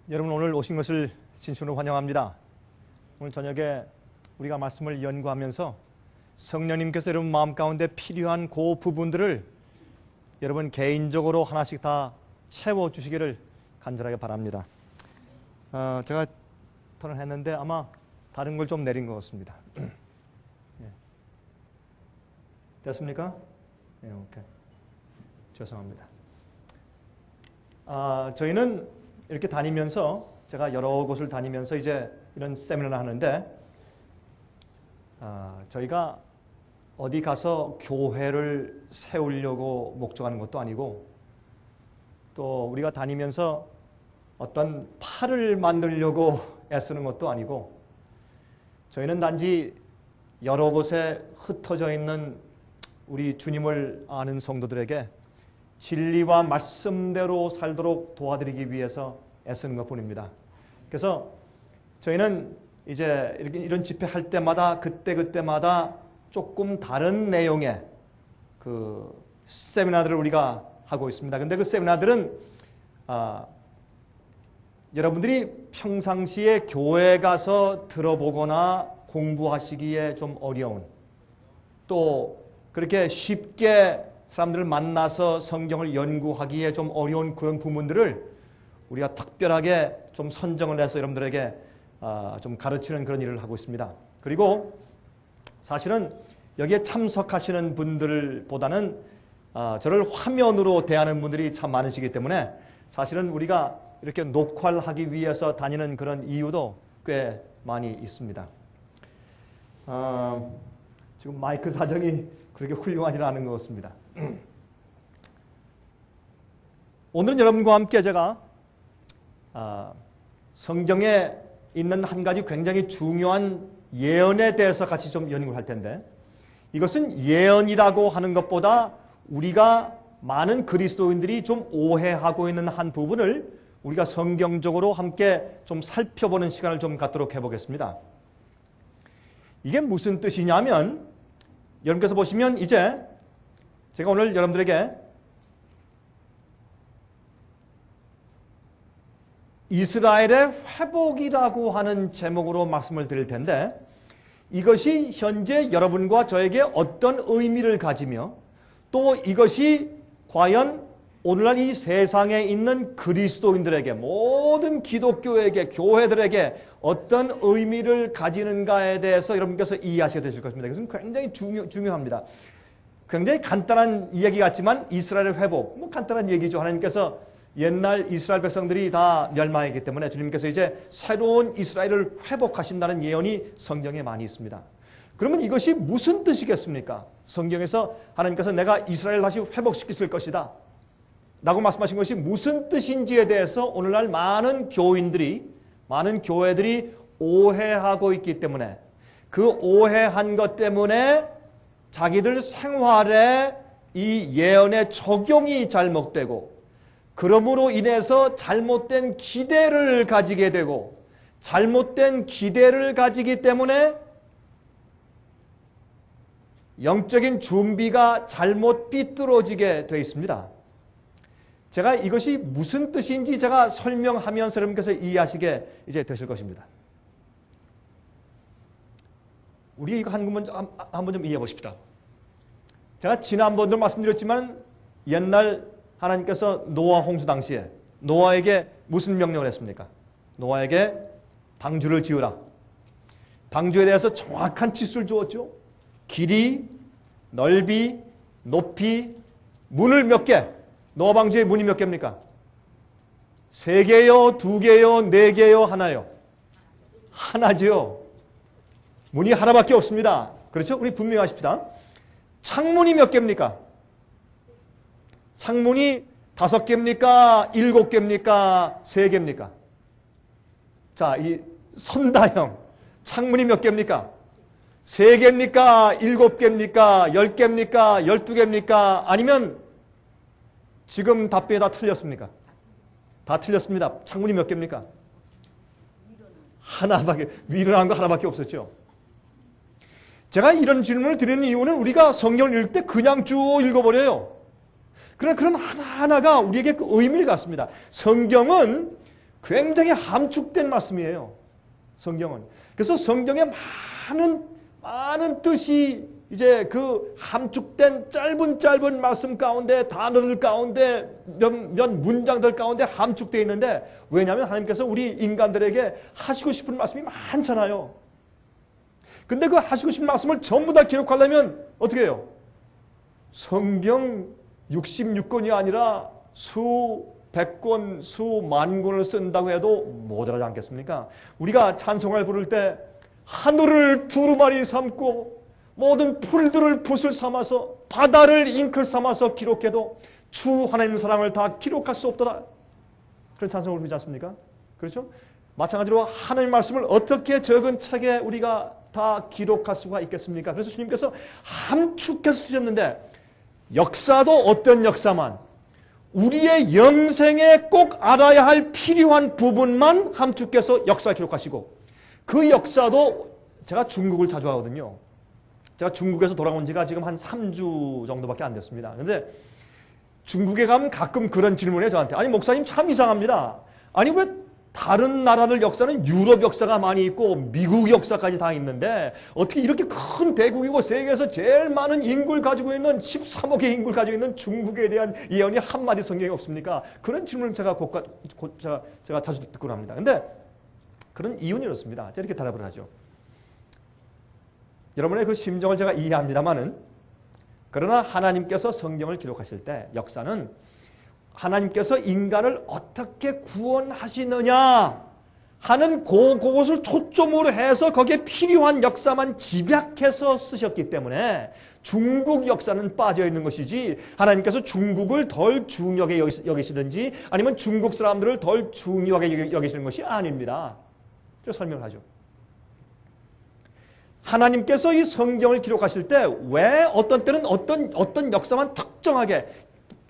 여러분 오늘 오신 것을 진심으로 환영합니다. 오늘 저녁에 우리가 말씀을 연구하면서 성령님께서 여러분 마음 가운데 필요한 그 부분들을 여러분 개인적으로 하나씩 다 채워주시기를 간절하게 바랍니다. 제가 턴을 했는데 아마 다른 걸 좀 내린 것 같습니다. 됐습니까? 네, 오케이. 죄송합니다. 저희는 이렇게 다니면서 제가 여러 곳을 다니면서 이제 이런 세미나를 하는데 저희가 어디 가서 교회를 세우려고 목적하는 것도 아니고 또 우리가 다니면서 어떤 팔을 만들려고 애쓰는 것도 아니고 저희는 단지 여러 곳에 흩어져 있는 우리 주님을 아는 성도들에게 진리와 말씀대로 살도록 도와드리기 위해서 애쓰는 것뿐입니다. 그래서 저희는 이제 이런 집회 할 때마다 그때마다 조금 다른 내용의 그 세미나들을 우리가 하고 있습니다. 근데 그 세미나들은 여러분들이 평상시에 교회 가서 들어보거나 공부하시기에 좀 어려운 또 그렇게 쉽게 사람들을 만나서 성경을 연구하기에 좀 어려운 그런 부분들을 우리가 특별하게 좀 선정을 해서 여러분들에게 좀 가르치는 그런 일을 하고 있습니다. 그리고 사실은 여기에 참석하시는 분들보다는 저를 화면으로 대하는 분들이 참 많으시기 때문에 사실은 우리가 이렇게 녹화를 하기 위해서 다니는 그런 이유도 꽤 많이 있습니다. 지금 마이크 사정이 그렇게 훌륭하지는 않은 것 같습니다. 오늘은 여러분과 함께 제가 성경에 있는 한 가지 굉장히 중요한 예언에 대해서 같이 좀 연구를 할 텐데 이것은 예언이라고 하는 것보다 우리가 많은 그리스도인들이 좀 오해하고 있는 한 부분을 우리가 성경적으로 함께 좀 살펴보는 시간을 좀 갖도록 해보겠습니다. 이게 무슨 뜻이냐면 여러분께서 보시면 이제 제가 오늘 여러분들에게 이스라엘의 회복이라고 하는 제목으로 말씀을 드릴 텐데 이것이 현재 여러분과 저에게 어떤 의미를 가지며 또 이것이 과연 오늘날 이 세상에 있는 그리스도인들에게 모든 기독교에게 교회들에게 어떤 의미를 가지는가에 대해서 여러분께서 이해하셔야 되실 것입니다. 이것은 굉장히 중요합니다. 굉장히 간단한 이야기 같지만 이스라엘의 회복, 뭐 간단한 얘기죠. 하나님께서 옛날 이스라엘 백성들이 다 멸망했기 때문에 주님께서 이제 새로운 이스라엘을 회복하신다는 예언이 성경에 많이 있습니다. 그러면 이것이 무슨 뜻이겠습니까? 성경에서 하나님께서 내가 이스라엘을 다시 회복시킬 것이다 라고 말씀하신 것이 무슨 뜻인지에 대해서 오늘날 많은 교인들이 많은 교회들이 오해하고 있기 때문에 그 오해한 것 때문에 자기들 생활에 이 예언의 적용이 잘못되고 그러므로 인해서 잘못된 기대를 가지게 되고 잘못된 기대를 가지기 때문에 영적인 준비가 잘못 삐뚤어지게 되어 있습니다. 제가 이것이 무슨 뜻인지 제가 설명하면서 여러분께서 이해하시게 이제 되실 것입니다. 우리 이거 한번 좀 이해해 보십시다. 제가 지난번도 말씀드렸지만 옛날 하나님께서 노아 홍수 당시에 노아에게 무슨 명령을 했습니까? 노아에게 방주를 지으라. 방주에 대해서 정확한 치수를 주었죠. 길이, 넓이, 높이, 문을 몇 개? 노아 방주의 문이 몇 개입니까? 3개요, 2개요, 4개요, 하나요? 하나죠. 문이 하나밖에 없습니다. 그렇죠? 우리 분명히 하십시다. 창문이 몇 개입니까? 창문이 5개입니까? 7개입니까? 3개입니까? 자, 이 선다형 창문이 몇 개입니까? 3개입니까? 7개입니까? 10개입니까? 12개입니까? 아니면 지금 답변이 다 틀렸습니까? 다 틀렸습니다. 창문이 몇 개입니까? 하나밖에, 위로한 거 하나밖에 없었죠. 제가 이런 질문을 드리는 이유는 우리가 성경을 읽을 때 그냥 쭉 읽어버려요. 그런 하나하나가 우리에게 그 의미를 갖습니다. 성경은 굉장히 함축된 말씀이에요. 성경은. 그래서 성경에 많은 뜻이 이제 그 함축된 짧은 말씀 가운데, 단어들 가운데, 몇 문장들 가운데 함축되어 있는데, 왜냐하면 하나님께서 우리 인간들에게 하시고 싶은 말씀이 많잖아요. 근데 그 하시고 싶은 말씀을 전부 다 기록하려면 어떻게 해요? 성경 66권이 아니라 수백 권, 수만 권을 쓴다고 해도 모자라지 않겠습니까? 우리가 찬송을 부를 때 하늘을 두루마리 삼고 모든 풀들을 붓을 삼아서 바다를 잉클 삼아서 기록해도 주 하나님의 사랑을 다 기록할 수 없도다. 그런 찬송을 부르지 않습니까? 그렇죠? 마찬가지로 하나님의 말씀을 어떻게 적은 책에 우리가 다 기록할 수가 있겠습니까? 그래서 주님께서 함축해서 쓰셨는데 역사도 어떤 역사만 우리의 영생에 꼭 알아야 할 필요한 부분만 함축해서 역사를 기록하시고 그 역사도 제가 중국을 자주 가거든요. 제가 중국에서 돌아온 지가 지금 한 3주 정도밖에 안 됐습니다. 그런데 중국에 가면 가끔 그런 질문을 해요, 저한테. 아니 목사님 참 이상합니다. 아니 왜 다른 나라들 역사는 유럽 역사가 많이 있고 미국 역사까지 다 있는데 어떻게 이렇게 큰 대국이고 세계에서 제일 많은 인구를 가지고 있는 13억의 인구를 가지고 있는 중국에 대한 예언이 한마디 성경에 없습니까? 그런 질문을 제가 자주 듣곤 합니다. 근데 그런 이유는 이렇습니다. 이렇게 대답을 하죠. 여러분의 그 심정을 제가 이해합니다만은 그러나 하나님께서 성경을 기록하실 때 역사는 하나님께서 인간을 어떻게 구원하시느냐 하는 그것을 초점으로 해서 거기에 필요한 역사만 집약해서 쓰셨기 때문에 중국 역사는 빠져있는 것이지 하나님께서 중국을 덜 중요하게 여기시든지 아니면 중국 사람들을 덜 중요하게 여기시는 것이 아닙니다. 제가 설명을 하죠. 하나님께서 이 성경을 기록하실 때 왜 어떤 때는 어떤 역사만 특정하게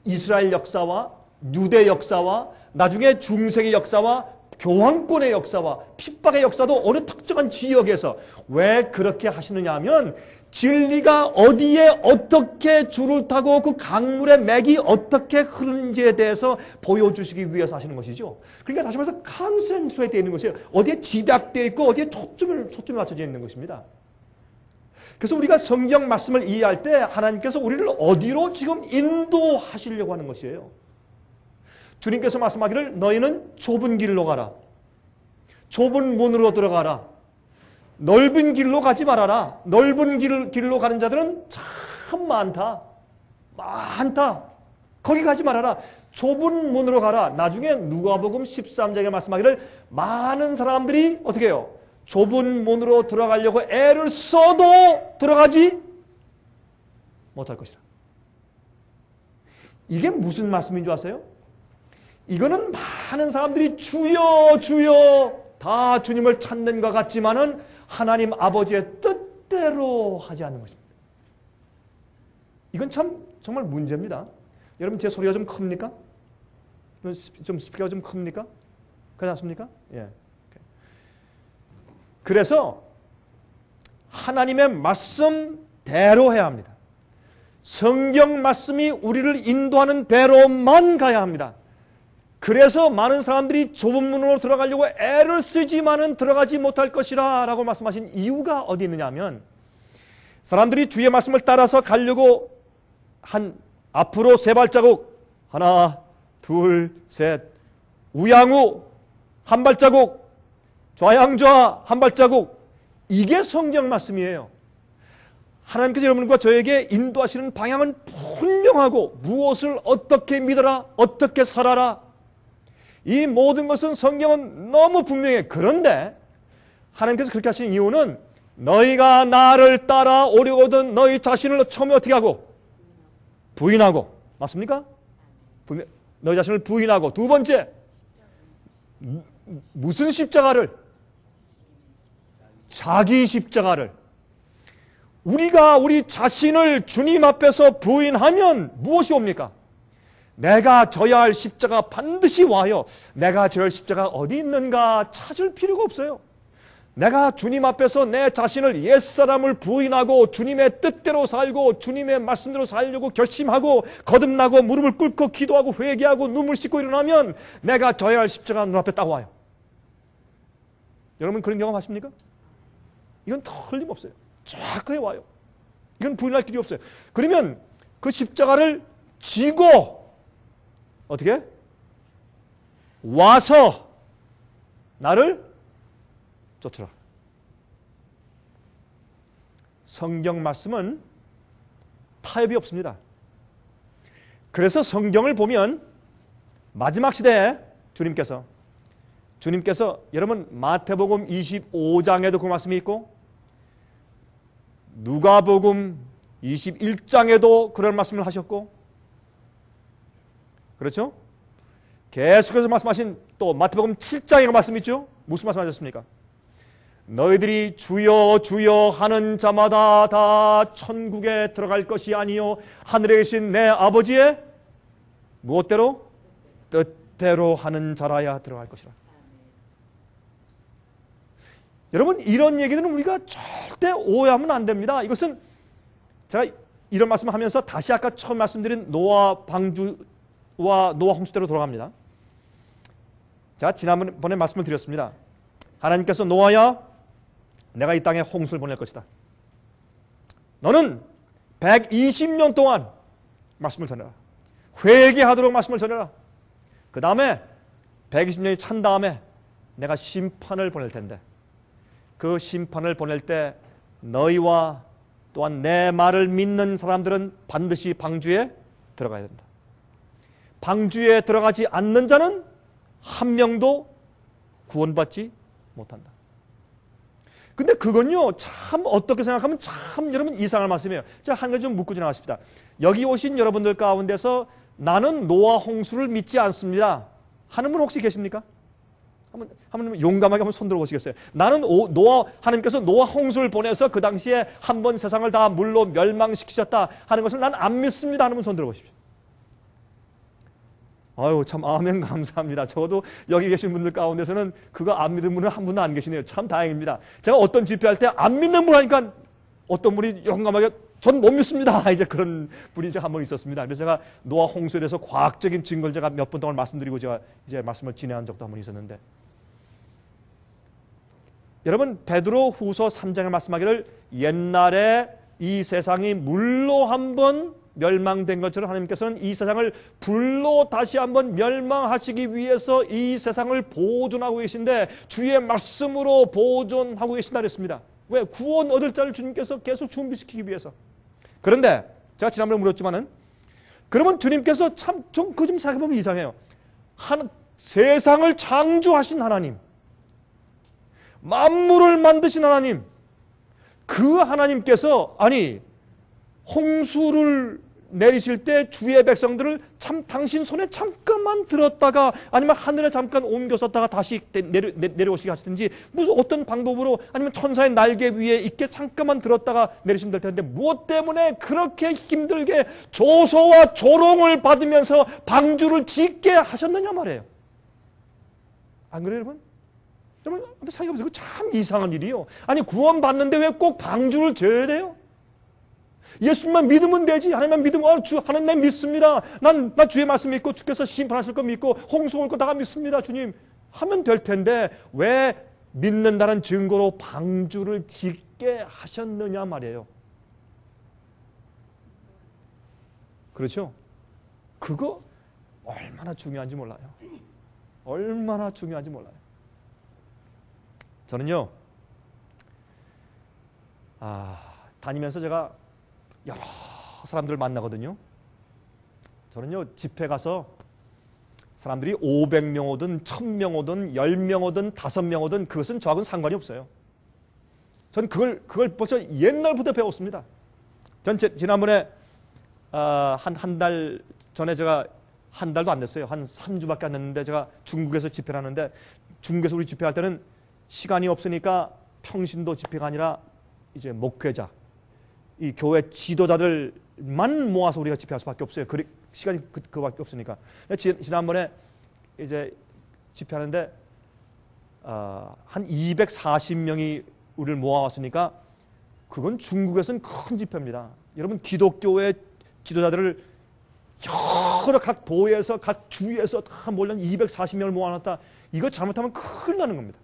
이스라엘 역사와 유대 역사와 나중에 중세의 역사와 교황권의 역사와 핍박의 역사도 어느 특정한 지역에서 왜 그렇게 하시느냐 하면 진리가 어디에 어떻게 줄을 타고 그 강물의 맥이 어떻게 흐르는지에 대해서 보여주시기 위해서 하시는 것이죠. 그러니까 다시 말해서 컨센트레이트 되어 있는 것이에요. 어디에 집약되어 있고 어디에 초점이 맞춰져 있는 것입니다. 그래서 우리가 성경 말씀을 이해할 때 하나님께서 우리를 어디로 지금 인도하시려고 하는 것이에요. 주님께서 말씀하기를 너희는 좁은 길로 가라. 좁은 문으로 들어가라. 넓은 길로 가지 말아라. 넓은 길로 가는 자들은 참 많다. 거기 가지 말아라. 좁은 문으로 가라. 나중에 누가복음 13장에 말씀하기를 많은 사람들이 어떻게 해요? 좁은 문으로 들어가려고 애를 써도 들어가지 못할 것이라. 이게 무슨 말씀인 줄 아세요? 이거는 많은 사람들이 주여 주여 다 주님을 찾는 것 같지만은 하나님 아버지의 뜻대로 하지 않는 것입니다. 이건 참 정말 문제입니다. 여러분 제 소리가 좀 큽니까? 좀 스피커가 좀 큽니까? 그렇지 않습니까? 예. 그래서 하나님의 말씀대로 해야 합니다. 성경 말씀이 우리를 인도하는 대로만 가야 합니다. 그래서 많은 사람들이 좁은 문으로 들어가려고 애를 쓰지만은 들어가지 못할 것이라 라고 말씀하신 이유가 어디 있느냐 하면 사람들이 주의 말씀을 따라서 가려고 앞으로 3발자국 하나 둘 셋 우양우 한 발자국 좌양좌 한 발자국 이게 성경 말씀이에요. 하나님께서 여러분과 저에게 인도하시는 방향은 분명하고 무엇을 어떻게 믿어라 어떻게 살아라 이 모든 것은 성경은 너무 분명해. 그런데 하나님께서 그렇게 하시는 이유는 너희가 나를 따라오려거든 너희 자신을 처음에 어떻게 하고? 부인하고. 맞습니까? 너희 자신을 부인하고. 두 번째 무슨 십자가를? 자기 십자가를. 우리가 우리 자신을 주님 앞에서 부인하면 무엇이 옵니까? 내가 져야 할 십자가 반드시 와요. 내가 져야 할 십자가 어디 있는가 찾을 필요가 없어요. 내가 주님 앞에서 내 자신을 옛사람을 부인하고 주님의 뜻대로 살고 주님의 말씀대로 살려고 결심하고 거듭나고 무릎을 꿇고 기도하고 회개하고 눈물 씻고 일어나면 내가 져야 할 십자가 눈앞에 딱 와요. 여러분 그런 경험하십니까? 이건 틀림없어요. 정확하게 와요. 이건 부인할 길이 없어요. 그러면 그 십자가를 지고 어떻게? 와서 나를 쫓으라. 성경 말씀은 타협이 없습니다. 그래서 성경을 보면 마지막 시대에 주님께서 여러분 마태복음 25장에도 그 말씀이 있고 누가복음 21장에도 그런 말씀을 하셨고 그렇죠? 계속해서 말씀하신 또 마태복음 7장에 말씀이 있죠? 무슨 말씀하셨습니까? 너희들이 주여 주여 하는 자마다 다 천국에 들어갈 것이 아니요 하늘에 계신 내 아버지의 무엇대로? 뜻대로 하는 자라야 들어갈 것이라. 여러분 이런 얘기들은 우리가 절대 오해하면 안 됩니다. 이것은 제가 이런 말씀을 하면서 다시 아까 처음 말씀드린 노아 방주와 노아 홍수대로 돌아갑니다. 자, 지난번에 말씀을 드렸습니다. 하나님께서 노아야 내가 이 땅에 홍수를 보낼 것이다. 너는 120년 동안 말씀을 전해라. 회개하도록 말씀을 전해라. 그 다음에 120년이 찬 다음에 내가 심판을 보낼 텐데 그 심판을 보낼 때 너희와 또한 내 말을 믿는 사람들은 반드시 방주에 들어가야 된다. 방주에 들어가지 않는 자는 한 명도 구원받지 못한다. 근데 그건요 참 어떻게 생각하면 참 여러분 이상한 말씀이에요. 제가 한 가지 좀 묻고 지나가십니다. 여기 오신 여러분들 가운데서 나는 노아 홍수를 믿지 않습니다 하는 분 혹시 계십니까? 한번 용감하게 한번 손 들어보시겠어요? 나는 하나님께서 노아 홍수를 보내서 그 당시에 한 번 세상을 다 물로 멸망시키셨다 하는 것을 난 안 믿습니다 하는 분 손 들어보십시오. 아유 참 아멘 감사합니다. 저도 여기 계신 분들 가운데서는 그거 안 믿는 분은 한 분도 안 계시네요. 참 다행입니다. 제가 어떤 집회할 때 안 믿는 분 하니까 어떤 분이 용감하게 전 못 믿습니다. 이제 그런 분이 한 번 있었습니다. 그래서 제가 노아 홍수에 대해서 과학적인 증거를 제가 몇 분 동안 말씀드리고 제가 이제 말씀을 진행한 적도 한 번 있었는데 여러분 베드로 후서 3장에 말씀하기를 옛날에 이 세상이 물로 한번 멸망된 것처럼 하나님께서는 이 세상을 불로 다시 한번 멸망하시기 위해서 이 세상을 보존하고 계신데 주의 말씀으로 보존하고 계신다 그랬습니다. 왜? 구원 얻을 자를 주님께서 계속 준비시키기 위해서. 그런데 제가 지난번에 물었지만은 그러면 주님께서 참 좀 그 좀 생각해보면 이상해요. 세상을 창조하신 하나님, 만물을 만드신 하나님, 그 하나님께서 아니 홍수를 내리실 때 주의 백성들을 참 당신 손에 잠깐만 들었다가 아니면 하늘에 잠깐 옮겨섰다가 다시 내려오시게 하시든지 무슨 어떤 방법으로 아니면 천사의 날개 위에 있게 잠깐만 들었다가 내리시면 될 텐데 무엇 때문에 그렇게 힘들게 조소와 조롱을 받으면서 방주를 짓게 하셨느냐 말이에요. 안 그래요 여러분? 여러분 생각해보세요. 참 이상한 일이요. 아니 구원받는데 왜 꼭 방주를 지어야 돼요? 예수님만 믿으면 되지. 하나님만 믿으면 하나님 내 믿습니다. 나 주의 말씀 믿고 주께서 심판하실 거 믿고 홍수 올 거 다 믿습니다. 주님 하면 될 텐데 왜 믿는다는 증거로 방주를 짓게 하셨느냐 말이에요. 그렇죠? 그거 얼마나 중요한지 몰라요. 얼마나 중요한지 몰라요. 저는요 다니면서 제가 여러 사람들을 만나거든요. 저는요 집회 가서 사람들이 500명 오든 1000명 오든 10명 오든 5명 오든 그것은 저하고는 상관이 없어요. 전 그걸 벌써 옛날부터 배웠습니다. 전 지난번에 한 달 전에 제가 한 달도 안 됐어요. 한 3주밖에 안 됐는데 제가 중국에서 집회를 하는데 중국에서 우리 집회할 때는 시간이 없으니까 평신도 집회가 아니라 이제 목회자 이 교회 지도자들만 모아서 우리가 집회할 수밖에 없어요. 시간이 그거밖에 없으니까. 지난번에 이제 집회하는데 한 240명이 우리를 모아왔으니까 그건 중국에서는 큰 집회입니다. 여러분 기독교의 지도자들을 여러 각 도에서 각 주에서 다 몰려 240명을 모아놨다. 이거 잘못하면 큰일 나는 겁니다.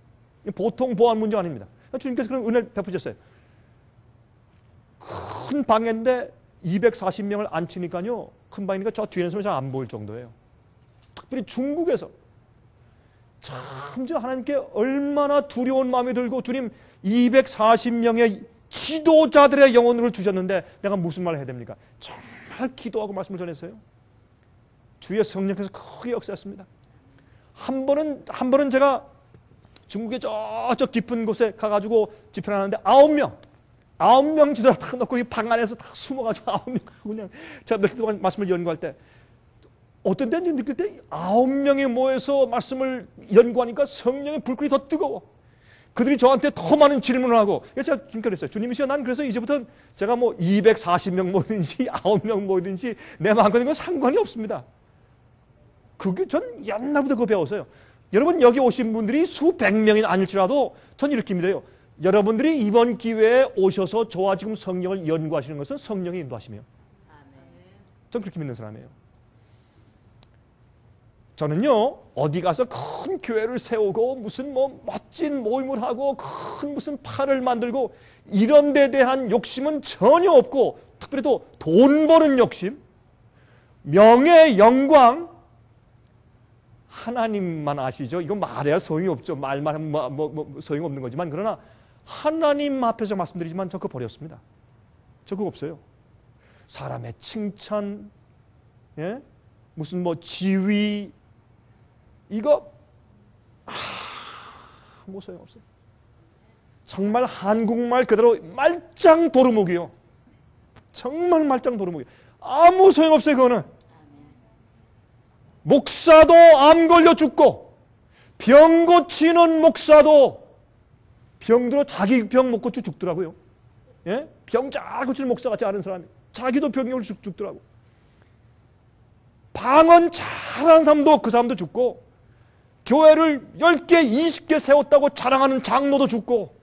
보통 보안 문제 아닙니다. 주님께서 그런 은혜를 베푸셨어요. 큰 방인데 240명을 앉히니까요. 큰 방이니까 저 뒤에는 잘 안 보일 정도예요. 특별히 중국에서 참 저 하나님께 얼마나 두려운 마음이 들고 주님 240명의 지도자들의 영혼을 주셨는데 내가 무슨 말을 해야 됩니까? 정말 기도하고 말씀을 전했어요. 주의 성령께서 크게 역사했습니다. 한 번은 제가 중국의 저 깊은 곳에 가가지고 집회를 하는데 9명 지도자 다 넣고 이 방 안에서 다 숨어가지고 9명 그냥 제가 며칠 동안 말씀을 연구할 때 어떤 때는 느낄 때 9명이 모여서 말씀을 연구하니까 성령의 불길이 더 뜨거워. 그들이 저한테 더 많은 질문을 하고 제가 주님께 그랬어요. 주님이시여 난 그래서 이제부터는 제가 뭐 240명 모이든지 9명 모이든지 내 마음과 건 상관이 없습니다. 그게 전 옛날부터 그거 배웠어요. 여러분 여기 오신 분들이 수백 명이 아닐지라도 전 이렇게 믿어요. 여러분들이 이번 기회에 오셔서 저와 지금 성령을 연구하시는 것은 성령의 인도하심이에요. 전 그렇게 믿는 사람이에요. 저는요 어디 가서 큰 교회를 세우고 무슨 뭐 멋진 모임을 하고 큰 무슨 판을 만들고 이런 데 대한 욕심은 전혀 없고 특별히 또 돈 버는 욕심, 명예, 영광 하나님만 아시죠? 이건 말해야 소용이 없죠. 말만 하면 소용이 없는 거지만 그러나 하나님 앞에서 말씀드리지만 저 그거 버렸습니다. 저 그거 없어요. 사람의 칭찬, 예? 무슨 뭐 지위 이거 뭐 소용없어요. 정말 한국말 그대로 말짱 도루묵이요. 정말 말짱 도루묵이요. 아무 소용없어요. 그거는. 목사도 암 걸려 죽고 병 고치는 목사도 병들어 자기 병 못 고쳐 죽더라고요. 예? 병 잘 고치는 목사 같지 않은 사람이 자기도 병이 걸려 죽더라고. 방언 잘하는 사람도 그 사람도 죽고 교회를 10개, 20개 세웠다고 자랑하는 장로도 죽고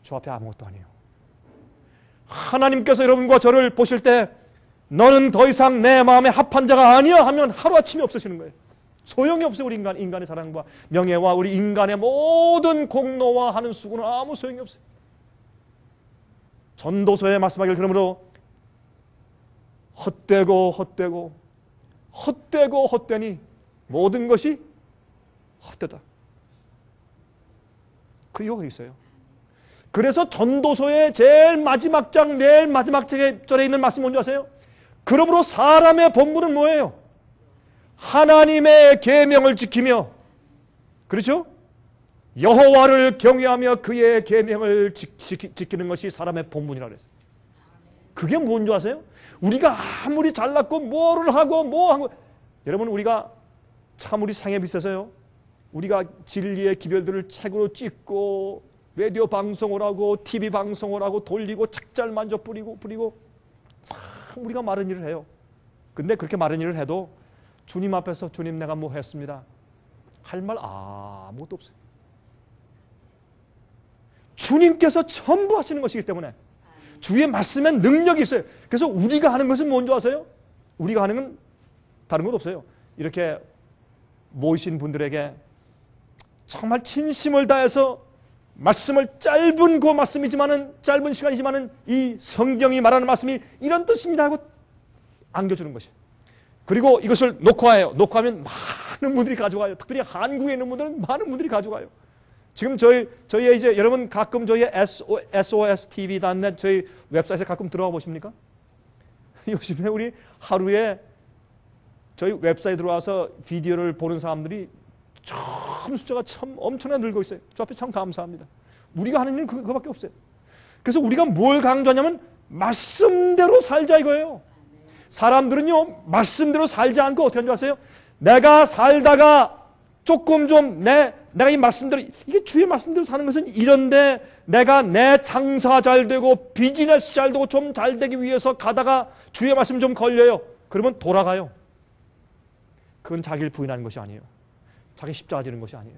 저 앞에 아무것도 아니에요. 하나님께서 여러분과 저를 보실 때 너는 더 이상 내 마음에 합한 자가 아니야 하면 하루아침에 없으시는 거예요. 소용이 없어요. 우리 인간의 사랑과 명예와 우리 인간의 모든 공로와 하는 수고는 아무 소용이 없어요. 전도서에 말씀하길 그러므로 헛되니 모든 것이 헛되다. 그 이유가 있어요. 그래서 전도서의 제일 마지막 장, 매일 마지막 절에 있는 말씀 뭔지 아세요? 그러므로 사람의 본분은 뭐예요? 하나님의 계명을 지키며, 그렇죠? 여호와를 경외하며 그의 계명을 지키는 것이 사람의 본분이라고 그랬어요. 그게 뭔지 아세요? 우리가 아무리 잘났고 뭐를 하고 여러분 우리가 참 우리 생에 비슷해서요. 우리가 진리의 기별들을 책으로 찍고 라디오 방송을 하고 TV 방송을 하고 돌리고 책잘 만져 뿌리고 참 우리가 많은 일을 해요. 근데 그렇게 많은 일을 해도 주님 앞에서 주님 내가 뭐 했습니다. 할 말 아무것도 없어요. 주님께서 전부 하시는 것이기 때문에 주의 말씀에 능력이 있어요. 그래서 우리가 하는 것은 뭔지 아세요? 우리가 하는 건 다른 것 없어요. 이렇게 모이신 분들에게 정말 진심을 다해서 말씀을 짧은 그 말씀이지만은 짧은 시간이지만은 이 성경이 말하는 말씀이 이런 뜻입니다 하고 안겨주는 것이에요. 그리고 이것을 녹화해요. 녹화하면 많은 분들이 가져가요. 특별히 한국에 있는 분들은 많은 분들이 가져가요. 지금 저희의 이제 여러분 가끔 저희의 SOSTV.net 저희 웹사이트에 가끔 들어가 보십니까? 요즘에 우리 하루에 저희 웹사이트에 들어와서 비디오를 보는 사람들이 참 숫자가 참 엄청나게 늘고 있어요. 저 앞에 참 감사합니다. 우리가 하는 일은 그거밖에 없어요. 그래서 우리가 뭘 강조하냐면 말씀대로 살자 이거예요. 사람들은요 말씀대로 살지 않고 어떻게 하는 줄 아세요? 내가 살다가 조금 좀 내가 이 말씀대로 이게 주의 말씀대로 사는 것은 이런데 내가 내 장사 잘 되고 비즈니스 잘 되고 좀 잘 되기 위해서 가다가 주의 말씀 좀 걸려요. 그러면 돌아가요. 그건 자기를 부인하는 것이 아니에요. 자기 십자가 지는 것이 아니에요.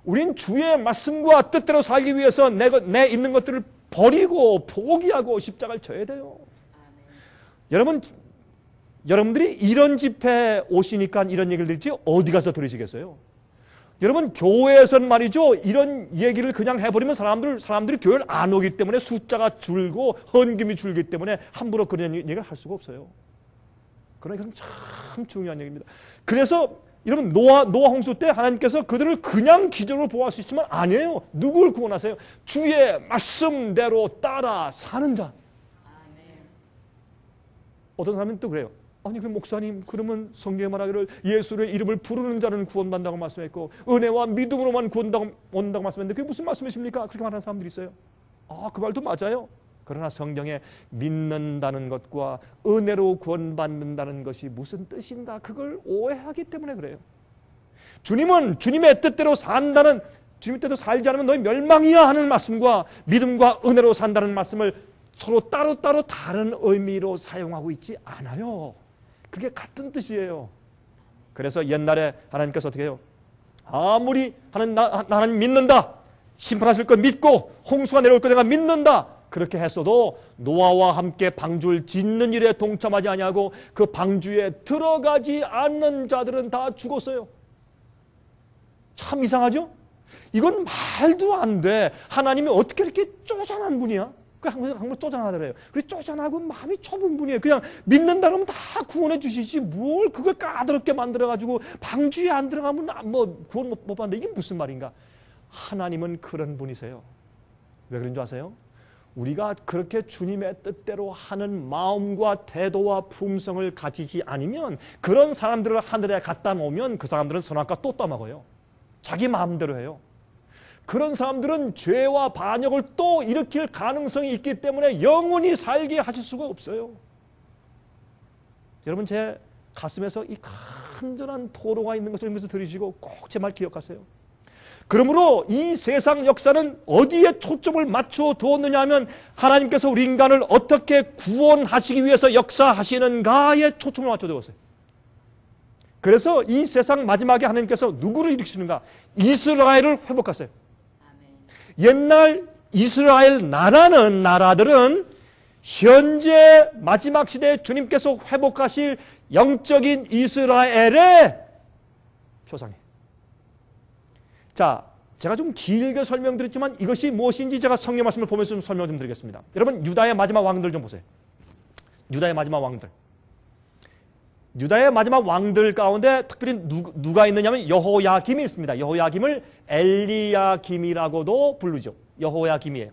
우린 주의 말씀과 뜻대로 살기 위해서 내 있는 것들을 버리고 포기하고 십자가를 져야 돼요. 여러분들이 이런 집회 오시니까 이런 얘기를 들지 어디 가서 들으시겠어요? 여러분 교회에서는 말이죠, 이런 얘기를 그냥 해버리면 사람들이 교회를 안 오기 때문에 숫자가 줄고 헌금이 줄기 때문에 함부로 그런 얘기를 할 수가 없어요. 그러니까 참 중요한 얘기입니다. 그래서 여러분 노아 홍수 때 하나님께서 그들을 그냥 기적으로 보호할 수 있지만 아니에요. 누구를 구원하세요? 주의 말씀대로 따라 사는 자. 어떤 사람은 또 그래요. 아니 그 목사님, 그러면 성경에 말하기를 예수의 이름을 부르는 자는 구원받는다고 말씀했고 은혜와 믿음으로만 구원받는다고 말씀했는데 그게 무슨 말씀이십니까? 그렇게 말하는 사람들이 있어요. 그 말도 맞아요. 그러나 성경에 믿는다는 것과 은혜로 구원받는다는 것이 무슨 뜻인가, 그걸 오해하기 때문에 그래요. 주님은 주님의 뜻대로 산다는, 주님의 뜻대로 살지 않으면 너희 멸망이야 하는 말씀과 믿음과 은혜로 산다는 말씀을 서로 따로따로 다른 의미로 사용하고 있지 않아요. 그게 같은 뜻이에요. 그래서 옛날에 하나님께서 어떻게 해요? 아무리 하나님 믿는다, 심판하실 것 믿고 홍수가 내려올 것 내가 믿는다, 그렇게 했어도 노아와 함께 방주를 짓는 일에 동참하지 아니하고 그 방주에 들어가지 않는 자들은 다 죽었어요. 참 이상하죠? 이건 말도 안 돼. 하나님이 어떻게 이렇게 쪼잔한 분이야? 항상 쪼잔하더래요. 그래서 쪼잔하고 마음이 좁은 분이에요. 그냥 믿는다 그러면 다 구원해 주시지 뭘 그걸 까다롭게 만들어가지고 방주에 안 들어가면 뭐 구원 못 받는다. 이게 무슨 말인가? 하나님은 그런 분이세요. 왜 그런 줄 아세요? 우리가 그렇게 주님의 뜻대로 하는 마음과 태도와 품성을 가지지 않으면 그런 사람들을 하늘에 갖다 놓으면 그 사람들은 선악과 또 따먹어요. 자기 마음대로 해요. 그런 사람들은 죄와 반역을 또 일으킬 가능성이 있기 때문에 영원히 살게 하실 수가 없어요. 여러분 제 가슴에서 이 간절한 토로가 있는 것을 들으시고 꼭 제 말 기억하세요. 그러므로 이 세상 역사는 어디에 초점을 맞추어 두었느냐 하면 하나님께서 우리 인간을 어떻게 구원하시기 위해서 역사하시는가에 초점을 맞춰 두었어요. 그래서 이 세상 마지막에 하나님께서 누구를 일으키시는가? 이스라엘을 회복하세요. 옛날 이스라엘 나라들은 현재 마지막 시대에 주님께서 회복하실 영적인 이스라엘의 표상이에요. 자, 제가 좀 길게 설명드렸지만 이것이 무엇인지 제가 성경 말씀을 보면서 좀 설명 좀 드리겠습니다. 여러분 유다의 마지막 왕들 좀 보세요. 유다의 마지막 왕들. 유다의 마지막 왕들 가운데 특별히 누가 있느냐면 여호야김이 있습니다. 여호야김을 엘리야김이라고도 부르죠. 여호야김이에요.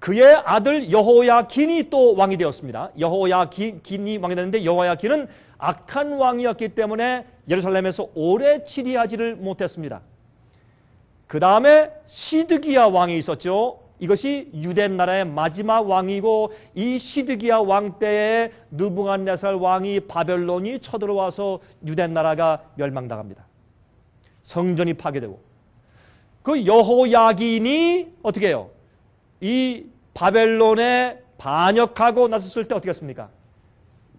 그의 아들 여호야긴이 또 왕이 되었습니다. 여호야긴이 왕이 되었는데 여호야긴은 악한 왕이었기 때문에 예루살렘에서 오래 치리하지를 못했습니다. 그 다음에 시드기야 왕이 있었죠. 이것이 유대 나라의 마지막 왕이고 이 시드기야 왕 때에 느부갓네살 왕이 바벨론이 쳐들어와서 유대 나라가 멸망당합니다. 성전이 파괴되고 그 여호야긴이 어떻게 해요? 이 바벨론에 반역하고 나섰을 때 어떻게 했습니까?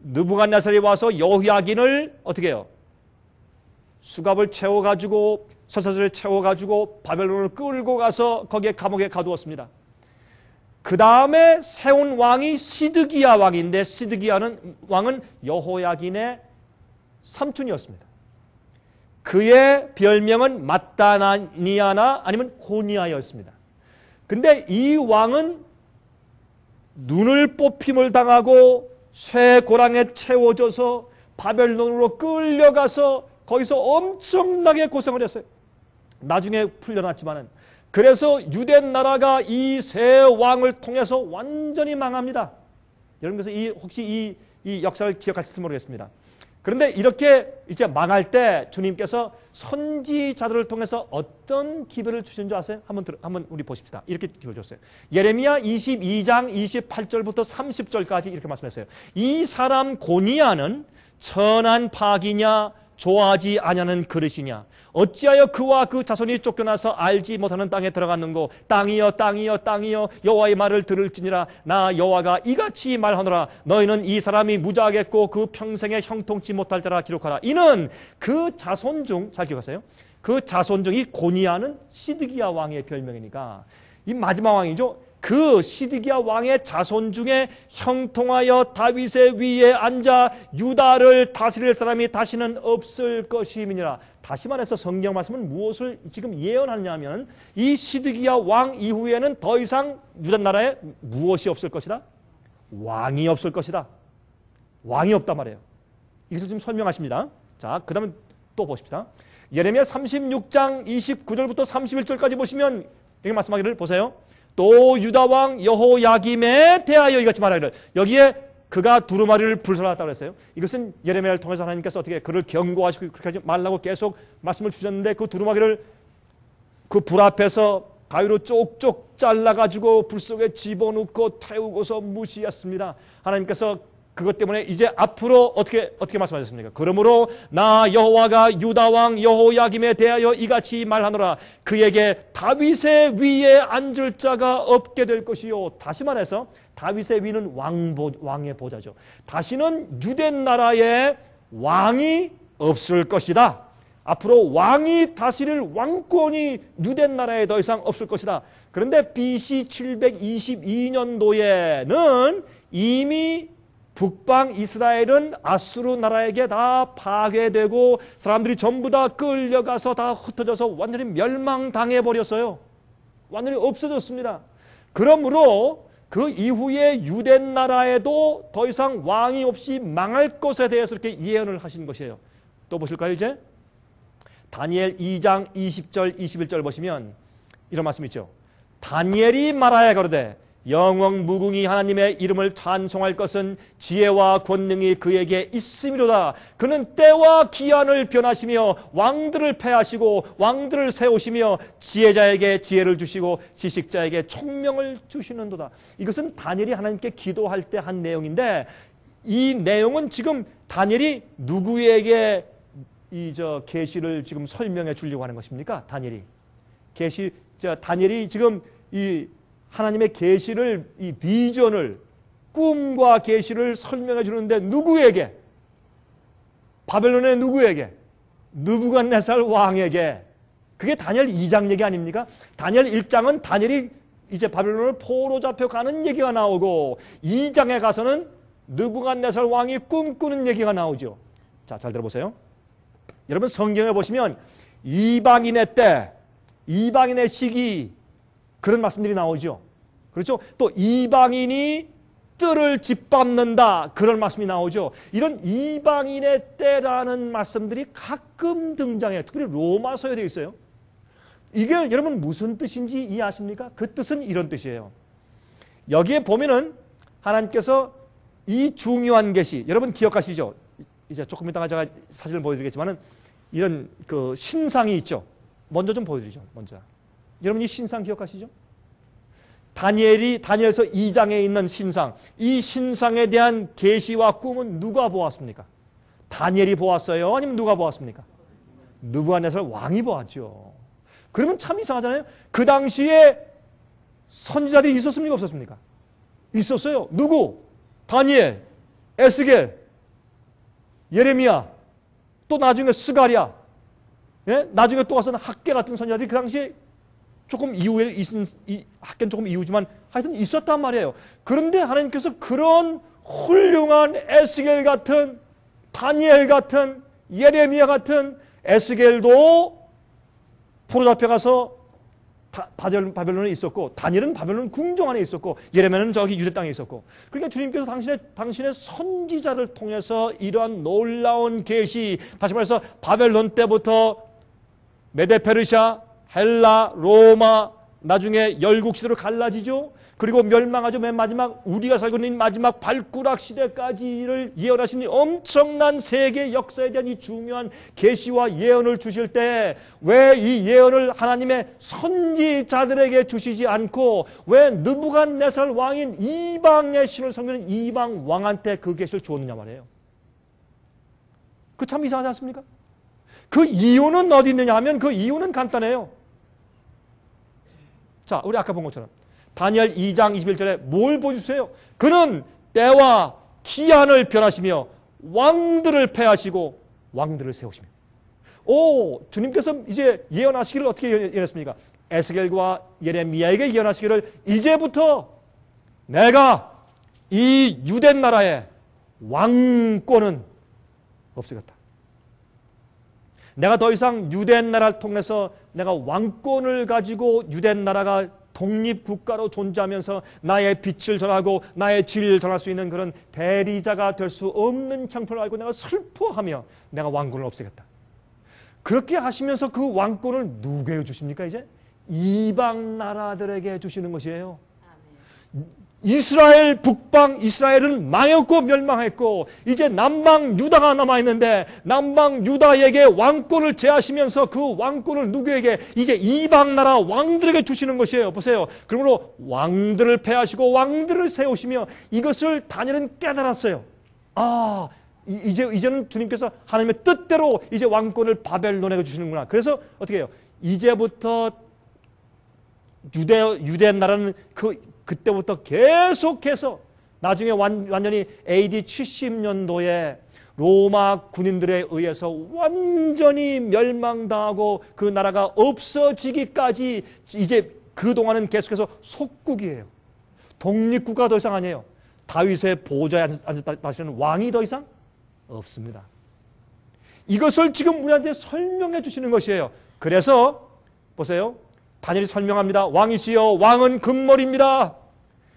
느부갓네살이 와서 여호야긴을 어떻게 해요? 수갑을 채워가지고 쇠사슬을 채워가지고 바벨론을 끌고 가서 거기에 감옥에 가두었습니다. 그 다음에 세운 왕이 시드기야 왕인데 시드기야는 왕은 여호야긴의 삼촌이었습니다. 그의 별명은 마따니아나 아니면 고니아였습니다. 근데 이 왕은 눈을 뽑힘을 당하고 쇠고랑에 채워져서 바벨론으로 끌려가서 거기서 엄청나게 고생을 했어요. 나중에 풀려났지만은. 그래서 유대 나라가 이 세 왕을 통해서 완전히 망합니다. 여러분 그래서 혹시 이 역사를 기억하실지 모르겠습니다. 그런데 이렇게 이제 망할 때 주님께서 선지자들을 통해서 어떤 기별을 주신 줄 아세요? 한번 우리 보십시다. 이렇게 기별을 줬어요. 예레미야 22장 28절부터 30절까지 이렇게 말씀했어요. 이 사람 고니아는 천한 박이냐 좋아하지 아니하는 그릇이냐 어찌하여 그와 그 자손이 쫓겨나서 알지 못하는 땅에 들어갔는고 땅이여 땅이여 땅이여 여호와의 말을 들을지니라 나 여호와가 이같이 말하노라 너희는 이 사람이 무자하겠고 그 평생에 형통치 못할 자라 기록하라 이는 그 자손 중 잘 기억하세요. 그 자손 중이 고니아는 시드기야 왕의 별명이니까 이 마지막 왕이죠. 그 시드기야 왕의 자손 중에 형통하여 다윗의 위에 앉아 유다를 다스릴 사람이 다시는 없을 것임이니라. 다시 말해서 성경 말씀은 무엇을 지금 예언하느냐면 이 시드기야 왕 이후에는 더 이상 유다 나라에 무엇이 없을 것이다? 왕이 없을 것이다. 왕이 없단 말이에요. 이것을 지금 설명하십니다. 자, 그 다음에 또 보십시다. 예레미야 36장 29절부터 31절까지 보시면 여기 말씀하기를 보세요. 또 유다 왕 여호야김에 대하여 이같이 말하기를. 여기에 그가 두루마리를 불살랐다고 했어요. 이것은 예레미야를 통해서 하나님께서 어떻게 그를 경고하시고 그렇게 하지 말라고 계속 말씀을 주셨는데 그 두루마리를 그 불 앞에서 가위로 쪽쪽 잘라가지고 불 속에 집어넣고 태우고서 무시했습니다. 하나님께서 그것 때문에 이제 앞으로 어떻게 말씀하셨습니까? 그러므로 나 여호와가 유다 왕 여호야김에 대하여 이같이 말하노라. 그에게 다윗의 위에 앉을 자가 없게 될 것이요. 다시 말해서 다윗의 위는 왕의 보좌죠. 다시는 유대 나라에 왕이 없을 것이다. 앞으로 왕이 다스릴 왕권이 유대 나라에 더 이상 없을 것이다. 그런데 BC 722년도에는 이미 북방 이스라엘은 아수르 나라에게 다 파괴되고 사람들이 전부 다 끌려가서 다 흩어져서 완전히 멸망당해 버렸어요. 완전히 없어졌습니다. 그러므로 그 이후에 유대 나라에도 더 이상 왕이 없이 망할 것에 대해서 이렇게 예언을 하신 것이에요. 또 보실까요 이제? 다니엘 2장 20절 21절 보시면 이런 말씀이 있죠. 다니엘이 말하여 가로되 영원 무궁히 하나님의 이름을 찬송할 것은 지혜와 권능이 그에게 있음이로다. 그는 때와 기한을 변하시며 왕들을 패하시고 왕들을 세우시며 지혜자에게 지혜를 주시고 지식자에게 총명을 주시는도다. 이것은 다니엘이 하나님께 기도할 때 한 내용인데 이 내용은 지금 다니엘이 누구에게 계시를 지금 설명해 주려고 하는 것입니까? 다니엘이 지금 이 하나님의 계시를 이 비전을 꿈과 계시를 설명해 주는데 누구에게? 바벨론의 누구에게? 느부갓네살 왕에게. 그게 다니엘 2장 얘기 아닙니까? 다니엘 1장은 다니엘이 이제 바벨론을 포로 잡혀가는 얘기가 나오고 2장에 가서는 느부갓네살 왕이 꿈꾸는 얘기가 나오죠. 자, 잘 들어보세요. 여러분 성경에 보시면 이방인의 때, 이방인의 시기 그런 말씀들이 나오죠. 그렇죠? 또 이방인이 뜰을 짓밟는다 그런 말씀이 나오죠. 이런 이방인의 때라는 말씀들이 가끔 등장해요. 특별히 로마서에 되어 있어요. 이게 여러분 무슨 뜻인지 이해하십니까? 그 뜻은 이런 뜻이에요. 여기에 보면은 하나님께서 이 중요한 계시, 여러분 기억하시죠? 이제 조금 이따가 제가 사진을 보여드리겠지만은 이런 그 신상이 있죠. 먼저 좀 보여드리죠. 먼저. 여러분 이 신상 기억하시죠? 다니엘서 2장에 있는 신상. 이 신상에 대한 계시와 꿈은 누가 보았습니까? 다니엘이 보았어요? 아니면 누가 보았습니까? 느부갓네살 왕이 보았죠. 그러면 참 이상하잖아요. 그 당시에 선지자들이 있었습니까? 없었습니까? 있었어요. 누구? 다니엘, 에스겔, 예레미야, 또 나중에 스가랴, 예? 나중에 또 와서는 학계 같은 선지자들이 그 당시에 조금 이후에 학계는 조금 이후지만 하여튼 있었단 말이에요. 그런데 하나님께서 그런 훌륭한 에스겔 같은, 다니엘 같은, 예레미야 같은, 에스겔도 포로 잡혀가서 바벨론에 있었고, 다니엘은 바벨론 궁정 안에 있었고, 예레미야는 저기 유대 땅에 있었고, 그러니까 주님께서 당신의 선지자를 통해서 이러한 놀라운 계시, 다시 말해서 바벨론 때부터 메데 페르시아, 헬라, 로마, 나중에 열국 시대로 갈라지죠. 그리고 멸망하죠. 맨 마지막 우리가 살고 있는 마지막 발구락 시대까지를 예언하신 엄청난 세계 역사에 대한 이 중요한 계시와 예언을 주실 때 왜 이 예언을 하나님의 선지자들에게 주시지 않고 왜 느부갓네살 왕인 이방의 신을 섬기는 이방 왕한테 그 계시를 주었느냐 말이에요. 그 참 이상하지 않습니까? 그 이유는 어디 있느냐 하면 그 이유는 간단해요. 자, 우리 아까 본 것처럼 다니엘 2장 21절에 뭘 보여주세요? 그는 때와 기한을 변하시며 왕들을 패하시고 왕들을 세우시며, 주님께서 이제 예언하시기를 어떻게 예언했습니까? 에스겔과 예레미야에게 예언하시기를 이제부터 내가 이 유대 나라의 왕권은 없애겠다. 내가 더 이상 유대 나라를 통해서 내가 왕권을 가지고 유대 나라가 독립국가로 존재하면서 나의 빛을 전하고 나의 진리를 전할 수 있는 그런 대리자가 될 수 없는 형편을 알고 내가 슬퍼하며 내가 왕권을 없애겠다. 그렇게 하시면서 그 왕권을 누구에게 주십니까? 이제 이방 나라들에게 주시는 것이에요. 이스라엘 북방 이스라엘은 망했고 멸망했고 이제 남방 유다가 남아있는데 남방 유다에게 왕권을 제하시면서 그 왕권을 누구에게? 이제 이방 나라 왕들에게 주시는 것이에요. 보세요. 그러므로 왕들을 폐하시고 왕들을 세우시며 이것을 다니엘은 깨달았어요. 이제는 주님께서 하나님의 뜻대로 이제 왕권을 바벨론에게 주시는구나. 그래서 어떻게 해요? 이제부터 유대 나라는 그때부터 계속해서 나중에 완전히 AD 70년도에 로마 군인들에 의해서 완전히 멸망당하고 그 나라가 없어지기까지 이제 그동안은 계속해서 속국이에요. 독립국가가 더 이상 아니에요. 다윗의 보좌에 앉았다시는 왕이 더 이상 없습니다. 이것을 지금 우리한테 설명해 주시는 것이에요. 그래서 보세요. 다니엘이 설명합니다. 왕이시여 왕은 금머리입니다.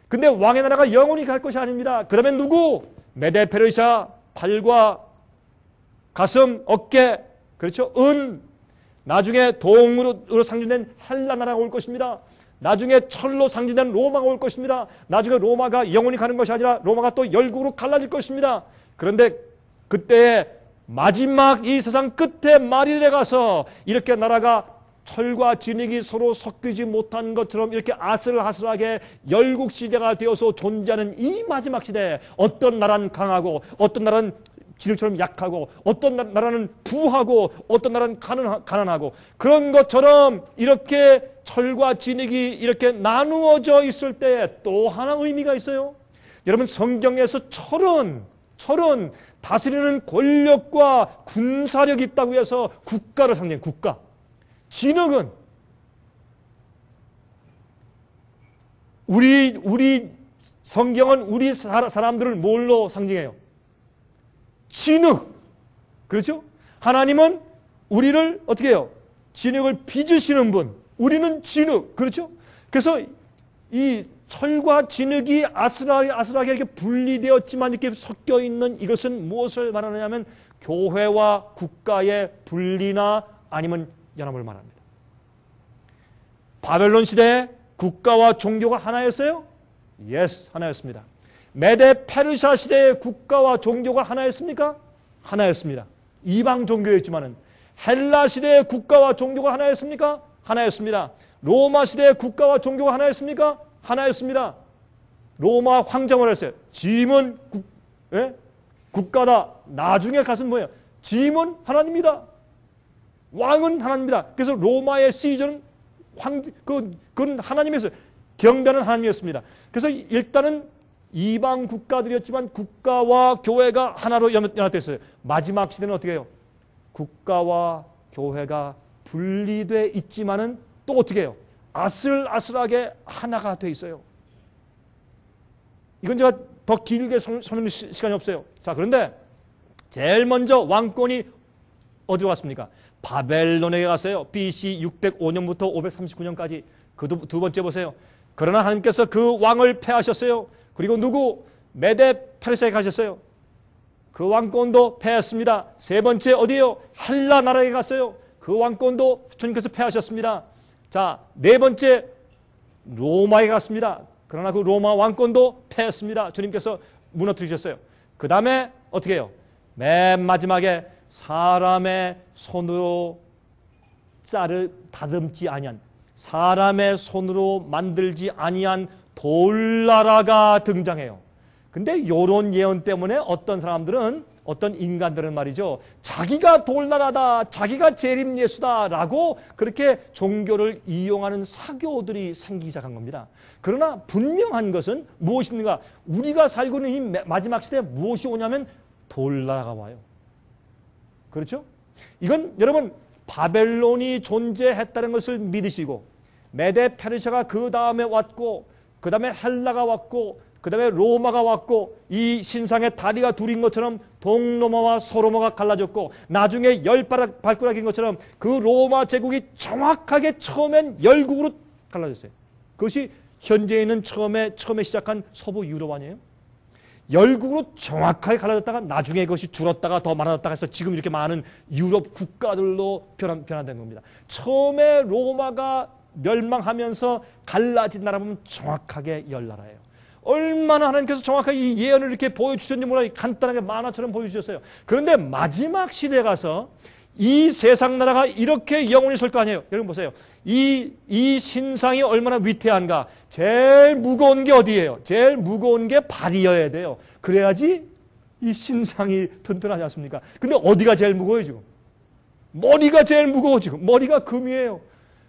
근데 왕의 나라가 영원히 갈 것이 아닙니다. 그 다음에 누구? 메데 페르시아 발과 가슴, 어깨, 그렇죠? 나중에 동으로 상징된 헬라 나라가 올 것입니다. 나중에 철로 상징된 로마가 올 것입니다. 나중에 로마가 영원히 가는 것이 아니라 로마가 또 열국으로 갈라질 것입니다. 그런데 그때의 마지막 이 세상 끝에 말일에 가서 이렇게 나라가 철과 진흙이 서로 섞이지 못한 것처럼 이렇게 아슬아슬하게 열국시대가 되어서 존재하는 이 마지막 시대에 어떤 나라는 강하고 어떤 나라는 진흙처럼 약하고 어떤 나라는 부하고 어떤 나라는 가난하고 그런 것처럼 이렇게 철과 진흙이 이렇게 나누어져 있을 때에 또 하나 의미가 있어요. 여러분 성경에서 철은 다스리는 권력과 군사력이 있다고 해서 국가를 상징해요. 국가. 진흙은 우리 성경은 우리 사람들을 뭘로 상징해요? 진흙. 그렇죠? 하나님은 우리를 어떻게 해요? 진흙을 빚으시는 분. 우리는 진흙. 그렇죠? 그래서 이 철과 진흙이 아슬아슬하게 이렇게 분리되었지만 이렇게 섞여 있는 이것은 무엇을 말하느냐면 교회와 국가의 분리나 아니면 연합을 말합니다. 바벨론 시대에 국가와 종교가 하나였어요? Yes, 하나였습니다. 메데 페르시아 시대의 국가와 종교가 하나였습니까? 하나였습니다. 이방 종교였지만은 헬라 시대의 국가와 종교가 하나였습니까? 하나였습니다. 로마 시대의 국가와 종교가 하나였습니까? 하나였습니다. 로마 황제가 말했어요. 짐은 국가다. 나중에 가서 뭐예요? 짐은 하나님이다. 왕은 하나님이다. 그래서 로마의 시저는 그건 하나님이었어요. 경배는 하나님이었습니다. 그래서 일단은 이방 국가들이었지만 국가와 교회가 하나로 연합됐어요. 마지막 시대는 어떻게 해요? 국가와 교회가 분리돼 있지만은 또 어떻게 해요? 아슬아슬하게 하나가 돼 있어요. 이건 제가 더 길게 설명할 시간이 없어요. 자, 그런데 제일 먼저 왕권이 어디로 갔습니까? 바벨론에 갔어요. BC 605년부터 539년까지. 그 두 번째 보세요. 그러나 하나님께서 그 왕을 패하셨어요. 그리고 누구? 메데 페르시아에 가셨어요. 그 왕권도 패했습니다. 세 번째 어디에요? 헬라 나라에 갔어요. 그 왕권도 주님께서 패하셨습니다. 자, 네 번째 로마에 갔습니다. 그러나 그 로마 왕권도 패했습니다. 주님께서 무너뜨리셨어요. 그 다음에 어떻게 해요? 맨 마지막에 사람의 손으로 다듬지 아니한, 사람의 손으로 만들지 아니한 돌나라가 등장해요. 근데 이런 예언 때문에 어떤 사람들은, 어떤 인간들은 말이죠, 자기가 돌나라다, 자기가 재림 예수다라고 그렇게 종교를 이용하는 사교들이 생기기 시작한 겁니다. 그러나 분명한 것은 무엇인가? 우리가 살고 있는 이 마지막 시대에 무엇이 오냐면 돌나라가 와요. 그렇죠? 이건 여러분 바벨론이 존재했다는 것을 믿으시고 메데 페르시아가 그 다음에 왔고 그 다음에 헬라가 왔고 그 다음에 로마가 왔고 이 신상의 다리가 둘인 것처럼 동로마와 서로마가 갈라졌고 나중에 열 발가락인 것처럼 그 로마 제국이 정확하게 처음엔 열국으로 갈라졌어요. 그것이 현재 있는 처음에 시작한 서부 유럽 아니에요? 열국으로 정확하게 갈라졌다가 나중에 그것이 줄었다가 더 많아졌다가 해서 지금 이렇게 많은 유럽 국가들로 변화된 겁니다. 처음에 로마가 멸망하면서 갈라진 나라 보면 정확하게 열 나라예요. 얼마나 하나님께서 정확하게 이 예언을 이렇게 보여주셨는지 몰라요. 간단하게 만화처럼 보여주셨어요. 그런데 마지막 시대에 가서 이 세상 나라가 이렇게 영원히 설 거 아니에요. 여러분 보세요. 이 신상이 얼마나 위태한가. 제일 무거운 게 어디예요? 제일 무거운 게 발이어야 돼요. 그래야지 이 신상이 튼튼하지 않습니까? 근데 어디가 제일 무거워요 지금? 머리가 제일 무거워 지금. 머리가 금이에요.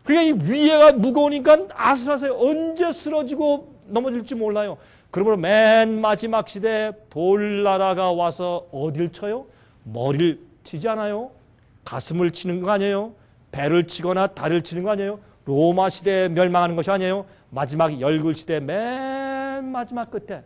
그러니까 이 위에가 무거우니까 아슬아슬해요. 언제 쓰러지고 넘어질지 몰라요. 그러므로 맨 마지막 시대에 돌나라가 와서 어딜 쳐요? 머리를 치지 않아요? 가슴을 치는 거 아니에요? 배를 치거나 다리를 치는 거 아니에요? 로마 시대에 멸망하는 것이 아니에요? 마지막 열굴 시대 맨 마지막 끝에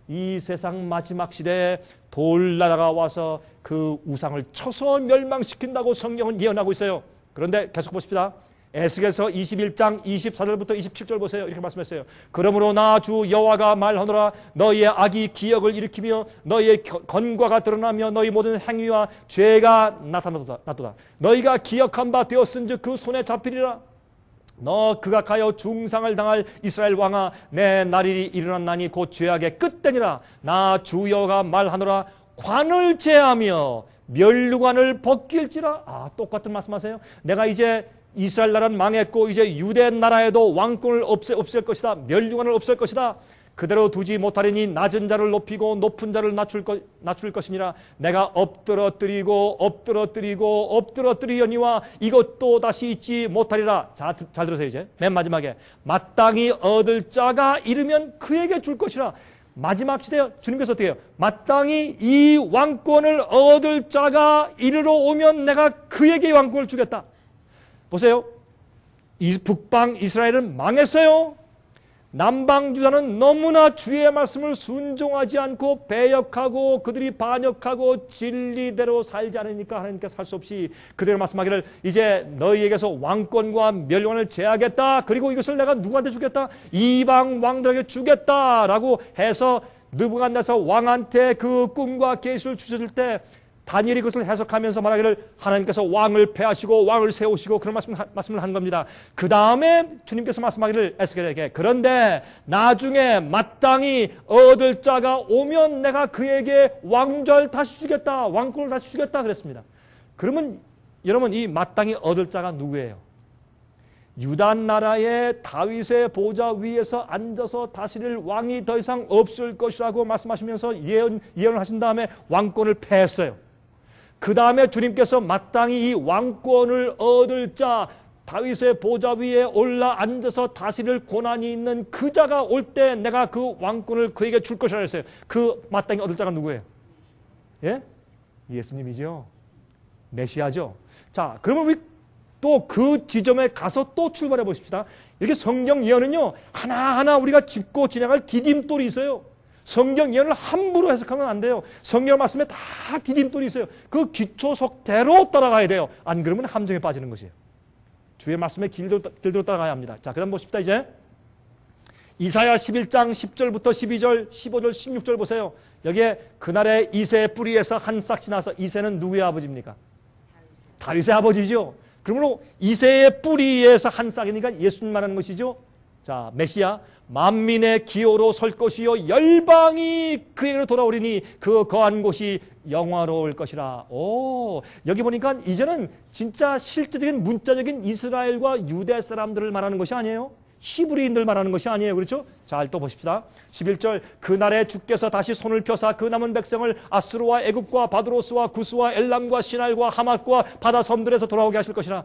이 세상 마지막 시대에 돌나라가 와서 그 우상을 쳐서 멸망시킨다고 성경은 예언하고 있어요. 그런데 계속 보십시다. 에스겔서 21장 24절부터 27절 보세요. 이렇게 말씀했어요. 그러므로 나 주 여호와가 말하노라. 너희의 악이 기억을 일으키며 너희의 건과가 드러나며 너희 모든 행위와 죄가 나타나도다. 너희가 기억한 바 되었은즉 그 손에 잡히리라. 너 극악하여 중상을 당할 이스라엘 왕아, 내 날이 일어났나니 곧 죄악의 끝되니라. 나 주 여호와가 말하노라. 관을 제하며 멸류관을 벗길지라. 똑같은 말씀하세요. 내가 이제 이스라엘 나라는 망했고 이제 유대 나라에도 왕권을 없앨 것이다. 멸류관을 없앨 것이다. 그대로 두지 못하리니 낮은 자를 높이고 높은 자를 낮출 것이니라. 내가 엎드러뜨리려니와 이것도 다시 잊지 못하리라. 잘 들으세요. 이제 맨 마지막에 마땅히 얻을 자가 이르면 그에게 줄 것이라. 마지막 시대에 주님께서 어떻게 해요? 마땅히 이 왕권을 얻을 자가 이르러 오면 내가 그에게 왕권을 주겠다. 보세요. 이 북방 이스라엘은 망했어요. 남방 유다는 너무나 주의 말씀을 순종하지 않고 배역하고 그들이 반역하고 진리대로 살지 않으니까 하나님께서 할 수 없이 그들의 말씀하기를 이제 너희에게서 왕권과 멸류관을 제하겠다. 그리고 이것을 내가 누구한테 주겠다? 이방 왕들에게 주겠다라고 해서 느부갓네살 왕한테 그 꿈과 계시를 주셨을 때 다니엘이 그것을 해석하면서 말하기를 하나님께서 왕을 폐하시고 왕을 세우시고 그런 말씀을 한 겁니다. 그 다음에 주님께서 말씀하기를 에스겔에게 그런데 나중에 마땅히 얻을 자가 오면 내가 그에게 왕좌를 다시 주겠다. 왕권을 다시 주겠다 그랬습니다. 그러면 여러분 이 마땅히 얻을 자가 누구예요? 유다 나라의 다윗의 보좌 위에서 앉아서 다스릴 왕이 더 이상 없을 것이라고 말씀하시면서 예언을 하신 다음에 왕권을 폐했어요. 그 다음에 주님께서 마땅히 이 왕권을 얻을 자, 다윗의 보좌 위에 올라 앉아서 다스릴 고난이 있는 그 자가 올 때 내가 그 왕권을 그에게 줄 것이라 했어요. 그 마땅히 얻을 자가 누구예요? 예? 예수님이죠. 메시아죠. 자, 그러면 우리 또 그 지점에 가서 또 출발해 보십시다. 이렇게 성경 예언은요, 하나하나 우리가 짚고 진행할 디딤돌이 있어요. 성경 예언을 함부로 해석하면 안 돼요. 성경 말씀에 다 디딤돌이 있어요. 그 기초석대로 따라가야 돼요. 안 그러면 함정에 빠지는 것이에요. 주의 말씀에 길대로 따라가야 합니다. 자, 그 다음 보십시다. 이제 이사야 11장 10절부터 12절, 15절, 16절 보세요. 여기에 그날의 이새의 뿌리에서 한 싹이 나서, 이새는 누구의 아버지입니까? 다윗의 아버지죠. 그러므로 이새의 뿌리에서 한 싹이니까 예수님 말하는 것이죠. 자, 메시아 만민의 기호로 설 것이요 열방이 그에게로 돌아오리니 그 거한 곳이 영화로울 것이라. 오, 여기 보니까 이제는 진짜 실제적인 문자적인 이스라엘과 유대 사람들을 말하는 것이 아니에요. 히브리인들 말하는 것이 아니에요. 그렇죠? 잘 또 보십시다. 11절 그날에 주께서 다시 손을 펴사 그 남은 백성을 아수르와 애굽과 바드로스와 구스와 엘람과 시날과 하맛과 바다 섬들에서 돌아오게 하실 것이라.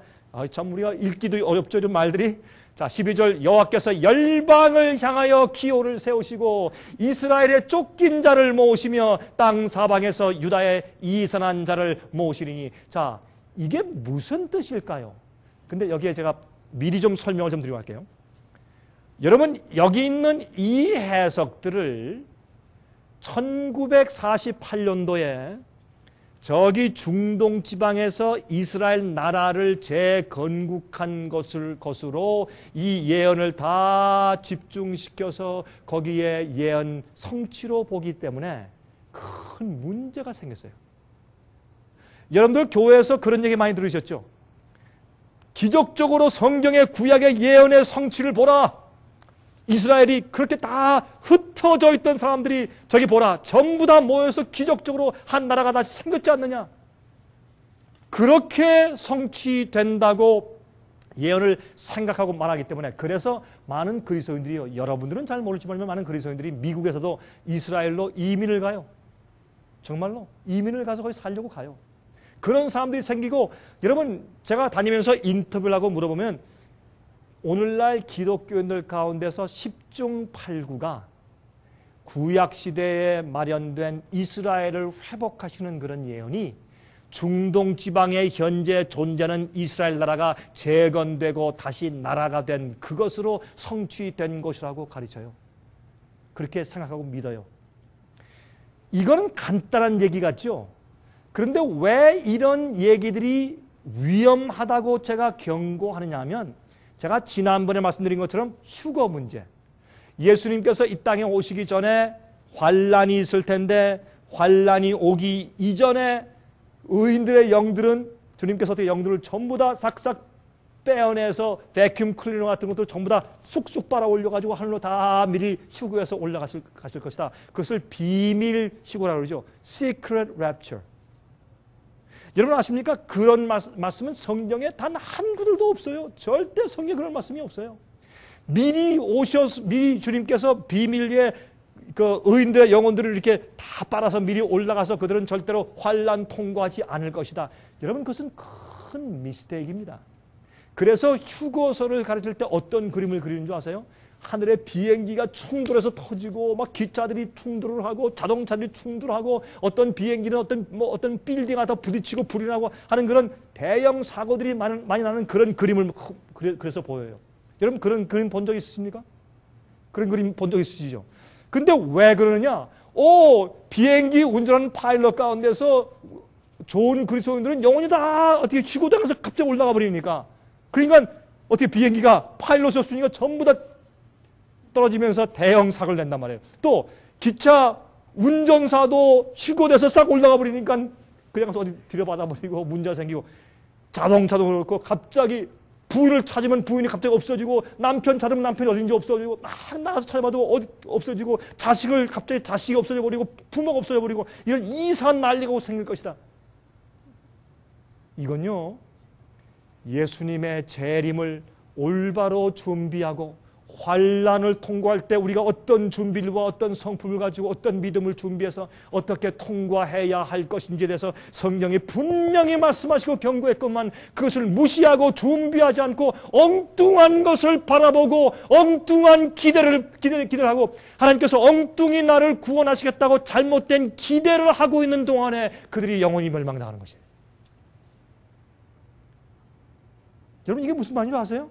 참 우리가 읽기도 어렵죠. 이런 말들이. 자, 12절 여호와께서 열방을 향하여 기호를 세우시고 이스라엘의 쫓긴 자를 모으시며 땅 사방에서 유다의 이산한 자를 모으시리니. 자, 이게 무슨 뜻일까요? 근데 여기에 제가 미리 좀 설명을 좀 드리고 갈게요. 여러분, 여기 있는 이 해석들을 1948년도에 저기 중동 지방에서 이스라엘 나라를 재건국한 것으로 이 예언을 다 집중시켜서 거기에 예언 성취로 보기 때문에 큰 문제가 생겼어요. 여러분들 교회에서 그런 얘기 많이 들으셨죠? 기적적으로 성경의 구약의 예언의 성취를 보라. 이스라엘이 그렇게 다 흩어져 있던 사람들이 저기 보라. 전부 다 모여서 기적적으로 한 나라가 다시 생겼지 않느냐. 그렇게 성취된다고 예언을 생각하고 말하기 때문에 그래서 많은 그리스도인들이요. 여러분들은 잘 모르지만 많은 그리스도인들이 미국에서도 이스라엘로 이민을 가요. 정말로 이민을 가서 거기 살려고 가요. 그런 사람들이 생기고 여러분 제가 다니면서 인터뷰를 하고 물어보면 오늘날 기독교인들 가운데서 10중 8구가 구약시대에 마련된 이스라엘을 회복하시는 그런 예언이 중동 지방에 현재 존재하는 이스라엘 나라가 재건되고 다시 나라가 된 그것으로 성취된 것이라고 가르쳐요. 그렇게 생각하고 믿어요. 이거는 간단한 얘기 같죠? 그런데 왜 이런 얘기들이 위험하다고 제가 경고하느냐 하면 제가 지난번에 말씀드린 것처럼 휴거 문제. 예수님께서 이 땅에 오시기 전에 환란이 있을 텐데 환란이 오기 이전에 의인들의 영들은 주님께서 어떻게 영들을 전부 다 싹싹 빼어내서 베큐um 클리너 같은 것도 전부 다 쑥쑥 빨아 올려가지고 하늘로 다 미리 휴거해서 올라가실 것이다. 그것을 비밀 휴거라고 그러죠. Secret Rapture. 여러분 아십니까? 그런 말씀은 성경에 단 한 구절도 없어요. 절대 성경에 그런 말씀이 없어요. 미리 주님께서 비밀리에 그 의인들의 영혼들을 이렇게 다 빨아서 미리 올라가서 그들은 절대로 환난 통과하지 않을 것이다. 여러분 그것은 큰 미스테이크입니다. 그래서 휴거서를 가르칠 때 어떤 그림을 그리는 줄 아세요? 하늘에 비행기가 충돌해서 터지고 막 기차들이 충돌을 하고 자동차들이 충돌하고 어떤 비행기는 어떤 빌딩 하다 부딪히고 불이 나고 하는 그런 대형 사고들이 많이 나는 그런 그림을 그래서 보여요. 여러분 그런 그림 본 적 있으십니까? 그런 그림 본 적 있으시죠? 근데 왜 그러느냐? 비행기 운전하는 파일럿 가운데서 좋은 그리스도인들은 영혼이 다 어떻게 휴거당해서 갑자기 올라가 버리니까 그러니까 어떻게 비행기가 파일럿이었으니까 전부 다 떨어지면서 대형 사고를 낸단 말이에요. 또 기차 운전사도 휴거돼서 싹 올라가 버리니까 그냥 어디 들여받아 버리고 문제가 생기고 자동차도 그렇고 갑자기 부인을 찾으면 부인이 갑자기 없어지고 남편 찾으면 남편이 어딘지 없어지고 막 나가서 찾아봐도 어디 없어지고 갑자기 자식이 없어져 버리고 부모가 없어져 버리고 이런 이상한 난리가 생길 것이다. 이건요 예수님의 재림을 올바로 준비하고 환란을 통과할 때 우리가 어떤 준비와 어떤 성품을 가지고 어떤 믿음을 준비해서 어떻게 통과해야 할 것인지에 대해서 성경이 분명히 말씀하시고 경고했건만 그것을 무시하고 준비하지 않고 엉뚱한 것을 바라보고 엉뚱한 기대를 하고 하나님께서 엉뚱히 나를 구원하시겠다고 잘못된 기대를 하고 있는 동안에 그들이 영원히 멸망당하는 것이에요. 여러분 이게 무슨 말인지 아세요?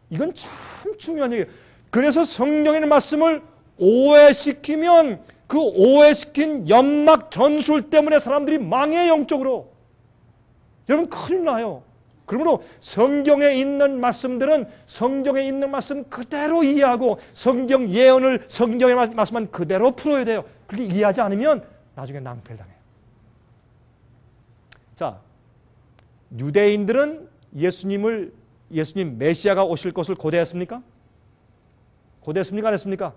이건 참 중요한 얘기예요. 그래서 성경의 말씀을 오해시키면 그 오해시킨 연막 전술 때문에 사람들이 망해 영적으로. 여러분 큰일 나요. 그러므로 성경에 있는 말씀들은 성경에 있는 말씀 그대로 이해하고 성경 예언을 성경의 말씀만 그대로 풀어야 돼요. 그렇게 이해하지 않으면 나중에 낭패를 당해요. 자, 유대인들은 예수님 메시아가 오실 것을 고대했습니까? 고대했습니까? 안 했습니까?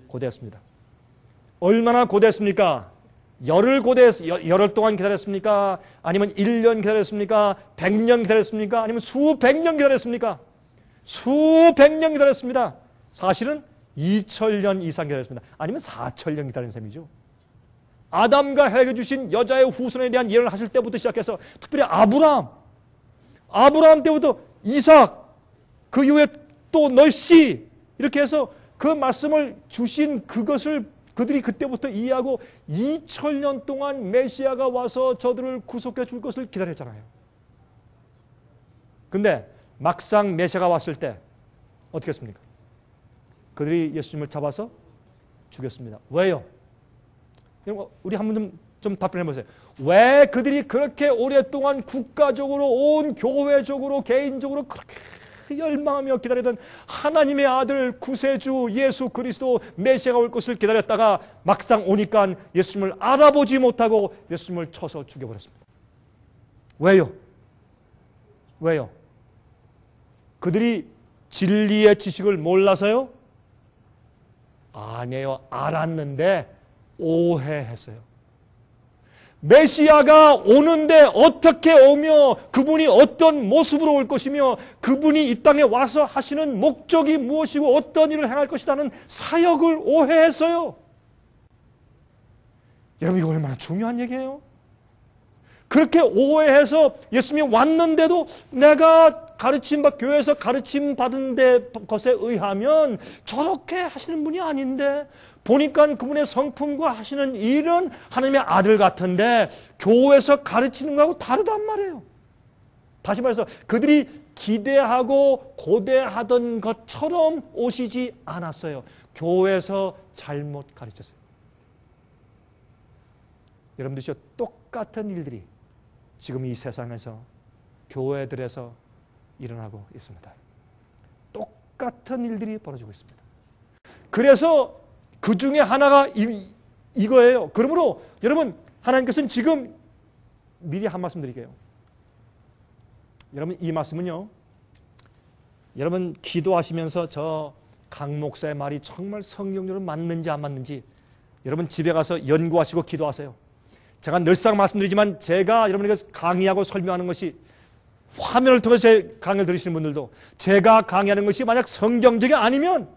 고대했습니다. 얼마나 고대했습니까? 열흘 동안 기다렸습니까? 아니면 1년 기다렸습니까? 100년 기다렸습니까? 아니면 수백 년 기다렸습니까? 수백 년 기다렸습니다. 사실은 2000년 이상 기다렸습니다. 아니면 4000년 기다린 셈이죠. 아담과 해게 주신 여자의 후손에 대한 예언을 하실 때부터 시작해서 특별히 아브라함 때부터 이삭, 그 이후에 또 너희 씨 이렇게 해서 그 말씀을 주신 그것을 그들이 그때부터 이해하고 2000년 동안 메시아가 와서 저들을 구속해 줄 것을 기다렸잖아요. 근데 막상 메시아가 왔을 때 어떻게 했습니까? 그들이 예수님을 잡아서 죽였습니다. 왜요? 우리 한 번 좀 답변해 보세요. 왜 그들이 그렇게 오랫동안 국가적으로 온 교회적으로 개인적으로 그렇게 열망하며 기다리던 하나님의 아들 구세주 예수 그리스도 메시아가 올 것을 기다렸다가 막상 오니까 예수님을 알아보지 못하고 예수님을 쳐서 죽여버렸습니다. 왜요? 왜요? 그들이 진리의 지식을 몰라서요? 아니에요. 알았는데 오해했어요. 메시아가 오는데 어떻게 오며 그분이 어떤 모습으로 올 것이며 그분이 이 땅에 와서 하시는 목적이 무엇이고 어떤 일을 행할 것이라는 사역을 오해했어요. 여러분 이거 얼마나 중요한 얘기예요. 그렇게 오해해서 예수님이 왔는데도 내가 교회에서 가르침 받은 것에 의하면 저렇게 하시는 분이 아닌데 보니까 그분의 성품과 하시는 일은 하나님의 아들 같은데 교회에서 가르치는 거하고 다르단 말이에요. 다시 말해서 그들이 기대하고 고대하던 것처럼 오시지 않았어요. 교회에서 잘못 가르쳤어요. 여러분들이 똑같은 일들이 지금 이 세상에서 교회들에서 일어나고 있습니다. 똑같은 일들이 벌어지고 있습니다. 그래서 그 중에 하나가 이거예요. 그러므로 여러분 하나님께서는 지금 미리 한 말씀 드릴게요. 여러분 이 말씀은요. 여러분 기도하시면서 저 강 목사의 말이 정말 성경적으로 맞는지 안 맞는지 여러분 집에 가서 연구하시고 기도하세요. 제가 늘상 말씀드리지만 제가 여러분에게 강의하고 설명하는 것이 화면을 통해서 제 강의를 들으시는 분들도 제가 강의하는 것이 만약 성경적이 아니면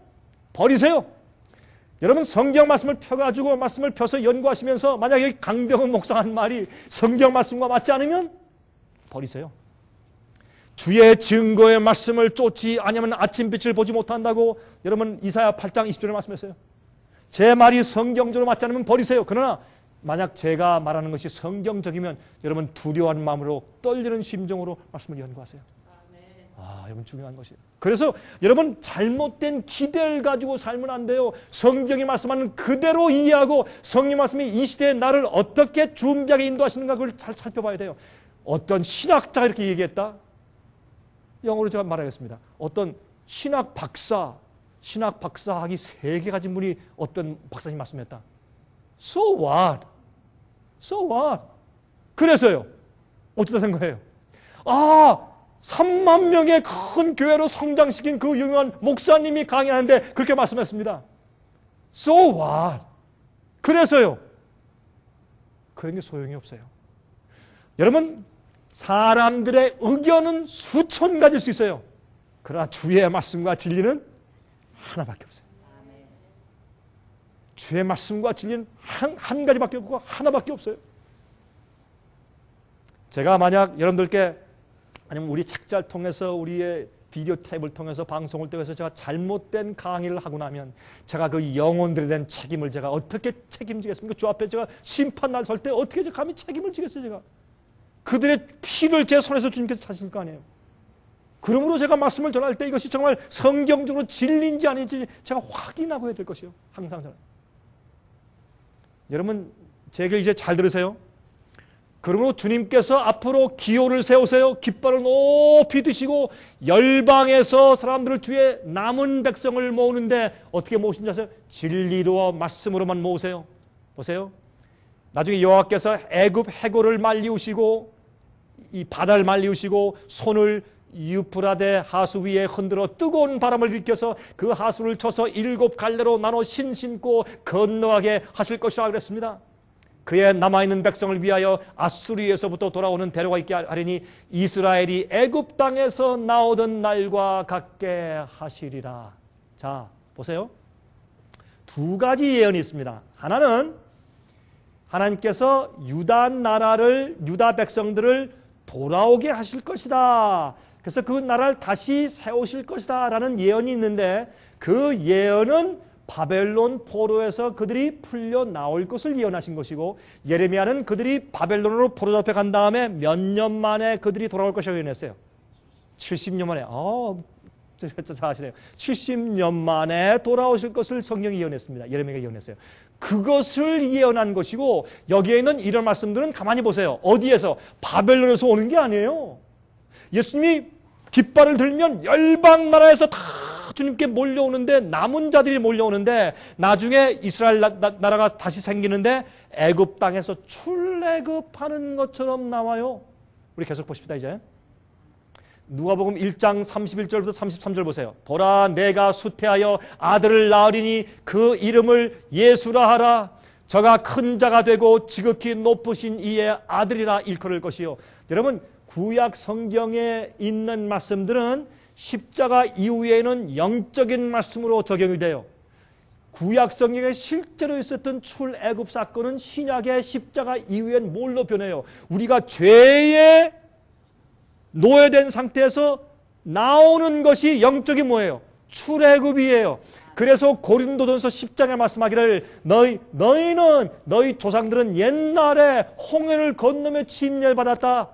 버리세요. 여러분 성경 말씀을 펴가지고 말씀을 펴서 연구하시면서 만약 여기 강병은 목사가 한 말이 성경 말씀과 맞지 않으면 버리세요. 주의 증거의 말씀을 쫓지 아니하면 아침빛을 보지 못한다고 여러분 이사야 8장 20절에 말씀했어요. 제 말이 성경적으로 맞지 않으면 버리세요. 그러나 만약 제가 말하는 것이 성경적이면 여러분 두려워하는 마음으로 떨리는 심정으로 말씀을 연구하세요. 여러분 중요한 것이에요. 그래서 여러분 잘못된 기대를 가지고 살면 안 돼요. 성경이 말씀하는 그대로 이해하고 성경 말씀이 이 시대에 나를 어떻게 준비하게 인도하시는가 그걸 잘 살펴봐야 돼요. 어떤 신학자가 이렇게 얘기했다. 영어로 제가 말하겠습니다. 어떤 신학 박사학위 3개 가진 분이 어떤 박사님 말씀했다. So what? So what? 그래서요. 어떻게 된 거예요? 3만 명의 큰 교회로 성장시킨 그 유명한 목사님이 강의하는데 그렇게 말씀했습니다. So what? 그래서요. 그런 게 소용이 없어요. 여러분 사람들의 의견은 수천 가지일 수 있어요. 그러나 주의 말씀과 진리는 하나밖에 없어요. 주의 말씀과 진리는 한 가지밖에 없고 하나밖에 없어요. 제가 만약 여러분들께 아니면 우리 책자를 통해서 우리의 비디오 탭을 통해서 방송을 통해서 제가 잘못된 강의를 하고 나면 제가 그 영혼들에 대한 책임을 제가 어떻게 책임지겠습니까? 주 앞에 제가 심판날 설 때 어떻게 제가 감히 책임을 지겠어요? 제가 그들의 피를 제 손에서 주님께서 사실 거 아니에요. 그러므로 제가 말씀을 전할 때 이것이 정말 성경적으로 진리인지 아닌지 제가 확인하고 해야 될 것이요. 항상 저는. 여러분 제 얘기를 이제 잘 들으세요. 그러므로 주님께서 앞으로 기호를 세우세요. 깃발을 높이 드시고 열방에서 사람들을 주의 남은 백성을 모으는데 어떻게 모으신지 아세요? 진리로 말씀으로만 모으세요. 보세요. 나중에 여호와께서 애굽 해골을 말리우시고 이 바다를 말리우시고 손을 유프라데 하수 위에 흔들어 뜨거운 바람을 일으켜서 그 하수를 쳐서 7 갈래로 나눠 신고 건너가게 하실 것이라 그랬습니다. 그의 남아있는 백성을 위하여 아수리에서부터 돌아오는 대로가 있게 하리니 이스라엘이 애굽 땅에서 나오던 날과 같게 하시리라. 자 보세요. 2가지 예언이 있습니다. 하나는 하나님께서 유다 백성들을 돌아오게 하실 것이다. 그래서 그 나라를 다시 세우실 것이다 라는 예언이 있는데 그 예언은 바벨론 포로에서 그들이 풀려 나올 것을 예언하신 것이고 예레미야는 그들이 바벨론으로 포로 잡혀 간 다음에 몇 년 만에 그들이 돌아올 것이라고 예언했어요. 70년 만에 하시네요. 70년 만에 돌아오실 것을 성령이 예언했습니다. 예레미야가 예언했어요. 그것을 예언한 것이고 여기에 있는 이런 말씀들은 가만히 보세요. 어디에서? 바벨론에서 오는 게 아니에요. 예수님이 깃발을 들면 열방 나라에서 다 주님께 몰려오는데 남은 자들이 몰려오는데 나중에 이스라엘 나라가 다시 생기는데 애굽 땅에서 출애굽하는 것처럼 나와요. 우리 계속 보십시다. 이제 누가복음 1장 31절부터 33절 보세요. 보라 내가 수태하여 아들을 낳으리니 그 이름을 예수라 하라. 저가 큰 자가 되고 지극히 높으신 이의 아들이라 일컬을 것이요. 여러분 구약 성경에 있는 말씀들은 십자가 이후에는 영적인 말씀으로 적용이 돼요. 구약 성경에 실제로 있었던 출애굽 사건은 신약의 십자가 이후엔 뭘로 변해요? 우리가 죄에 노예된 상태에서 나오는 것이 영적인 뭐예요? 출애굽이에요. 그래서 고린도전서 10장에 말씀하기를 너희는 너희 조상들은 옛날에 홍해를 건너며 침례를 받았다.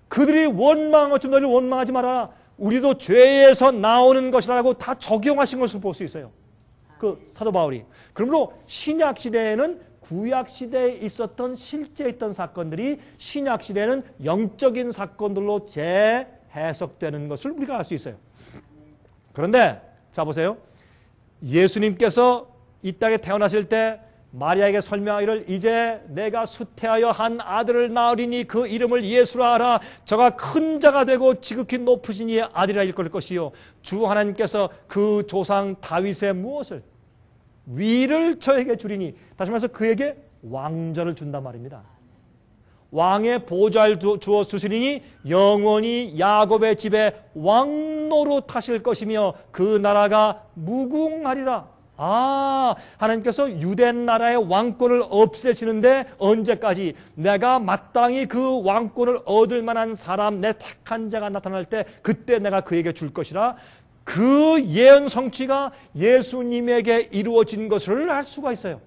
그들이 원망한 것처럼 너희를 원망하지 마라. 우리도 죄에서 나오는 것이라고 다 적용하신 것을 볼 수 있어요. 그 사도 바울이. 그러므로 신약 시대에는 구약 시대에 있었던 실제 있던 사건들이 신약 시대에는 영적인 사건들로 재해석되는 것을 우리가 알 수 있어요. 그런데 자 보세요. 예수님께서 이 땅에 태어나실 때 마리아에게 설명하기를 이제 내가 수태하여 한 아들을 낳으리니 그 이름을 예수라 하라. 저가 큰 자가 되고 지극히 높으신 이의 아들이라 일컬을 것이요. 주 하나님께서 그 조상 다윗의 무엇을? 위를 저에게 주리니. 다시 말해서 그에게 왕좌를 준단 말입니다. 왕의 보좌를 주어 주시리니 영원히 야곱의 집에 왕노로 타실 것이며 그 나라가 무궁하리라. 하나님께서 유대 나라의 왕권을 없애시는데 언제까지? 내가 마땅히 그 왕권을 얻을 만한 사람, 내 택한 자가 나타날 때 그때 내가 그에게 줄 것이라. 그 예언 성취가 예수님에게 이루어진 것을 알 수가 있어요.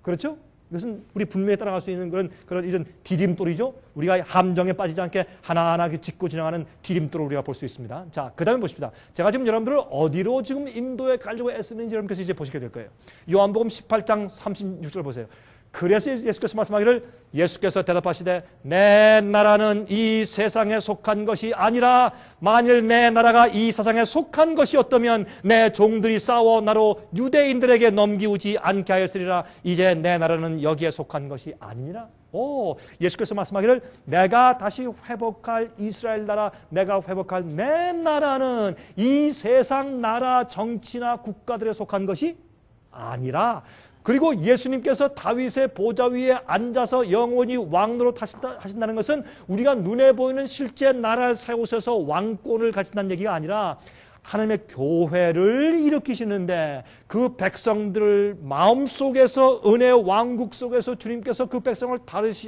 그렇죠? 이것은 우리 분명히 따라갈 수 있는 그런 이런 디딤돌이죠. 우리가 함정에 빠지지 않게 하나하나 짚고 지나가는 디딤돌을 우리가 볼 수 있습니다. 자, 그 다음에 보십시다. 제가 지금 여러분들을 어디로 지금 인도에 가려고 애쓰는지 여러분께서 이제 보시게 될 거예요. 요한복음 18장 36절 보세요. 그래서 예수께서 말씀하기를 예수께서 대답하시되 내 나라는 이 세상에 속한 것이 아니라 만일 내 나라가 이 세상에 속한 것이었다면 내 종들이 싸워 나로 유대인들에게 넘기우지 않게 하였으리라. 이제 내 나라는 여기에 속한 것이 아니니라. 예수께서 말씀하기를 내가 다시 회복할 이스라엘 나라, 내가 회복할 내 나라는 이 세상 나라 정치나 국가들에 속한 것이 아니라. 그리고 예수님께서 다윗의 보좌 위에 앉아서 영원히 왕으로 하신다는 것은 우리가 눈에 보이는 실제 나라를 세우셔서 왕권을 가진다는 얘기가 아니라 하나님의 교회를 일으키시는데 그 백성들을 마음속에서 은혜의 왕국 속에서 주님께서 그 백성을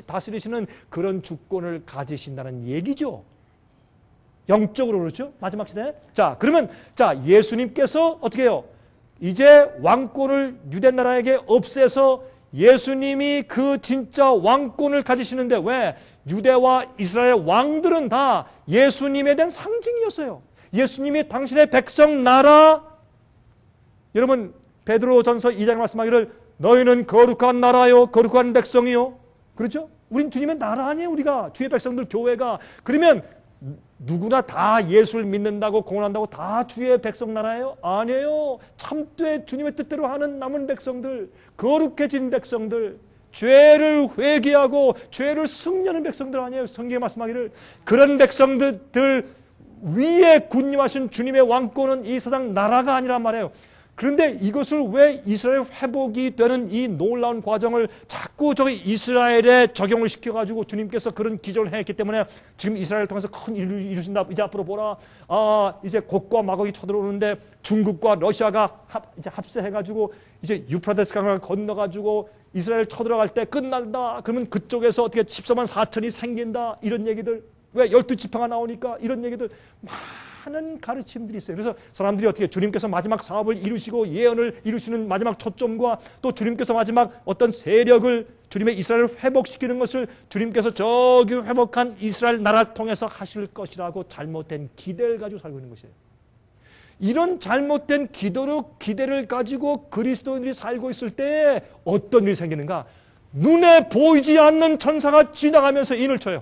다스리시는 그런 주권을 가지신다는 얘기죠. 영적으로 그렇죠? 마지막 시대에. 자, 그러면 예수님께서 어떻게 해요? 이제 왕권을 유대 나라에게 없애서 예수님이 그 진짜 왕권을 가지시는데 왜? 유대와 이스라엘 왕들은 다 예수님에 대한 상징이었어요. 예수님이 당신의 백성 나라. 여러분 베드로전서 2장에 말씀하기를 너희는 거룩한 나라요 거룩한 백성이요. 그렇죠? 우린 주님의 나라 아니에요. 우리가 주의 백성들 교회가. 그러면 누구나 다 예수를 믿는다고 공헌한다고 다 주의 백성 나라예요? 아니에요. 참되 주님의 뜻대로 하는 남은 백성들, 거룩해진 백성들, 죄를 회개하고 죄를 승리하는 백성들 아니에요. 성경에 말씀하기를 그런 백성들 위에 군림하신 주님의 왕권은 이 세상 나라가 아니란 말이에요. 그런데 이것을 왜 이스라엘 회복이 되는 이 놀라운 과정을 자꾸 저기 이스라엘에 적용을 시켜가지고 주님께서 그런 기적을 했기 때문에 지금 이스라엘을 통해서 큰 일을 이루신다. 이제 앞으로 보라. 이제 곡과 마곡이 쳐들어오는데 중국과 러시아가 이제 합세해가지고 이제 유프라데스 강을 건너가지고 이스라엘 쳐들어갈 때 끝난다. 그러면 그쪽에서 어떻게 14만 4천이 생긴다. 이런 얘기들. 왜 12지파가 나오니까 이런 얘기들 많은 가르침들이 있어요. 그래서 사람들이 어떻게 주님께서 마지막 사업을 이루시고 예언을 이루시는 마지막 초점과 또 주님께서 마지막 어떤 세력을 주님의 이스라엘을 회복시키는 것을 주님께서 저기 회복한 이스라엘 나라를 통해서 하실 것이라고 잘못된 기대를 가지고 살고 있는 것이에요. 이런 잘못된 기대를 가지고 그리스도인들이 살고 있을 때 어떤 일이 생기는가? 눈에 보이지 않는 천사가 지나가면서 인을 쳐요.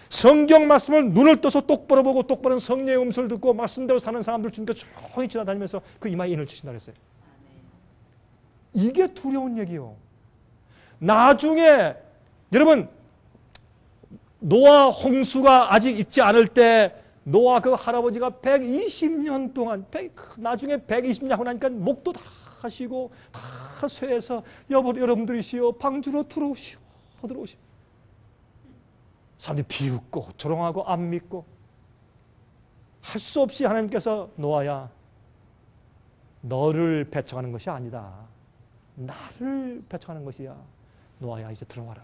성경 말씀을 눈을 떠서 똑바로 보고 똑바른 성령의 음성을 듣고 말씀대로 사는 사람들 주님께서 조용히 지나다니면서 그 이마에 인을 치신다 그랬어요. 이게 두려운 얘기요. 나중에 여러분 노아 홍수가 아직 있지 않을 때 노아 그 할아버지가 120년 동안 나중에 120년 하고 나니까 목도 다 하시고 다 쇠해서 여러분들이시여 방주로 들어오시오. 사람들이 비웃고 조롱하고 안 믿고 할 수 없이 하나님께서 노아야 너를 배척하는 것이 아니다. 나를 배척하는 것이야. 노아야 이제 들어와라.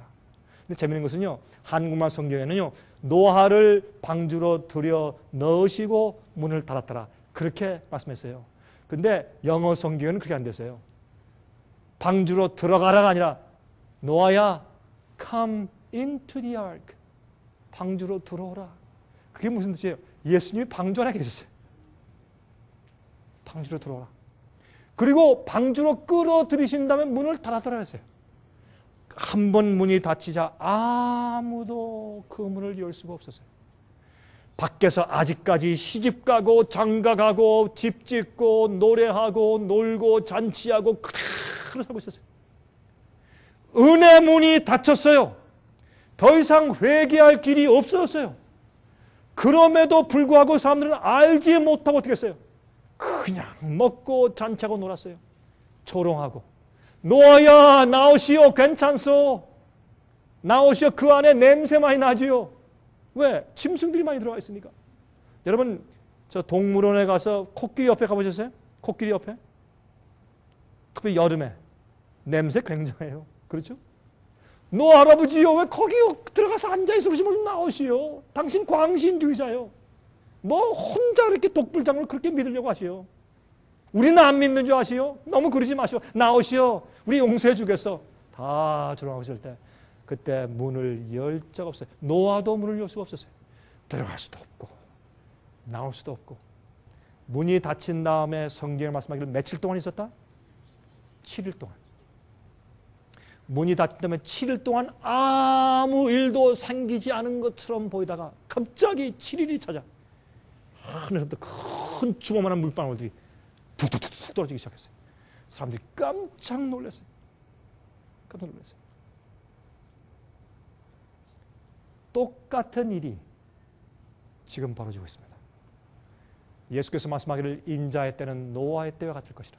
근데 재미있는 것은요. 한국말 성경에는요. 노아를 방주로 들여 넣으시고 문을 닫았더라. 그렇게 말씀했어요. 근데 영어 성경에는 그렇게 안 됐어요. 방주로 들어가라가 아니라 노아야 come into the ark. 방주로 들어오라. 그게 무슨 뜻이에요? 예수님이 방주 안에 계셨어요. 방주로 들어오라. 그리고 방주로 끌어들이신 다음에 문을 닫아더라 했어요. 한 번 문이 닫히자 아무도 그 문을 열 수가 없었어요. 밖에서 아직까지 시집가고 장가가고 집 짓고 노래하고 놀고 잔치하고 그대로 살고 있었어요. 은혜 문이 닫혔어요. 더 이상 회개할 길이 없어졌어요. 그럼에도 불구하고 사람들은 알지 못하고 어떻게 했어요? 그냥 먹고 잔치하고 놀았어요. 조롱하고 노아야 나오시오 괜찮소. 나오시오 그 안에 냄새 많이 나지요. 왜? 짐승들이 많이 들어가 있으니까. 여러분 저 동물원에 가서 코끼리 옆에 가보셨어요? 코끼리 옆에? 특히 여름에 냄새 굉장해요. 그렇죠? 노 할아버지요 왜 거기 들어가서 앉아있어 그러시면 좀 나오시오. 당신 광신주의자요. 뭐 혼자 그렇게 독불장을 그렇게 믿으려고 하시오. 우리는 안 믿는 줄 아시오? 너무 그러지 마시오. 나오시오. 우리 용서해 주겠어. 다 조롱하실 때 그때 문을 열 자가 없어요. 노아도 문을 열 수가 없었어요. 들어갈 수도 없고 나올 수도 없고. 문이 닫힌 다음에 성경에 말씀하기를 며칠 동안 있었다? 7일 동안. 문이 닫힌 다음에 7일 동안 아무 일도 생기지 않은 것처럼 보이다가 갑자기 7일이 찾아 하늘부터 큰 주먹만한 물방울들이 툭툭툭 떨어지기 시작했어요. 사람들이 깜짝 놀랐어요. 깜짝 놀랐어요. 똑같은 일이 지금 벌어지고 있습니다. 예수께서 말씀하기를 인자의 때는 노아의 때와 같을 것이라.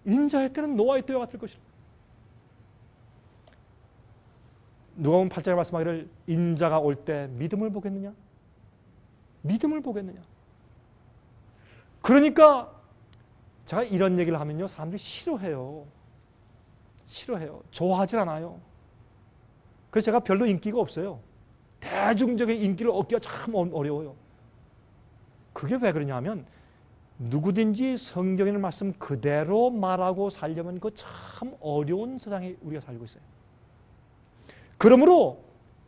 인자의 때는 노아의 때와 같을 것이라. 누가복음 8장에 말씀하기를 인자가 올 때 믿음을 보겠느냐? 믿음을 보겠느냐? 그러니까 제가 이런 얘기를 하면요 사람들이 싫어해요. 좋아하질 않아요. 그래서 제가 별로 인기가 없어요. 대중적인 인기를 얻기가 참 어려워요. 그게 왜 그러냐 하면 누구든지 성경의 말씀 그대로 말하고 살려면 그 참 어려운 세상에 우리가 살고 있어요. 그러므로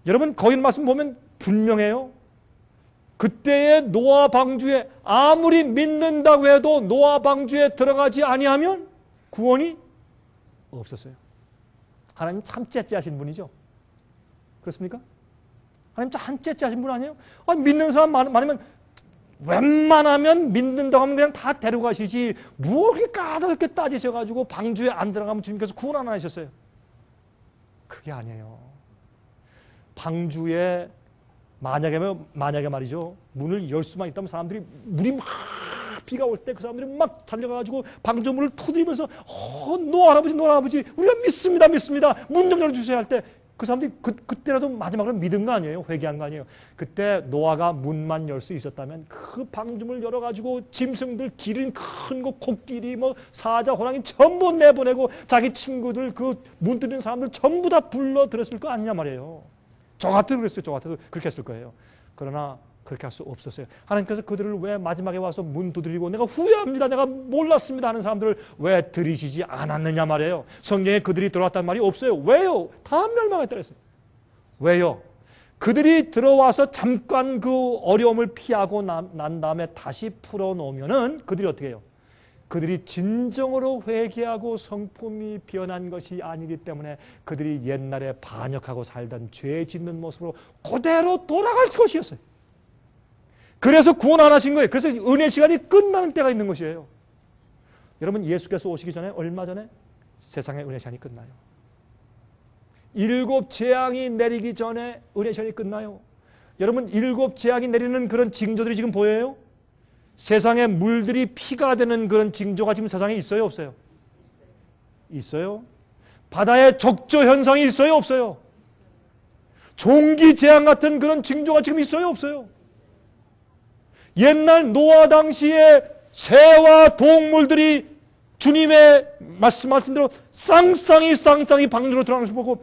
여러분 거기 말씀 보면 분명해요. 그때의 노아 방주에 아무리 믿는다고 해도 노아 방주에 들어가지 아니하면 구원이 없었어요. 하나님 참 째째하신 분이죠. 그렇습니까? 하나님 참 째째하신 분 아니에요? 아니, 믿는 사람 많으면 웬만하면 믿는다고 하면 그냥 다 데려가시지 뭐 그렇게 까다롭게 따지셔가지고 방주에 안 들어가면 주님께서 구원 안 하셨어요. 그게 아니에요. 방주에 만약에 말이죠 문을 열 수만 있다면 사람들이 물이 막 비가 올 때 그 사람들이 막 달려가가지고 방주문을 터뜨리면서 노 할아버지 우리가 믿습니다 문 좀 열어주세요 할 때 그 사람들이 그때라도 마지막으로 믿은 거 아니에요? 회개한 거 아니에요? 그때 노아가 문만 열 수 있었다면 그 방주문을 열어가지고 짐승들, 기린 큰 거, 코끼리, 뭐 사자, 호랑이 전부 내보내고 자기 친구들, 그 문 뚫린 사람들 전부 다 불러들였을 거 아니냐 말이에요. 저 같아도 그랬어요. 저 같아도 그렇게 했을 거예요. 그러나 그렇게 할 수 없었어요. 하나님께서 그들을 왜 마지막에 와서 문 두드리고 내가 후회합니다, 내가 몰랐습니다 하는 사람들을 왜 들이시지 않았느냐 말이에요. 성경에 그들이 들어왔다는 말이 없어요. 왜요? 다 멸망했다 그랬어요. 왜요? 그들이 들어와서 잠깐 그 어려움을 피하고 난 다음에 다시 풀어놓으면은 그들이 어떻게 해요? 그들이 진정으로 회개하고 성품이 변한 것이 아니기 때문에 그들이 옛날에 반역하고 살던 죄 짓는 모습으로 그대로 돌아갈 것이었어요. 그래서 구원 안 하신 거예요. 그래서 은혜 시간이 끝나는 때가 있는 것이에요. 여러분, 예수께서 오시기 전에, 얼마 전에 세상의 은혜 시간이 끝나요. 7 재앙이 내리기 전에 은혜 시간이 끝나요. 여러분, 7 재앙이 내리는 그런 징조들이 지금 보여요? 세상에 물들이 피가 되는 그런 징조가 지금 세상에 있어요, 없어요? 있어요. 바다에 적조 현상이 있어요, 없어요? 종기 재앙 같은 그런 징조가 지금 있어요, 없어요? 옛날 노아 당시에 새와 동물들이 주님의 말씀하신 대로 쌍쌍이 방주로 들어가는 것을 보고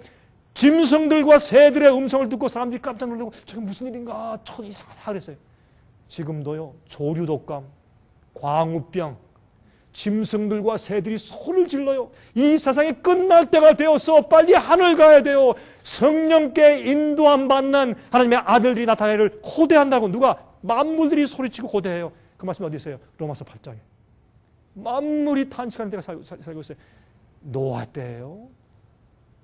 짐승들과 새들의 음성을 듣고 사람들이 깜짝 놀라고 저게 무슨 일인가, 참 이상하다 그랬어요. 지금도요, 조류독감, 광우병, 짐승들과 새들이 소리를 질러요. 이 세상이 끝날 때가 되어서 빨리 하늘 가야 돼요. 성령께 인도함 받는 하나님의 아들들이 나타나기를 고대한다고. 누가? 만물들이 소리치고 고대해요. 그 말씀이 어디 있어요? 로마서 8장에. 만물이 탄식하는 때가 살고 있어요. 노아 때예요.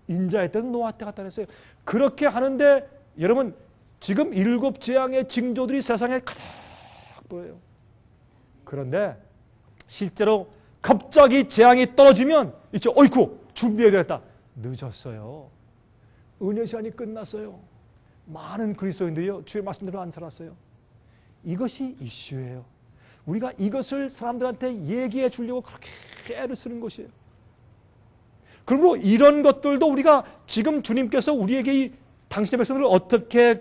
인자의 때는 노아 때 같다 그랬어요. 그렇게 하는데 여러분, 지금 7 재앙의 징조들이 세상에 가득 보여요. 그런데 실제로 갑자기 재앙이 떨어지면 있죠. 어이쿠, 준비해야 되겠다. 늦었어요. 은혜 시간이 끝났어요. 많은 그리스도인들이요, 주의 말씀대로 안 살았어요. 이것이 이슈예요. 우리가 이것을 사람들한테 얘기해 주려고 그렇게 애를 쓰는 것이에요. 그러므로 이런 것들도 우리가 지금 주님께서 우리에게 당신의 백성들을 어떻게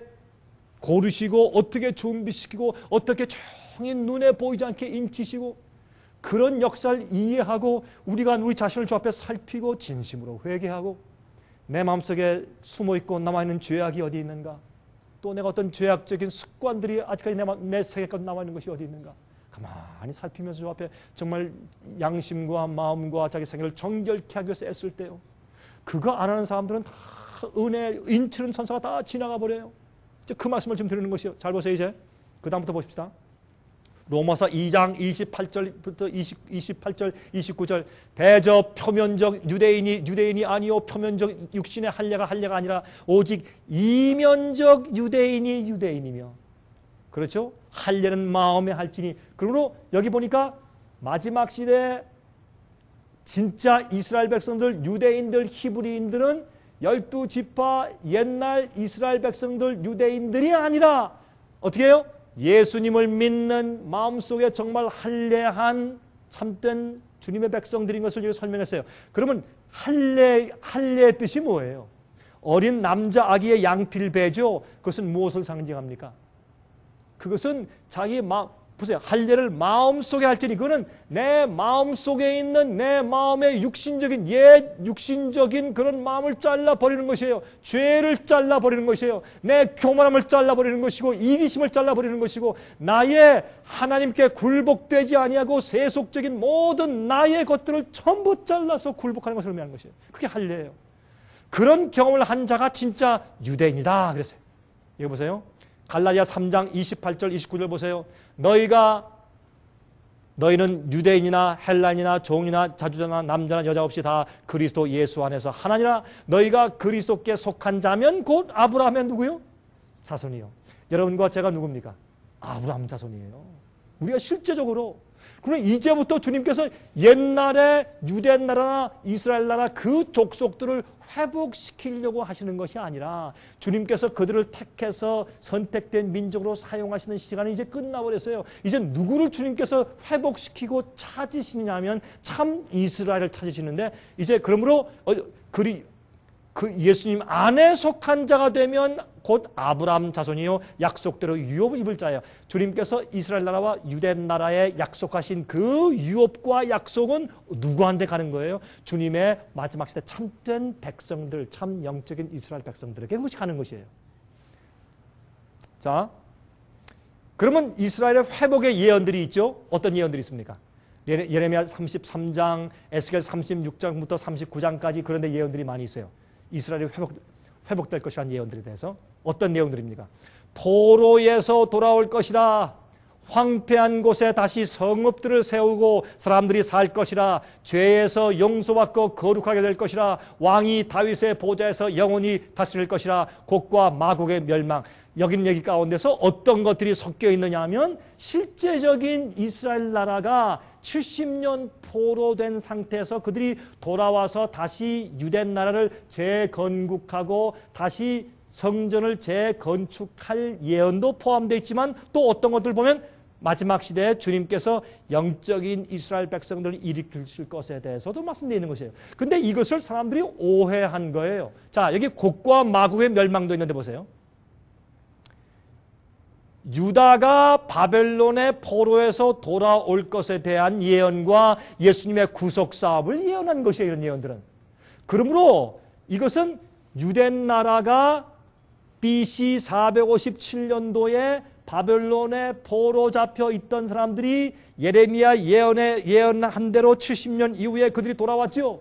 고르시고 어떻게 준비시키고 어떻게 조용히 눈에 보이지 않게 인치시고 그런 역사를 이해하고 우리가 우리 자신을 주 앞에 살피고 진심으로 회개하고 내 마음속에 숨어있고 남아있는 죄악이 어디 있는가, 또 내가 어떤 죄악적인 습관들이 아직까지 내 세계까지 남아있는 것이 어디 있는가, 가만히 살피면서 주 앞에 정말 양심과 마음과 자기 생애를 정결케 하기 위해서 애쓸 때요, 그거 안 하는 사람들은 다 은혜 인치는 선사가 다 지나가 버려요. 이제 그 말씀을 좀 드리는 것이요. 잘 보세요. 이제 그 다음부터 보십시다. 로마서 2장 28절부터 28절 29절 대저 표면적 유대인이 아니요 표면적 육신의 할례가 아니라 오직 이면적 유대인이 유대인이며, 그렇죠? 할례는 마음에 할지니. 그러므로 여기 보니까 마지막 시대에 진짜 이스라엘 백성들, 유대인들, 히브리인들은 12지파 옛날 이스라엘 백성들, 유대인들이 아니라 어떻게 해요? 예수님을 믿는 마음속에 정말 할례한 참된 주님의 백성들인 것을 여기 설명했어요. 그러면 할례의 뜻이 뭐예요? 어린 남자 아기의 양피를 베죠. 그것은 무엇을 상징합니까? 그것은 자기 마음, 보세요. 할례를 마음속에 할지니 그거는 내 마음속에 있는 내 마음의 육신적인 육신적인 그런 마음을 잘라버리는 것이에요. 죄를 잘라버리는 것이에요. 내 교만함을 잘라버리는 것이고 이기심을 잘라버리는 것이고 나의 하나님께 굴복되지 아니하고 세속적인 모든 나의 것들을 전부 잘라서 굴복하는 것을 의미하는 것이에요. 그게 할례예요. 그런 경험을 한 자가 진짜 유대인이다 그랬어요. 여기 보세요. 갈라디아 3장 28절 29절 보세요. 너희는 유대인이나 헬라인이나 종이나 자주자나 남자나 여자 없이 다 그리스도 예수 안에서 하나니라. 너희가 그리스도께 속한 자면 곧 아브라함의 누구요? 자손이요. 여러분과 제가 누굽니까? 아브라함 자손이에요. 우리가 실제적으로. 그러면 이제부터 주님께서 옛날에 유대 나라나 이스라엘 나라 그 족속들을 회복시키려고 하시는 것이 아니라 주님께서 그들을 택해서 선택된 민족으로 사용하시는 시간이 이제 끝나버렸어요. 이제 누구를 주님께서 회복시키고 찾으시느냐 하면 참 이스라엘을 찾으시는데, 이제 그러므로 그 예수님 안에 속한 자가 되면 곧 아브라함 자손이요 약속대로 유업을 입을 자예요. 주님께서 이스라엘 나라와 유대 나라에 약속하신 그 유업과 약속은 누구한테 가는 거예요? 주님의 마지막 시대 참된 백성들, 참 영적인 이스라엘 백성들에게 그것이 가는 것이에요. 자, 그러면 이스라엘의 회복의 예언들이 있죠. 어떤 예언들이 있습니까? 예레미야 33장, 에스겔 36장부터 39장까지 그런 데 예언들이 많이 있어요. 이스라엘이 회복될 것이라는 예언들에 대해서. 어떤 내용들입니까? 포로에서 돌아올 것이라, 황폐한 곳에 다시 성읍들을 세우고 사람들이 살 것이라, 죄에서 용서받고 거룩하게 될 것이라, 왕이 다윗의 보좌에서 영원히 다스릴 것이라, 곡과 마곡의 멸망. 여기는 여기 가운데서 어떤 것들이 섞여 있느냐 하면 실제적인 이스라엘 나라가 70년 포로된 상태에서 그들이 돌아와서 다시 유대 나라를 재건국하고 다시 성전을 재건축할 예언도 포함되어 있지만 또 어떤 것들 보면 마지막 시대에 주님께서 영적인 이스라엘 백성들을 일으키실 것에 대해서도 말씀되어 있는 것이에요. 근데 이것을 사람들이 오해한 거예요. 자, 여기 곡과 마곡의 멸망도 있는데 보세요. 유다가 바벨론의 포로에서 돌아올 것에 대한 예언과 예수님의 구속 사업을 예언한 것이에요. 이런 예언들은. 그러므로 이것은 유대 나라가 BC 457년도에 바벨론에 포로 잡혀 있던 사람들이 예레미야 예언한 대로 70년 이후에 그들이 돌아왔죠.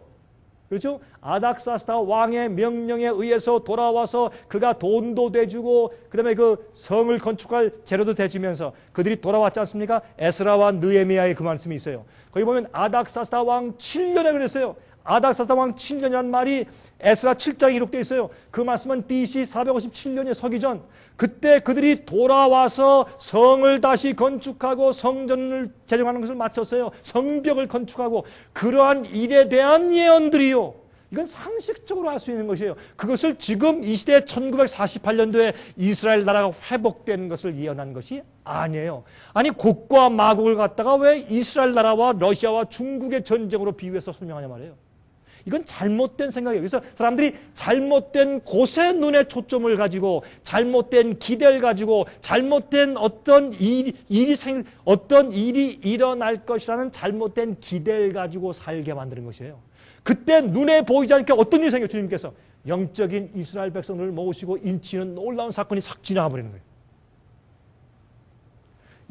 그렇죠? 아닥사스다 왕의 명령에 의해서 돌아와서 그가 돈도 대주고 그다음에 그 성을 건축할 재료도 대주면서 그들이 돌아왔지 않습니까? 에스라와 느헤미야의 그 말씀이 있어요. 거기 보면 아닥사스다 왕 7년에 그랬어요. 아닥사스다 왕 7년이라는 말이 에스라 7장에 기록되어 있어요. 그 말씀은 BC 457년에 서기 전 그때 그들이 돌아와서 성을 다시 건축하고 성전을 재정하는 것을 마쳤어요. 성벽을 건축하고 그러한 일에 대한 예언들이요. 이건 상식적으로 할 수 있는 것이에요. 그것을 지금 이 시대 1948년도에 이스라엘 나라가 회복되는 것을 예언한 것이 아니에요. 아니 곡과 마곡을 갖다가 왜 이스라엘 나라와 러시아와 중국의 전쟁으로 비유해서 설명하냐 말이에요. 이건 잘못된 생각이에요. 그래서 사람들이 잘못된 곳에 눈에 초점을 가지고 잘못된 기대를 가지고 잘못된 어떤 일이 일어날 것이라는 잘못된 기대를 가지고 살게 만드는 것이에요. 그때 눈에 보이지 않게 어떤 일이 생겨요? 주님께서 영적인 이스라엘 백성들을 모으시고 인치는 놀라운 사건이 싹 지나가 버리는 거예요.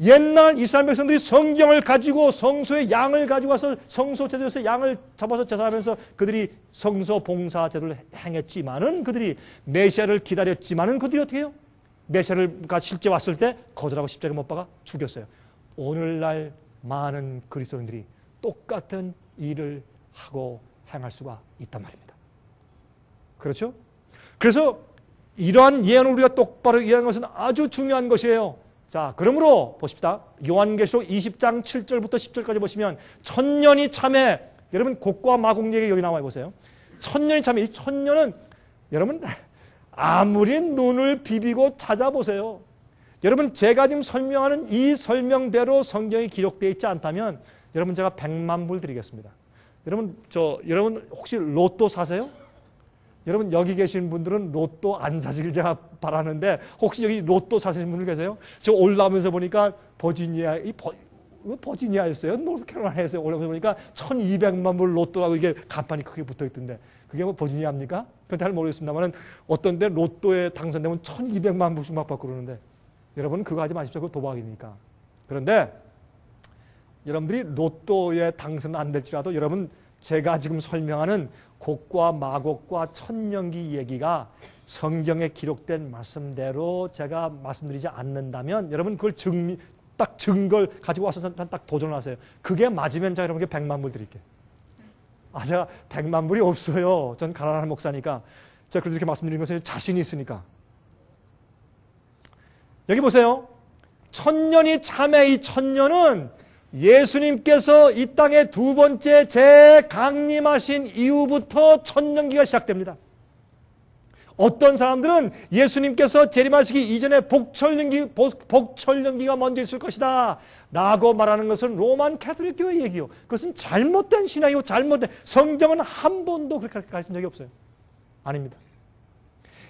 옛날 이스라엘 백성들이 성경을 가지고 성소에 양을 가지고 와서 성소 제도에서 양을 잡아서 제사하면서 그들이 성소 봉사 제도를 행했지만은 그들이 메시아를 기다렸지만은 그들이 어떻게 해요? 메시아가 실제 왔을 때 거절하고 십자가에 못 박아 죽였어요. 오늘날 많은 그리스도인들이 똑같은 일을 하고 행할 수가 있단 말입니다. 그렇죠? 그래서 이러한 예언을 우리가 똑바로 이해하는 것은 아주 중요한 것이에요. 자, 그러므로 보십시다. 요한계시록 20장 7절부터 10절까지 보시면 천년이 참에 여러분 곡과 마곡 얘기 여기 나와 보세요. 천년이 참에 이 천년은 여러분 아무리 눈을 비비고 찾아보세요. 여러분 제가 지금 설명하는 이 설명대로 성경이 기록되어 있지 않다면 여러분 제가 100만 불 드리겠습니다. 여러분 혹시 로또 사세요? 여러분 여기 계신 분들은 로또 안 사시길 제가 바라는데 혹시 여기 로또 사시는 분들 계세요? 저 올라오면서 보니까 버지니아였어요? 노스캐롤라이나에서 올라오면서 보니까 1200만 불 로또라고 이게 간판이 크게 붙어 있던데 그게 뭐 버지니아입니까? 그건 잘 모르겠습니다만 어떤 데 로또에 당선되면 1200만 불씩 막 받고 그러는데 여러분 그거 하지 마십시오. 그거 도박이니까. 그런데 여러분들이 로또에 당선 안 될지라도 여러분 제가 지금 설명하는 곡과 마곡과 천년기 얘기가 성경에 기록된 말씀대로 제가 말씀드리지 않는다면 여러분 그걸 증거를 가지고 와서 딱 도전하세요. 그게 맞으면 제가 여러분께 100만 불 드릴게요. 제가 100만 불이 없어요. 전 가난한 목사니까. 제가 그래도 이렇게 말씀드리는 것은 자신이 있으니까. 여기 보세요. 천년이 참에 이 천년은 예수님께서 이 땅에 두 번째 재강림하신 이후부터 천년기가 시작됩니다. 어떤 사람들은 예수님께서 재림하시기 이전에 복천년기가 먼저 있을 것이다 라고 말하는 것은 로만 가톨릭 교회 얘기요. 그것은 잘못된 신앙이고 잘못된 성경은 한 번도 그렇게 가르친 적이 없어요. 아닙니다.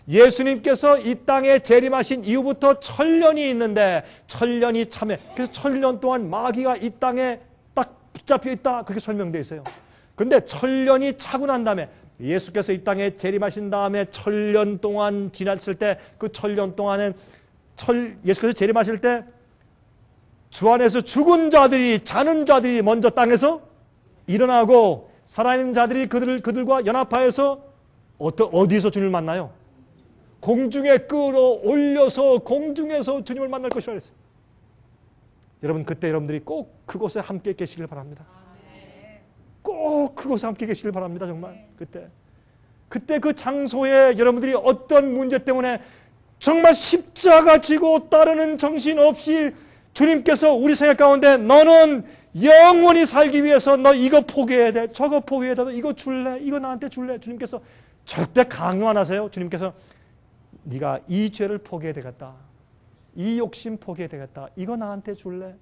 예수님께서 이 땅에 재림하신 이후부터 천년이 있는데 천년이 참해. 그래서 천년 동안 마귀가 이 땅에 딱 붙잡혀 있다. 그렇게 설명되어 있어요. 근데 천년이 차고 난 다음에 예수께서 이 땅에 재림하신 다음에 천년 동안 지났을 때 그 천년 동안은 예수께서 재림하실 때 주 안에서 죽은 자들이 자는 자들이 먼저 땅에서 일어나고 살아있는 자들이 그들과 연합하여서 어디서 주님을 만나요? 공중에 끌어올려서 공중에서 주님을 만날 것이라 했어요. 여러분 그때 여러분들이 꼭 그곳에 함께 계시길 바랍니다. 꼭 그곳에 함께 계시길 바랍니다. 정말 그때 그 장소에 여러분들이 어떤 문제 때문에 정말 십자가 지고 따르는 정신 없이 주님께서 우리 생각 가운데 너는 영원히 살기 위해서 너 이거 포기해야 돼. 저거 포기해야 돼. 이거 줄래? 이거 나한테 줄래? 주님께서 절대 강요 안 하세요. 주님께서 네가 이 죄를 포기해야 되겠다. 이 욕심 포기해야 되겠다. 이거 나한테 줄래?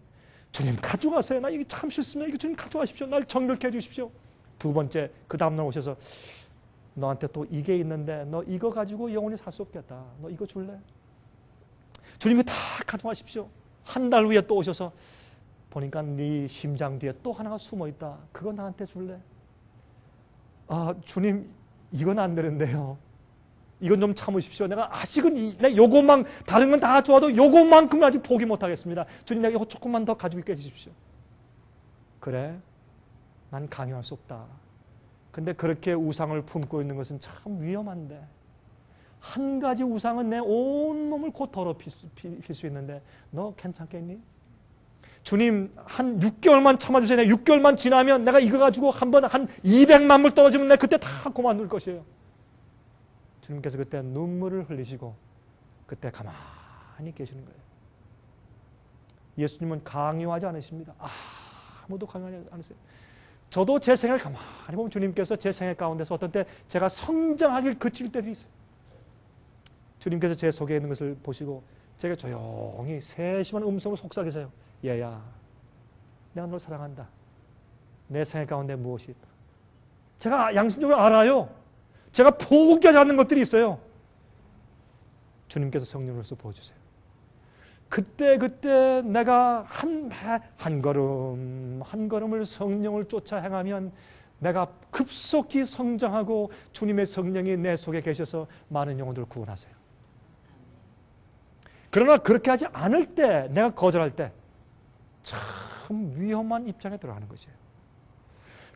주님 가져가세요. 나 이게 참 싫습니다. 이거 주님 가져가십시오. 날 정결케 해주십시오. 두 번째 그 다음날 오셔서 너한테 또 이게 있는데 너 이거 가지고 영원히 살 수 없겠다. 너 이거 줄래? 주님이 다 가져가십시오. 한 달 후에 또 오셔서 보니까 네 심장 뒤에 또 하나가 숨어있다. 그거 나한테 줄래? 아 주님 이건 안 되는데요. 이건 좀 참으십시오. 내가 아직은 내 요것만 다른 건 다 좋아도 요것만큼은 아직 포기 못하겠습니다. 주님 내가 이거 조금만 더 가지고 있게 해주십시오. 그래 난 강요할 수 없다. 근데 그렇게 우상을 품고 있는 것은 참 위험한데 한 가지 우상은 내 온몸을 곧 더럽힐 수 있는데 너 괜찮겠니? 주님 한 6개월만 참아주세요. 내가 6개월만 지나면 내가 이거 가지고 한 200만 불 떨어지면 내가 그때 다 그만둘 것이에요. 주님께서 그때 눈물을 흘리시고 그때 가만히 계시는 거예요. 예수님은 강요하지 않으십니다. 아무도 강요하지 않으세요. 저도 제 생을 가만히 보면 주님께서 제 생애 가운데서 어떤 때 제가 성장하길 그칠 때도 있어요. 주님께서 제 속에 있는 것을 보시고 제가 조용히 세심한 음성으로 속삭이세요. 얘야, 내가 널 사랑한다. 내 생애 가운데 무엇이 있다. 제가 양심적으로 알아요. 제가 포기하지 않는 것들이 있어요. 주님께서 성령으로서 보여주세요. 그때 내가 한 걸음 한 걸음을 성령을 쫓아 행하면 내가 급속히 성장하고 주님의 성령이 내 속에 계셔서 많은 영혼들을 구원하세요. 그러나 그렇게 하지 않을 때, 내가 거절할 때 참 위험한 입장에 들어가는 것이에요.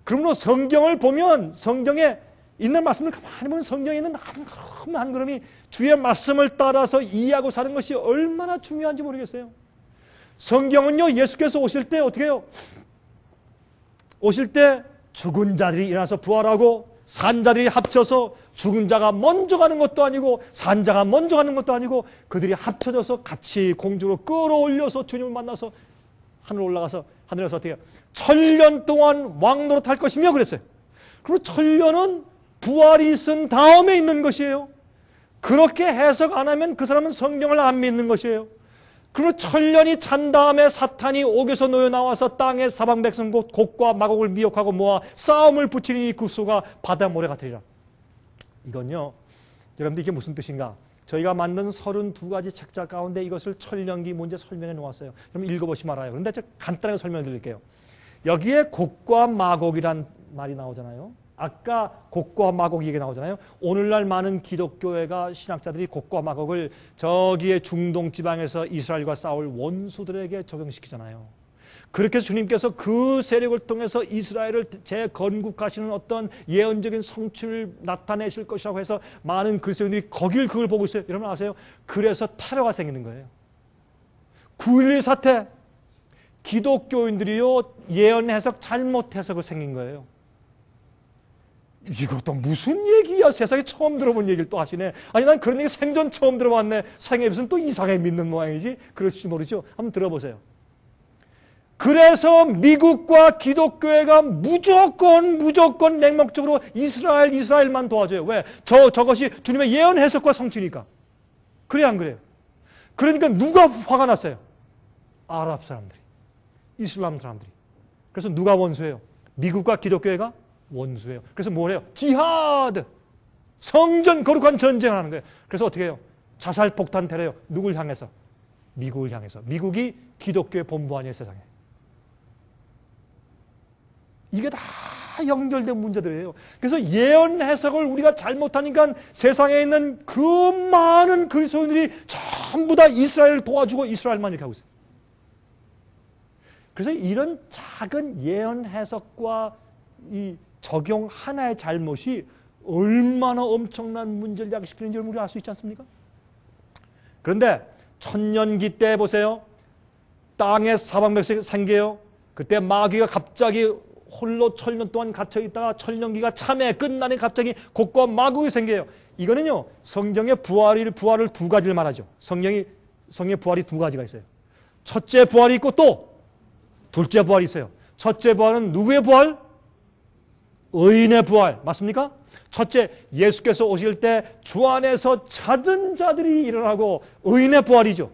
그러므로 성경을 보면 성경에 있는 말씀을 가만히 보면 성경에 있는 한 걸음 한 걸음이 주의 말씀을 따라서 이해하고 사는 것이 얼마나 중요한지 모르겠어요. 성경은요 예수께서 오실 때 어떻게 해요? 오실 때 죽은 자들이 일어나서 부활하고 산 자들이 합쳐서 죽은 자가 먼저 가는 것도 아니고 산 자가 먼저 가는 것도 아니고 그들이 합쳐져서 같이 공주로 끌어올려서 주님을 만나서 하늘 올라가서 하늘에서 어떻게 해요? 천년 동안 왕노릇 할 것이며 그랬어요. 그리고 천년은 부활이 있은 다음에 있는 것이에요. 그렇게 해석 안 하면 그 사람은 성경을 안 믿는 것이에요. 그리고 천년이 찬 다음에 사탄이 옥에서 놓여 나와서 땅의 사방 백성 곧 곡과 마곡을 미혹하고 모아 싸움을 붙이니 그 수가 바다 모래 같으리라. 이건요 여러분들 이게 무슨 뜻인가? 저희가 만든 32가지 책자 가운데 이것을 천년기 문제 설명해 놓았어요. 그럼 읽어보시면 알아요. 그런데 제가 간단하게 설명해 드릴게요. 여기에 곡과 마곡이란 말이 나오잖아요. 아까 곡과 마곡 얘기 나오잖아요. 오늘날 많은 기독교회가 신학자들이 곡과 마곡을 저기에 중동 지방에서 이스라엘과 싸울 원수들에게 적용시키잖아요. 그렇게 주님께서 그 세력을 통해서 이스라엘을 재건국하시는 어떤 예언적인 성취를 나타내실 것이라고 해서 많은 그리스도인들이 그걸 보고 있어요. 여러분 아세요? 그래서 테러가 생기는 거예요. 9.11 사태, 기독교인들이요 예언 해석 잘못해서 생긴 거예요. 이것도 무슨 얘기야? 세상에 처음 들어본 얘기를 또 하시네. 아니 난 그런 얘기 생전 처음 들어봤네. 생애 무슨 또 이상하게 믿는 모양이지? 그럴지 모르죠. 한번 들어보세요. 그래서 미국과 기독교회가 무조건 맹목적으로 이스라엘만 도와줘요. 왜? 저것이 주님의 예언 해석과 성취니까. 그래 안 그래요? 그러니까 누가 화가 났어요? 아랍 사람들이, 이슬람 사람들이. 그래서 누가 원수예요? 미국과 기독교회가 원수예요. 그래서 뭘 해요? 지하드, 성전 거룩한 전쟁을 하는 거예요. 그래서 어떻게 해요? 자살 폭탄 테러요. 누굴 향해서? 미국을 향해서. 미국이 기독교의 본부 아니에요, 세상에. 이게 다 연결된 문제들이에요. 그래서 예언 해석을 우리가 잘못하니까 세상에 있는 그 많은 그리스도인들이 전부 다 이스라엘을 도와주고 이스라엘만 이렇게 하고 있어요. 그래서 이런 작은 예언 해석과 이 적용 하나의 잘못이 얼마나 엄청난 문제를 야기시키는지 우리가 알 수 있지 않습니까? 그런데 천년기 때 보세요. 땅에 사방백성이 생겨요. 그때 마귀가 갑자기 홀로 천년 동안 갇혀있다가 천년기가 참에 끝나니 갑자기 곡과 마귀가 생겨요. 이거는요, 성경의 부활을 두 가지를 말하죠. 성경의 부활이 두 가지가 있어요. 첫째 부활이 있고 또 둘째 부활이 있어요. 첫째 부활은 누구의 부활? 의인의 부활. 맞습니까? 첫째, 예수께서 오실 때 주 안에서 자든 자들이 일어나고 의인의 부활이죠.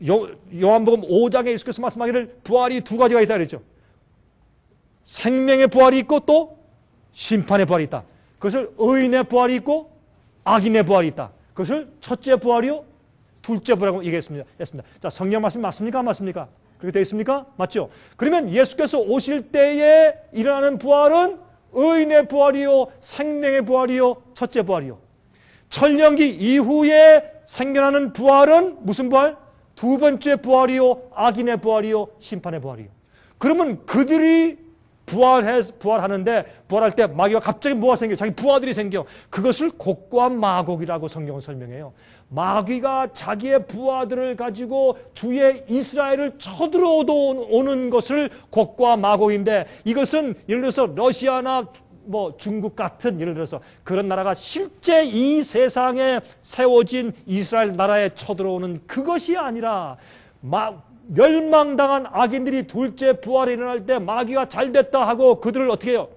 요한복음 5장에 예수께서 말씀하기를 부활이 두 가지가 있다 그랬죠. 생명의 부활이 있고 또 심판의 부활이 있다. 그것을 의인의 부활이 있고 악인의 부활이 있다. 그것을 첫째 부활이요, 둘째 부활이라고 얘기했습니다. 자, 성경 말씀 맞습니까? 안 맞습니까? 그렇게 되어 있습니까? 맞죠? 그러면 예수께서 오실 때에 일어나는 부활은 의인의 부활이요, 생명의 부활이요, 첫째 부활이요. 천년기 이후에 생겨나는 부활은 무슨 부활? 두 번째 부활이요, 악인의 부활이요, 심판의 부활이요. 그러면 그들이 부활하는데 부활할 때 마귀가 갑자기 뭐가 생겨요? 자기 부하들이 생겨. 그것을 곡과 마곡이라고 성경은 설명해요. 마귀가 자기의 부하들을 가지고 주의 이스라엘을 쳐들어오는 것을 곡과 마곡인데, 이것은 예를 들어서 러시아나 중국 같은 예를 들어서 그런 나라가 실제 이 세상에 세워진 이스라엘 나라에 쳐들어오는 그것이 아니라 멸망당한 악인들이 둘째 부활에 일어날 때 마귀가 잘됐다 하고 그들을 어떻게 해요?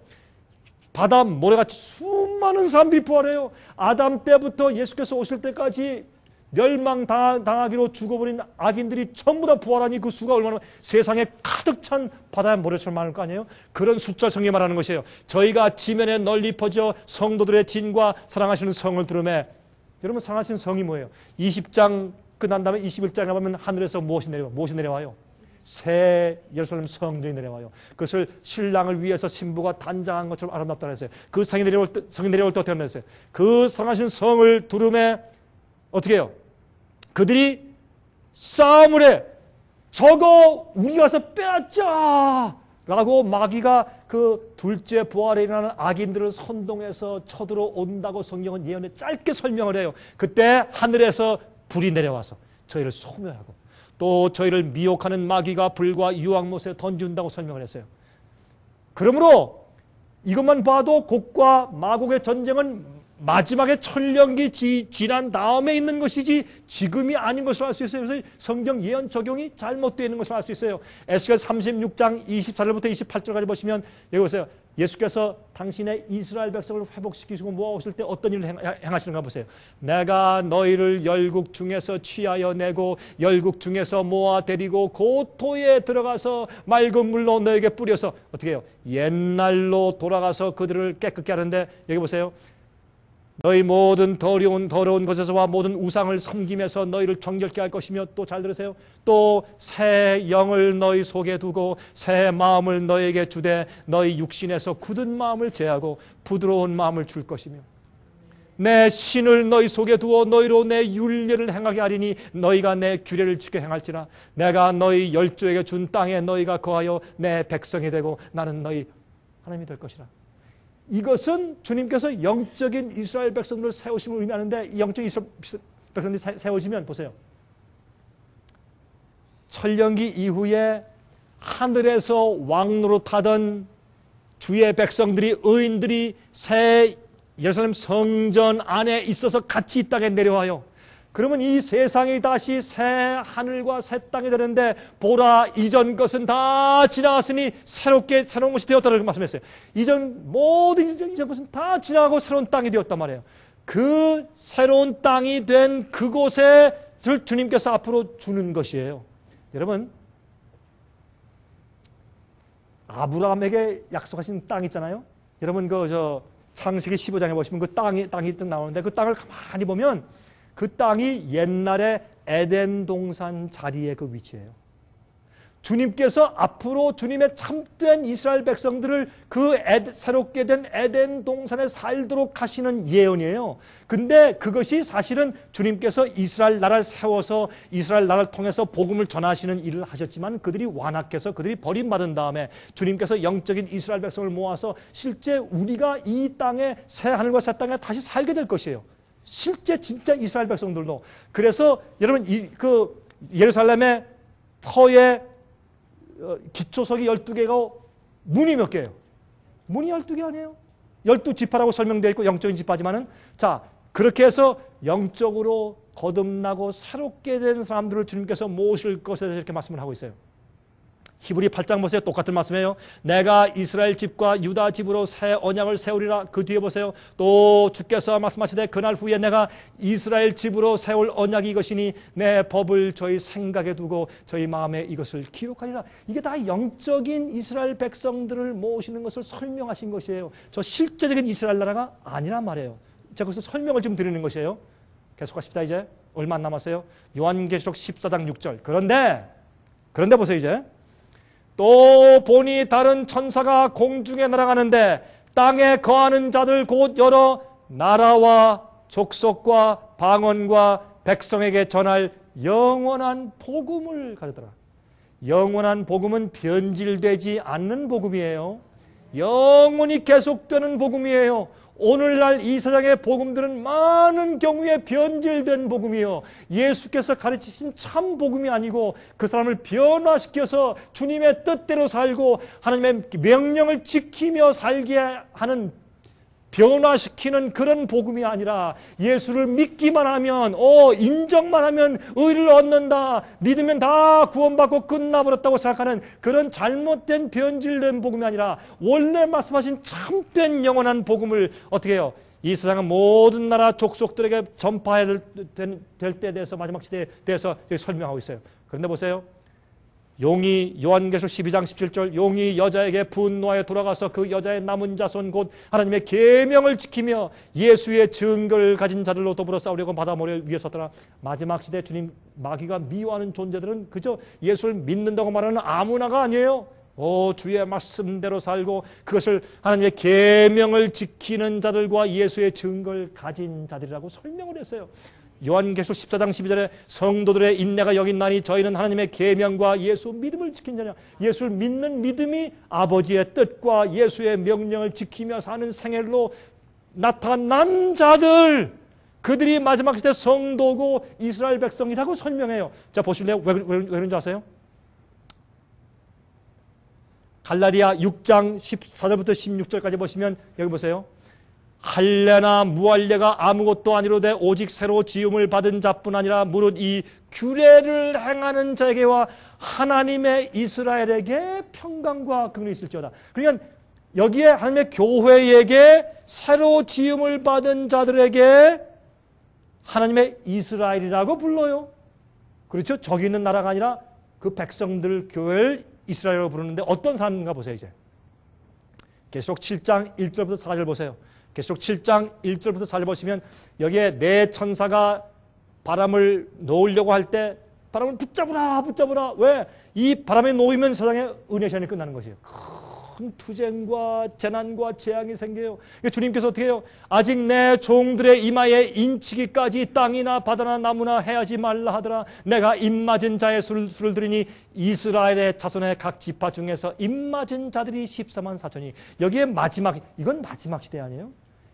바다 모래같이 수많은 사람들이 부활해요. 아담 때부터 예수께서 오실 때까지 멸망당하기로 죽어버린 악인들이 전부 다 부활하니 그 수가 얼마나 세상에 가득 찬 바다의 모래처럼 많을 거 아니에요? 그런 숫자 성경이 말하는 것이에요. 저희가 지면에 널리 퍼져 성도들의 진과 사랑하시는 성을 들으매. 여러분, 사랑하시는 성이 뭐예요? 20장 끝난 다음에 21장에 보면 하늘에서 무엇이 내려와요? 새 예루살렘 성전이 내려와요. 그것을 신랑을 위해서 신부가 단장한 것처럼 아름답다고 했어요. 그 성이 내려올 때 어떻게 하는지 그 사랑하신 성을 두름에 어떻게 해요? 그들이 싸움을 해. 저거 우리 가서 빼앗자 라고 마귀가 그 둘째 부활에 일어나는 악인들을 선동해서 쳐들어온다고 성경은 예언에 짧게 설명을 해요. 그때 하늘에서 불이 내려와서 저희를 소멸하고 또 저희를 미혹하는 마귀가 불과 유황못에 던진다고 설명을 했어요. 그러므로 이것만 봐도 곡과 마곡의 전쟁은 마지막에 천년기 지난 다음에 있는 것이지 지금이 아닌 것을 알 수 있어요. 그래서 성경 예언 적용이 잘못되어 있는 것을 알 수 있어요. 에스겔 36장 24절부터 28절까지 보시면 여기 보세요. 예수께서 당신의 이스라엘 백성을 회복시키시고 모아오실 때 어떤 일을 행하시는가 보세요. 내가 너희를 열국 중에서 취하여 내고 열국 중에서 모아 데리고 고토에 들어가서 맑은 물로 너에게 뿌려서 어떻게 해요? 옛날로 돌아가서 그들을 깨끗게 하는데 여기 보세요. 너희 모든 더러운 것에서와 모든 우상을 섬김에서 너희를 정결케 할 것이며 또 잘 들으세요. 또 새 영을 너희 속에 두고 새 마음을 너희에게 주되 너희 육신에서 굳은 마음을 제하고 부드러운 마음을 줄 것이며 내 신을 너희 속에 두어 너희로 내 율례를 행하게 하리니 너희가 내 규례를 지켜 행할지라. 내가 너희 열조에게 준 땅에 너희가 거하여 내 백성이 되고 나는 너희 하나님이 될 것이라. 이것은 주님께서 영적인 이스라엘 백성들을 세우심을 의미하는데 이 영적인 이스라엘 백성들이 세워지면 보세요. 천년기 이후에 하늘에서 왕노릇하던 주의 백성들이 의인들이 새 예루살렘 성전 안에 있어서 같이 이 땅에 내려와요. 그러면 이 세상이 다시 새 하늘과 새 땅이 되는데 보라 이전 것은 다 지나갔으니 새로운 것이 되었다고 말씀했어요. 모든 이전 것은 다 지나가고 새로운 땅이 되었단 말이에요. 그 새로운 땅이 된 그곳에 주님께서 앞으로 주는 것이에요. 여러분, 아브라함에게 약속하신 땅 있잖아요. 여러분 창세기 15장에 보시면 그 땅이 나오는데 그 땅을 가만히 보면 그 땅이 옛날에 에덴 동산 자리에 그 위치예요. 주님께서 앞으로 주님의 참된 이스라엘 백성들을 그 새롭게 된 에덴 동산에 살도록 하시는 예언이에요. 근데 그것이 사실은 주님께서 이스라엘 나라를 세워서 이스라엘 나라를 통해서 복음을 전하시는 일을 하셨지만 그들이 완악해서 그들이 버림받은 다음에 주님께서 영적인 이스라엘 백성을 모아서 실제 우리가 이 땅에 새 하늘과 새 땅에 다시 살게 될 것이에요. 실제 진짜 이스라엘 백성들도. 그래서 여러분 그 예루살렘의 터에 기초석이 12개가 문이 몇 개예요? 문이 12개 아니에요? 12지파라고 설명되어 있고 영적인 지파지만은 자 그렇게 해서 영적으로 거듭나고 새롭게 된 사람들을 주님께서 모실 것에 대해서 이렇게 말씀을 하고 있어요. 히브리 8장 보세요. 똑같은 말씀이에요. 내가 이스라엘 집과 유다 집으로 새 언약을 세우리라. 그 뒤에 보세요. 또 주께서 말씀하시되 그날 후에 내가 이스라엘 집으로 세울 언약이 이것이니 내 법을 저희 생각에 두고 저희 마음에 이것을 기록하리라. 이게 다 영적인 이스라엘 백성들을 모으시는 것을 설명하신 것이에요. 저 실제적인 이스라엘 나라가 아니란 말이에요. 제가 그래서 설명을 좀 드리는 것이에요. 계속하십니다. 이제 얼마 안 남았어요. 요한계시록 14장 6절. 그런데 보세요. 이제 또 보니 다른 천사가 공중에 날아가는데 땅에 거하는 자들 곧 여러 나라와 족속과 방언과 백성에게 전할 영원한 복음을 가졌더라. 영원한 복음은 변질되지 않는 복음이에요. 영원히 계속되는 복음이에요. 오늘날 이 세상의 복음들은 많은 경우에 변질된 복음이요. 예수께서 가르치신 참 복음이 아니고 그 사람을 변화시켜서 주님의 뜻대로 살고 하나님의 명령을 지키며 살게 하는 변화시키는 그런 복음이 아니라 예수를 믿기만 하면 인정만 하면 의를 얻는다. 믿으면 다 구원받고 끝나버렸다고 생각하는 그런 잘못된 변질된 복음이 아니라 원래 말씀하신 참된 영원한 복음을 어떻게 해요? 이 세상의 모든 나라 족속들에게 전파해야 될 때에 대해서 마지막 시대에 대해서 설명하고 있어요. 그런데 보세요. 용이 요한계시록 12장 17절 용이 여자에게 분노하여 돌아가서 그 여자의 남은 자손 곧 하나님의 계명을 지키며 예수의 증거를 가진 자들로 더불어 싸우려고 바다 모래 위에 섰더라. 마지막 시대 주님 마귀가 미워하는 존재들은 그저 예수를 믿는다고 말하는 아무나가 아니에요. 주의 말씀대로 살고 그것을 하나님의 계명을 지키는 자들과 예수의 증거를 가진 자들이라고 설명을 했어요. 요한계시록 14장 12절에 성도들의 인내가 여기 있나니 저희는 하나님의 계명과 예수 믿음을 지킨 자냐. 예수를 믿는 믿음이 아버지의 뜻과 예수의 명령을 지키며 사는 생애로 나타난 자들, 그들이 마지막 시대 성도고 이스라엘 백성이라고 설명해요. 자 보실래요? 왜 그런지 아세요? 갈라디아 6장 14절부터 16절까지 보시면 여기 보세요. 할례나 무할례가 아무것도 아니로되 오직 새로 지음을 받은 자뿐 아니라 무릇 이 규례를 행하는 자에게와 하나님의 이스라엘에게 평강과 긍휼이 있을지어다. 그러니까 여기에 하나님의 교회에게 새로 지음을 받은 자들에게 하나님의 이스라엘이라고 불러요. 그렇죠? 저기 있는 나라가 아니라 그 백성들 교회를 이스라엘이라고 부르는데 어떤 사람인가 보세요. 이제 계시록 7장 1절부터 4절 보세요. 계시록 7장 1절부터 4절 보시면 여기에 네 천사가 바람을 놓으려고 할 때 바람을 붙잡으라. 왜? 이 바람에 놓이면 세상에 은혜 시간이 끝나는 것이에요. 큰 투쟁과 재난과 재앙이 생겨요. 주님께서 어떻게 해요? 아직 내 종들의 이마에 인치기까지 땅이나 바다나 나무나 해하지 말라 하더라. 내가 입맞은 자의 수를 드리니 이스라엘의 자손의 각 지파 중에서 입맞은 자들이 14만 4천이. 여기에 마지막, 이건 마지막 시대 아니에요?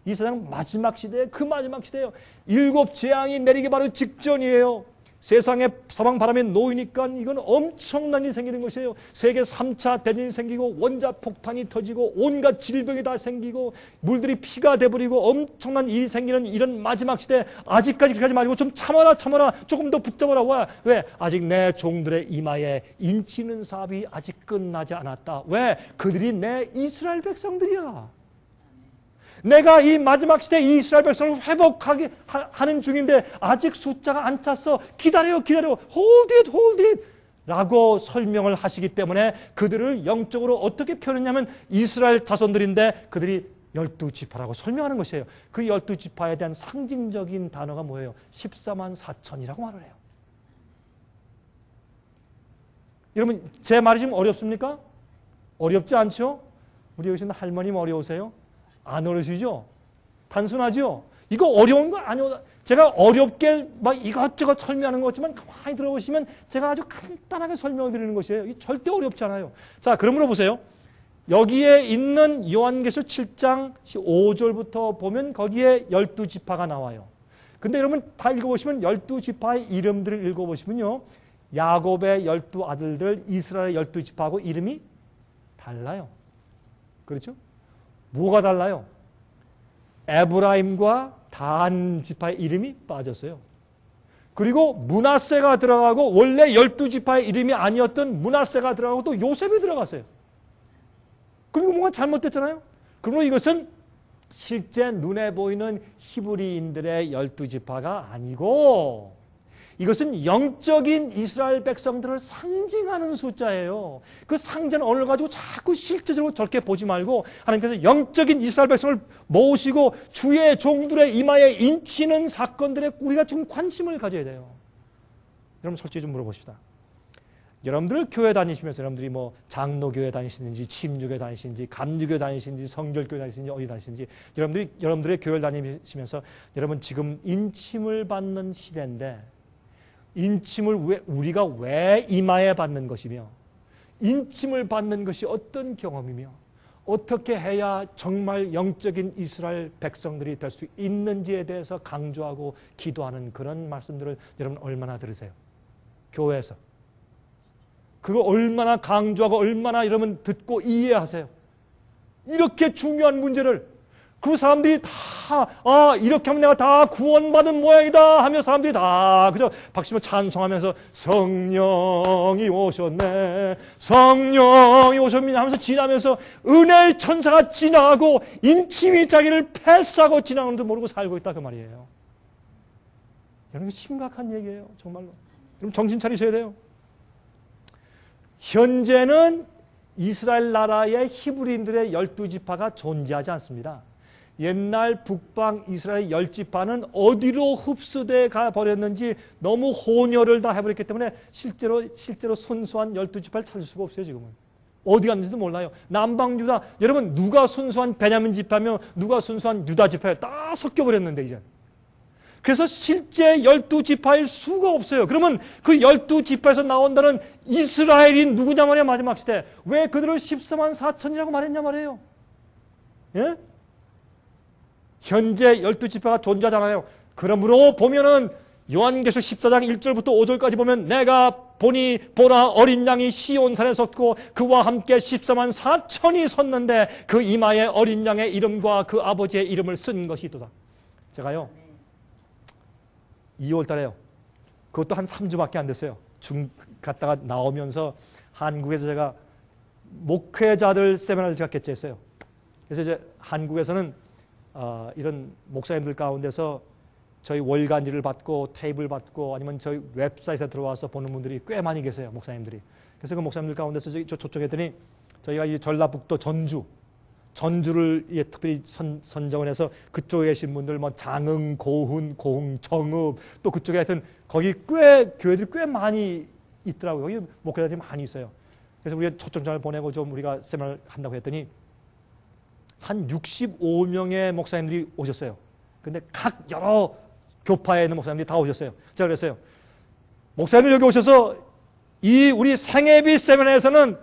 이 세상 마지막 시대에 그 마지막 시대예요. 7 재앙이 내리기 바로 직전이에요. 세상에 사방 바람에 놓이니까 이건 엄청난 일이 생기는 것이에요. 세계 3차 대전이 생기고 원자폭탄이 터지고 온갖 질병이 다 생기고 물들이 피가 돼버리고 엄청난 일이 생기는 이런 마지막 시대. 아직까지 그렇게 하지 말고 좀 참아라. 조금 더 붙잡아라. 왜? 아직 내 종들의 이마에 인치는 사업이 아직 끝나지 않았다. 왜? 그들이 내 이스라엘 백성들이야. 내가 이 마지막 시대 이스라엘 백성을 회복하게 하는 중인데 아직 숫자가 안 찼어. 기다려. Hold it. 라고 설명을 하시기 때문에 그들을 영적으로 어떻게 표현했냐면 이스라엘 자손들인데 그들이 12지파라고 설명하는 것이에요. 그 12지파에 대한 상징적인 단어가 뭐예요? 14만 4천이라고 말을 해요. 여러분 제 말이 좀 어렵습니까? 어렵지 않죠? 우리 여기 있는 할머님 어려우세요? 안 어려우시죠? 단순하죠? 이거 어려운 거 아니오. 제가 어렵게 막 이것저것 설명하는 것 같지만 가만히 들어보시면 제가 아주 간단하게 설명을 드리는 것이에요. 이게 절대 어렵지 않아요. 자, 그러므로 보세요. 여기에 있는 요한계시록 7장 5절부터 보면 거기에 12지파가 나와요. 근데 여러분 다 읽어보시면 12지파의 이름들을 읽어보시면요. 야곱의 12아들들 이스라엘의 12지파하고 이름이 달라요. 그렇죠? 뭐가 달라요? 에브라임과 단 지파의 이름이 빠졌어요. 그리고 므낫세가 들어가고 원래 12지파의 이름이 아니었던 므낫세가 들어가고 또 요셉이 들어갔어요. 그리고 뭔가 잘못됐잖아요. 그러므로 이것은 실제 눈에 보이는 히브리인들의 12지파가 아니고 이것은 영적인 이스라엘 백성들을 상징하는 숫자예요. 그 상징은 언어를 가지고 자꾸 실제적으로 저렇게 보지 말고 하나님께서 영적인 이스라엘 백성을 모으시고 주의 종들의 이마에 인치는 사건들에 우리가 좀 관심을 가져야 돼요. 여러분 솔직히 좀 물어봅시다. 여러분들 교회 다니시면서 여러분들이 뭐 장로교회 다니시는지 침주교회 다니시는지 감리교회 다니시는지 성결교회 다니시는지 어디 다니시는지 여러분들의 교회를 다니시면서 여러분 지금 인침을 받는 시대인데 인침을 우리가 왜 이마에 받는 것이며 인침을 받는 것이 어떤 경험이며 어떻게 해야 정말 영적인 이스라엘 백성들이 될 수 있는지에 대해서 강조하고 기도하는 그런 말씀들을 여러분 얼마나 들으세요? 교회에서. 그거 얼마나 강조하고 얼마나 여러분 듣고 이해하세요? 이렇게 중요한 문제를 그 사람들이 다 이렇게 하면 내가 다 구원받은 모양이다 하며 사람들이 다 그저 박수며 찬송하면서 성령이 오셨네 성령이 오셨네 하면서 지나면서 은혜의 천사가 지나가고 인침이 자기를 패스하고 지나가는 줄 모르고 살고 있다 그 말이에요. 여러분 심각한 얘기예요. 정말로. 여러분 정신 차리셔야 돼요. 현재는 이스라엘 나라의 히브리인들의 12지파가 존재하지 않습니다. 옛날 북방 이스라엘 10지파는 어디로 흡수돼 가버렸는지 너무 혼혈을 다 해버렸기 때문에 실제로 순수한 12지파를 찾을 수가 없어요. 지금은. 어디 갔는지도 몰라요. 남방 유다, 여러분 누가 순수한 베냐민 지파며 누가 순수한 유다 지파예요. 다 섞여버렸는데 이제. 그래서 실제 12지파일 수가 없어요. 그러면 그 12지파에서 나온다는 이스라엘이 누구냐 말이야 마지막 시대. 왜 그들을 14만 4천이라고 말했냐 말이에요. 예? 현재 12지파가 존재하잖아요. 그러므로 보면은 요한계시록 14장 1절부터 5절까지 보면 내가 보라 어린 양이 시온산에 섰고 그와 함께 14만 4천이 섰는데 그 이마에 어린 양의 이름과 그 아버지의 이름을 쓴 것이도다. 제가요 2월 달에요. 그것도 한 3주밖에 안 됐어요. 갔다가 나오면서 한국에서 제가 목회자들 세미나를 제가 개최했어요. 그래서 이제 한국에서는 이런 목사님들 가운데서 저희 월간지를 받고 테이블 받고 아니면 저희 웹사이트에 들어와서 보는 분들이 꽤 많이 계세요. 목사님들이. 그래서 그 목사님들 가운데서 초청했더니 저희가 이 전라북도 전주를 특별히 선정을 해서 그쪽에 계신 분들 뭐 장흥, 고흥, 정읍 또 그쪽에 하여튼 거기 교회들이 꽤 많이 있더라고요. 거기 목회자들이 많이 있어요. 그래서 우리가 초청장을 보내고 좀 우리가 세미나를 한다고 했더니 한 65명의 목사님들이 오셨어요. 근데 각 여러 교파에 있는 목사님들이 다 오셨어요. 제가 그랬어요. 목사님들 여기 오셔서 이 우리 생애비 세미나에서는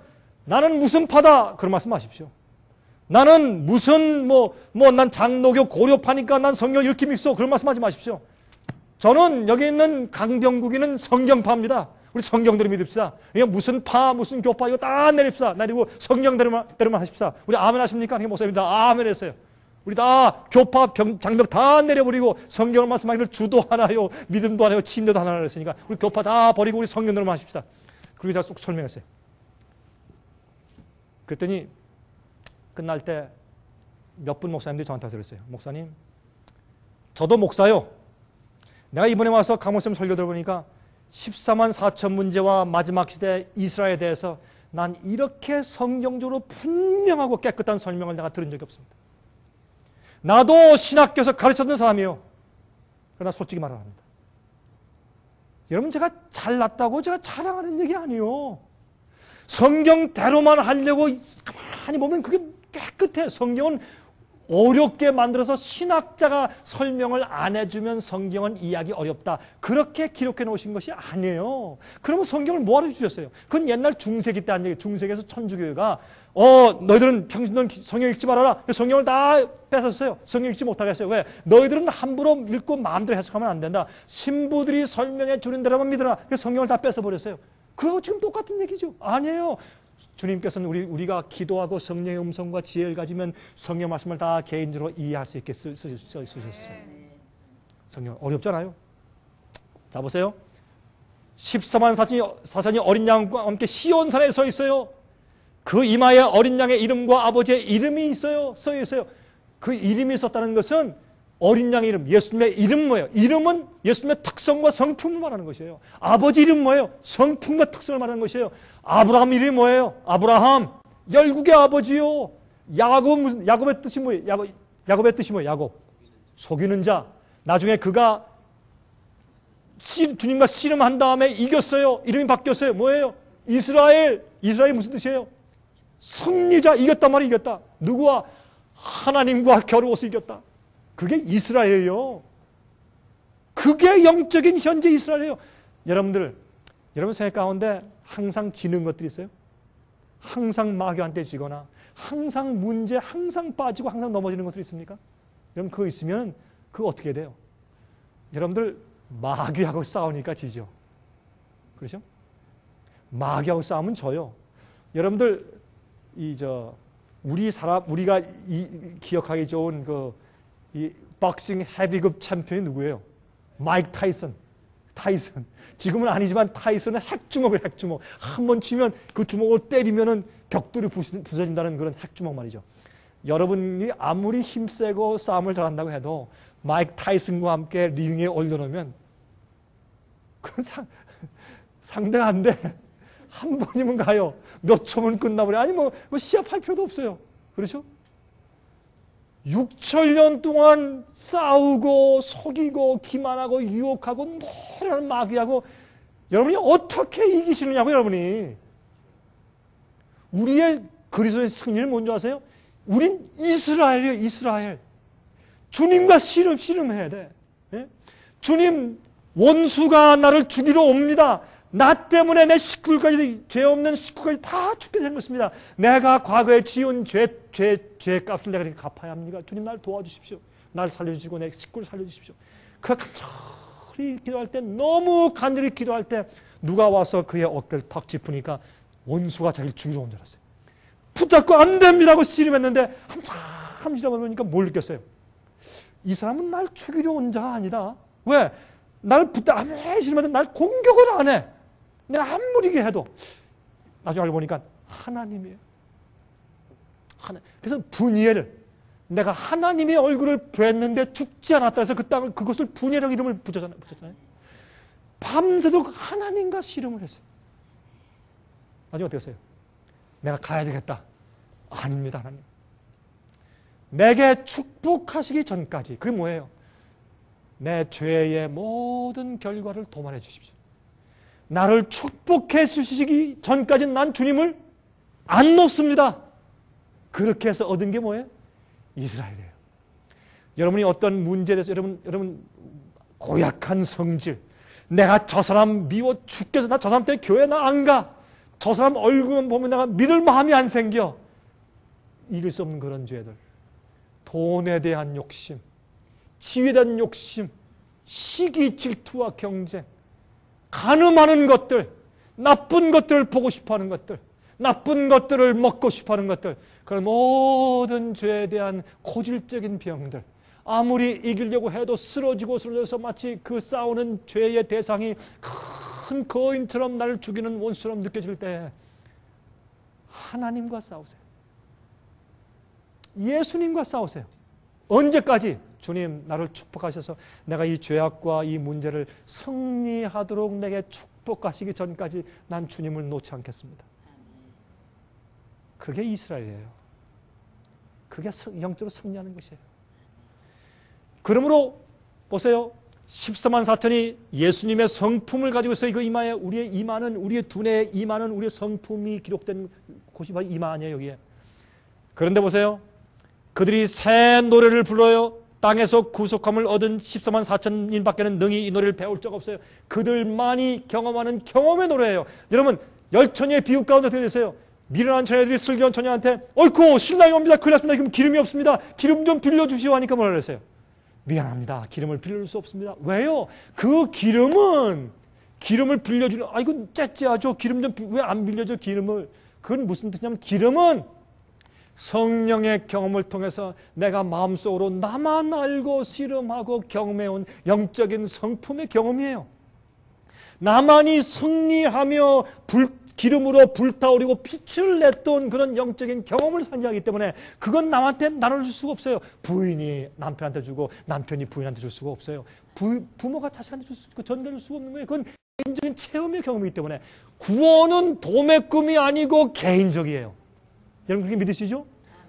나는 무슨 파다 그런 말씀 마십시오. 나는 무슨 난 장로교 고려파니까 난 성경 읽기 믿어 그런 말씀하지 마십시오. 저는 여기 있는 강병국이는 성경파입니다. 우리 성경대로 믿읍시다. 이게 무슨 파 무슨 교파 이거 다 내리고 성경대로만 하십시다. 우리 아멘 하십니까? 이게 목사님 다 아멘 했어요. 우리 다 교파 장벽 다 내려버리고 성경을 말씀하기를 주도 하나요 믿음도 하나요 침례도 하나요 했으니까 우리 교파 다 버리고 우리 성경대로만 하십시다. 그리고 제가 쭉 설명했어요. 그랬더니 끝날 때 몇 분 목사님들이 저한테 그랬어요. 목사님, 저도 목사요. 내가 이번에 와서 강 목사님 설교 들어보니까 14만 4천 문제와 마지막 시대 이스라엘에 대해서 난 이렇게 성경적으로 분명하고 깨끗한 설명을 내가 들은 적이 없습니다. 나도 신학교에서 가르쳤던 사람이에요. 그러나 솔직히 말을 합니다. 여러분, 제가 잘났다고 제가 자랑하는 얘기 아니에요. 성경대로만 하려고 가만히 보면 그게 깨끗해. 성경은 어렵게 만들어서 신학자가 설명을 안 해주면 성경은 이해하기 어렵다. 그렇게 기록해 놓으신 것이 아니에요. 그러면 성경을 뭐하러 주셨어요? 그건 옛날 중세기 때 한 얘기. 중세기에서 천주교회가 너희들은 평신도는 성경 읽지 말아라. 성경을 다 뺏었어요. 성경 읽지 못하게 했어요. 왜? 너희들은 함부로 읽고 마음대로 해석하면 안 된다. 신부들이 설명해 주는 대로만 믿어라. 그래서 성경을 다 뺏어버렸어요. 그거 지금 똑같은 얘기죠. 아니에요. 주님께서는 우리가 기도하고 성령의 음성과 지혜를 가지면 성경 말씀을 다 개인적으로 이해할 수 있게 쓰셨어요. 성경 어렵잖아요. 자, 보세요. 14만 사천이 어린 양과 함께 시온산에 서 있어요. 그 이마에 어린 양의 이름과 아버지의 이름이 있어요. 써 있어요. 그 이름이 있었다는 것은 어린 양의 이름, 예수님의 이름 뭐예요? 이름은 예수님의 특성과 성품을 말하는 것이에요. 아버지 이름 뭐예요? 성품과 특성을 말하는 것이에요. 아브라함 이름이 뭐예요? 아브라함, 열국의 아버지요. 야곱의 뜻이 뭐예요? 야곱의 뜻이 뭐예요? 야곱, 속이는 자. 나중에 그가 주님과 씨름한 다음에 이겼어요. 이름이 바뀌었어요. 뭐예요? 이스라엘. 이스라엘이 무슨 뜻이에요? 승리자. 이겼단 말이에요. 이겼다. 누구와? 하나님과 겨루어서 이겼다. 그게 이스라엘이에요. 그게 영적인 현재 이스라엘이에요. 여러분 생각 가운데 항상 지는 것들이 있어요? 항상 마귀한테 지거나 항상 문제, 항상 빠지고 항상 넘어지는 것들이 있습니까? 여러분 그거 있으면 그거 어떻게 돼요? 여러분들 마귀하고 싸우니까 지죠. 그렇죠? 마귀하고 싸우면 져요. 여러분들 우리가 기억하기 좋은 이 박싱 헤비급 챔피언이 누구예요? 마이크 타이슨. 지금은 아니지만 타이슨은 핵주먹을 핵주먹. 한 번 치면 그 주먹을 때리면은 벽돌이 부서진다는 그런 핵주먹 말이죠. 여러분이 아무리 힘세고 싸움을 잘한다고 해도 마이크 타이슨과 함께 링에 올려놓으면 그건 상대가 안 돼. 한 번이면 가요. 몇 초면 끝나버려. 아니 뭐 시합할 필요도 없어요. 그렇죠? 6천년 동안 싸우고 속이고 기만하고 유혹하고 노래하는 마귀하고 여러분이 어떻게 이기시느냐고. 여러분이 우리의 그리스도의 승리를 뭔지 아세요? 우린 이스라엘이에요. 이스라엘. 주님과 씨름해야 돼. 예? 주님, 원수가 나를 죽이러 옵니다. 나 때문에 내 식구까지, 죄 없는 식구까지 다 죽게 된 것입니다. 내가 과거에 지은 죄값을 내가 갚아야 합니다. 주님, 날 도와주십시오. 날 살려주시고 내 식구를 살려주십시오. 그 간절히 기도할 때, 너무 간절히 기도할 때 누가 와서 그의 어깨를 탁 짚으니까 원수가 자기를 죽이러 온 줄 알았어요. 붙잡고 안 됩니다 하고 씨름했는데 한참 지나보니까 뭘 느꼈어요? 이 사람은 날 죽이려 온 자가 아니다. 왜? 날 아무리 씨름해도 날 공격을 안 해. 내가 아무리 해도. 나중에 알고 보니까 하나님이에요. 그래서 분이엘을, 내가 하나님의 얼굴을 뵀는데 죽지 않았다 해서 그 땅을, 그것을 분이엘이라고 이름을 붙였잖아요. 밤새도록 하나님과 씨름을 했어요. 나중에 어떻게 했어요? 내가 가야 되겠다. 아닙니다, 하나님. 내게 축복하시기 전까지. 그게 뭐예요? 내 죄의 모든 결과를 도말해 주십시오. 나를 축복해 주시기 전까지는 난 주님을 안 놓습니다. 그렇게 해서 얻은 게 뭐예요? 이스라엘이에요. 여러분이 어떤 문제에 대해서 여러분 고약한 성질, 내가 저 사람 미워 죽겠어, 나 저 사람 때문에 교회 나 안 가, 저 사람 얼굴만 보면 내가 믿을 마음이 안 생겨, 이길 수 없는 그런 죄들, 돈에 대한 욕심, 지위에 대한 욕심, 시기, 질투와 경쟁, 간음하는 것들, 나쁜 것들을 보고 싶어하는 것들, 나쁜 것들을 먹고 싶어하는 것들, 그런 모든 죄에 대한 고질적인 병들, 아무리 이기려고 해도 쓰러져서 마치 그 싸우는 죄의 대상이 큰 거인처럼 나를 죽이는 원수처럼 느껴질 때 하나님과 싸우세요. 예수님과 싸우세요. 언제까지? 주님, 나를 축복하셔서 내가 이 죄악과 이 문제를 승리하도록 내게 축복하시기 전까지 난 주님을 놓지 않겠습니다. 그게 이스라엘이에요. 그게 영적으로 승리하는 것이에요. 그러므로 보세요. 14만 4천이 예수님의 성품을 가지고 있어요. 그 이마에 우리의 이마는, 우리의 두뇌의 이마는 우리의 성품이 기록된 곳이 바로 이마 아니에요, 여기에. 그런데 보세요. 그들이 새 노래를 불러요. 땅에서 구속함을 얻은 14만 4천인밖에는 능히 이 노래를 배울 적 없어요. 그들만이 경험하는 경험의 노래예요. 여러분, 열처녀의 비유 가운데 들으세요. 미련한 처녀들이 슬기로운 처녀한테 어이쿠 신랑이 옵니다. 큰일 났습니다. 지금 기름이 없습니다. 기름 좀 빌려주시오 하니까 뭐라 그랬어요? 미안합니다. 기름을 빌려줄 수 없습니다. 왜요? 그 기름을 빌려주는, 이건 째째하죠. 기름 좀 왜 안 빌려줘 기름을. 그건 무슨 뜻이냐면 기름은 성령의 경험을 통해서 내가 마음속으로 나만 알고 씨름하고 경험해온 영적인 성품의 경험이에요. 나만이 승리하며 기름으로 불타오르고 빛을 냈던 그런 영적인 경험을 상징하기 때문에 그건 남한테 나눠줄 수가 없어요. 부인이 남편한테 주고 남편이 부인한테 줄 수가 없어요. 부모가 자식한테 줄 수 있고 전달줄 수가 없는 거예요. 그건 개인적인 체험의 경험이기 때문에 구원은 도매 꿈이 아니고 개인적이에요. 여러분 그렇게 믿으시죠?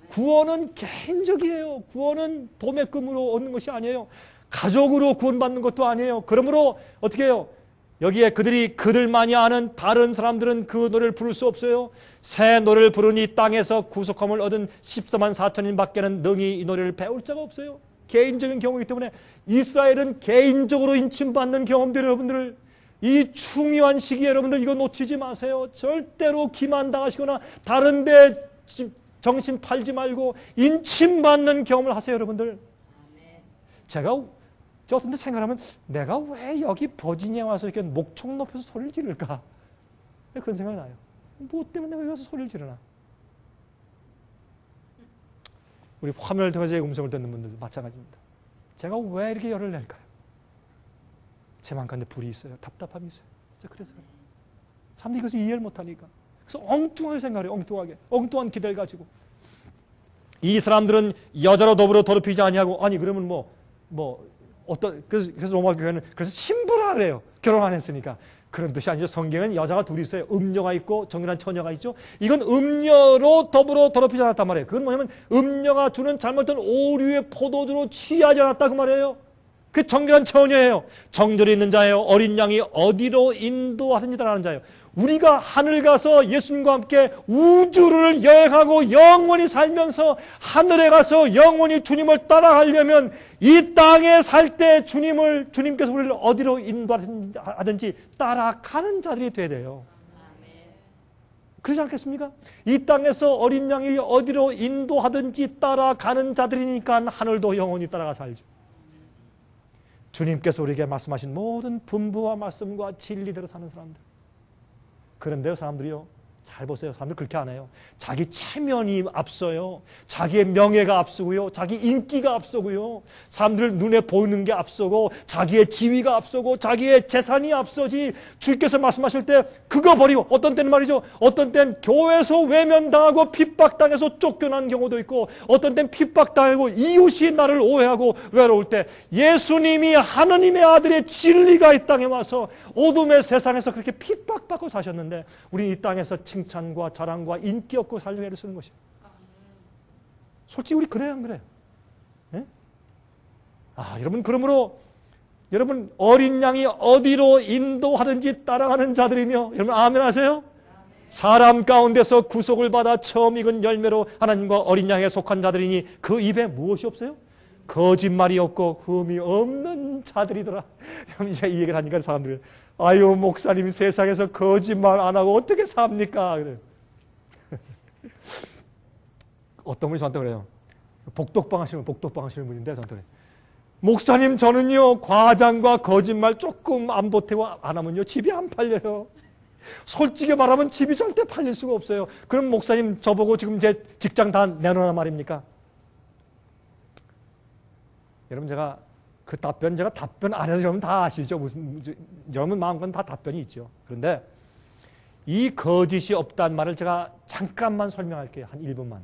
구원은 개인적이에요. 구원은 도매 꿈으로 얻는 것이 아니에요. 가족으로 구원받는 것도 아니에요. 그러므로 어떻게 해요? 여기에 그들만이 아는 다른 사람들은 그 노래를 부를 수 없어요. 새 노래를 부르니 땅에서 구속함을 얻은 14만 4천인밖에는 능히 이 노래를 배울 자가 없어요. 개인적인 경우이기 때문에 이스라엘은 개인적으로 인침받는 경험들, 여러분들 이 중요한 시기에 여러분들 이거 놓치지 마세요. 절대로 기만당하시거나 다른 데 정신 팔지 말고 인침받는 경험을 하세요, 여러분들. 저 어떤 데 생각하면 내가 왜 여기 버지니아에 와서 이렇게 목청 높여서 소리를 지를까? 그런 생각이 나요. 뭐 때문에 내가 여기 와서 소리를 지르나? 우리 화면을 통해서 제 음성을 듣는 분들도 마찬가지입니다. 제가 왜 이렇게 열을 낼까요? 제 맘 가운데 불이 있어요. 답답함이 있어요. 그래서 사람들이 이것을 이해를 못하니까. 그래서 엉뚱하게 생각해요. 엉뚱한 기대를 가지고. 이 사람들은 여자로 더불어 더럽히지 아니하고 그러면 그래서 로마 교회는 그래서 신부라 그래요. 결혼 안 했으니까. 그런 뜻이 아니죠. 성경에는 여자가 둘이 있어요. 음녀가 있고 정결한 처녀가 있죠. 이건 음녀로 더불어 더럽히지 않았단 말이에요. 그건 뭐냐면 음녀가 주는 잘못된 오류의 포도주로 취하지 않았다 그 말이에요. 그 정결한 처녀예요. 정절이 있는 자예요. 어린 양이 어디로 인도하든지라는 자예요. 우리가 하늘 가서 예수님과 함께 우주를 여행하고 영원히 살면서 하늘에 가서 영원히 주님을 따라가려면 이 땅에 살 때 주님께서 우리를 어디로 인도하든지 따라가는 자들이 돼야 돼요. 그렇지 않겠습니까? 이 땅에서 어린 양이 어디로 인도하든지 따라가는 자들이니까 하늘도 영원히 따라가 살죠. 주님께서 우리에게 말씀하신 모든 분부와 말씀과 진리대로 사는 사람들. 그런데요, 사람들이요. 잘 보세요. 사람들 그렇게 안 해요. 자기 체면이 앞서요. 자기의 명예가 앞서고요. 자기 인기가 앞서고요. 사람들 눈에 보이는 게 앞서고 자기의 지위가 앞서고 자기의 재산이 앞서지. 주께서 말씀하실 때 그거 버리고 어떤 때는 말이죠. 어떤 때는 교회에서 외면당하고 핍박당해서 쫓겨난 경우도 있고 어떤 때는 핍박당하고 이웃이 나를 오해하고 외로울 때 예수님이 하느님의 아들의 진리가 이 땅에 와서 어둠의 세상에서 그렇게 핍박받고 사셨는데 우리 이 땅에서 칭찬과 자랑과 인기 얻고 살려고 애를 쓰는 것이에요. 솔직히 우리 그래요, 안 그래요? 네? 여러분, 그러므로 여러분 어린 양이 어디로 인도하든지 따라가는 자들이며 여러분 아멘 하세요? 사람 가운데서 구속을 받아 처음 익은 열매로 하나님과 어린 양에 속한 자들이니 그 입에 무엇이 없어요? 거짓말이 없고 흠이 없는 자들이더라. 이제 이 얘기를 하니까 사람들이 아유 목사님 세상에서 거짓말 안 하고 어떻게 삽니까? 그래요. 어떤 분이 저한테 그래요. 복덕방 하시는 분인데 저한테 그래요. 목사님 저는요 과장과 거짓말 조금 안 보태고 안 하면요 집이 안 팔려요. 솔직히 말하면 집이 절대 팔릴 수가 없어요. 그럼 목사님 저보고 지금 제 직장 다 내놓으란 말입니까? 여러분 제가 답변 안 해서 여러분 다 아시죠? 여러분 마음껏 다 답변이 있죠. 그런데 이 거짓이 없다는 말을 제가 잠깐만 설명할게요. 한 1분만.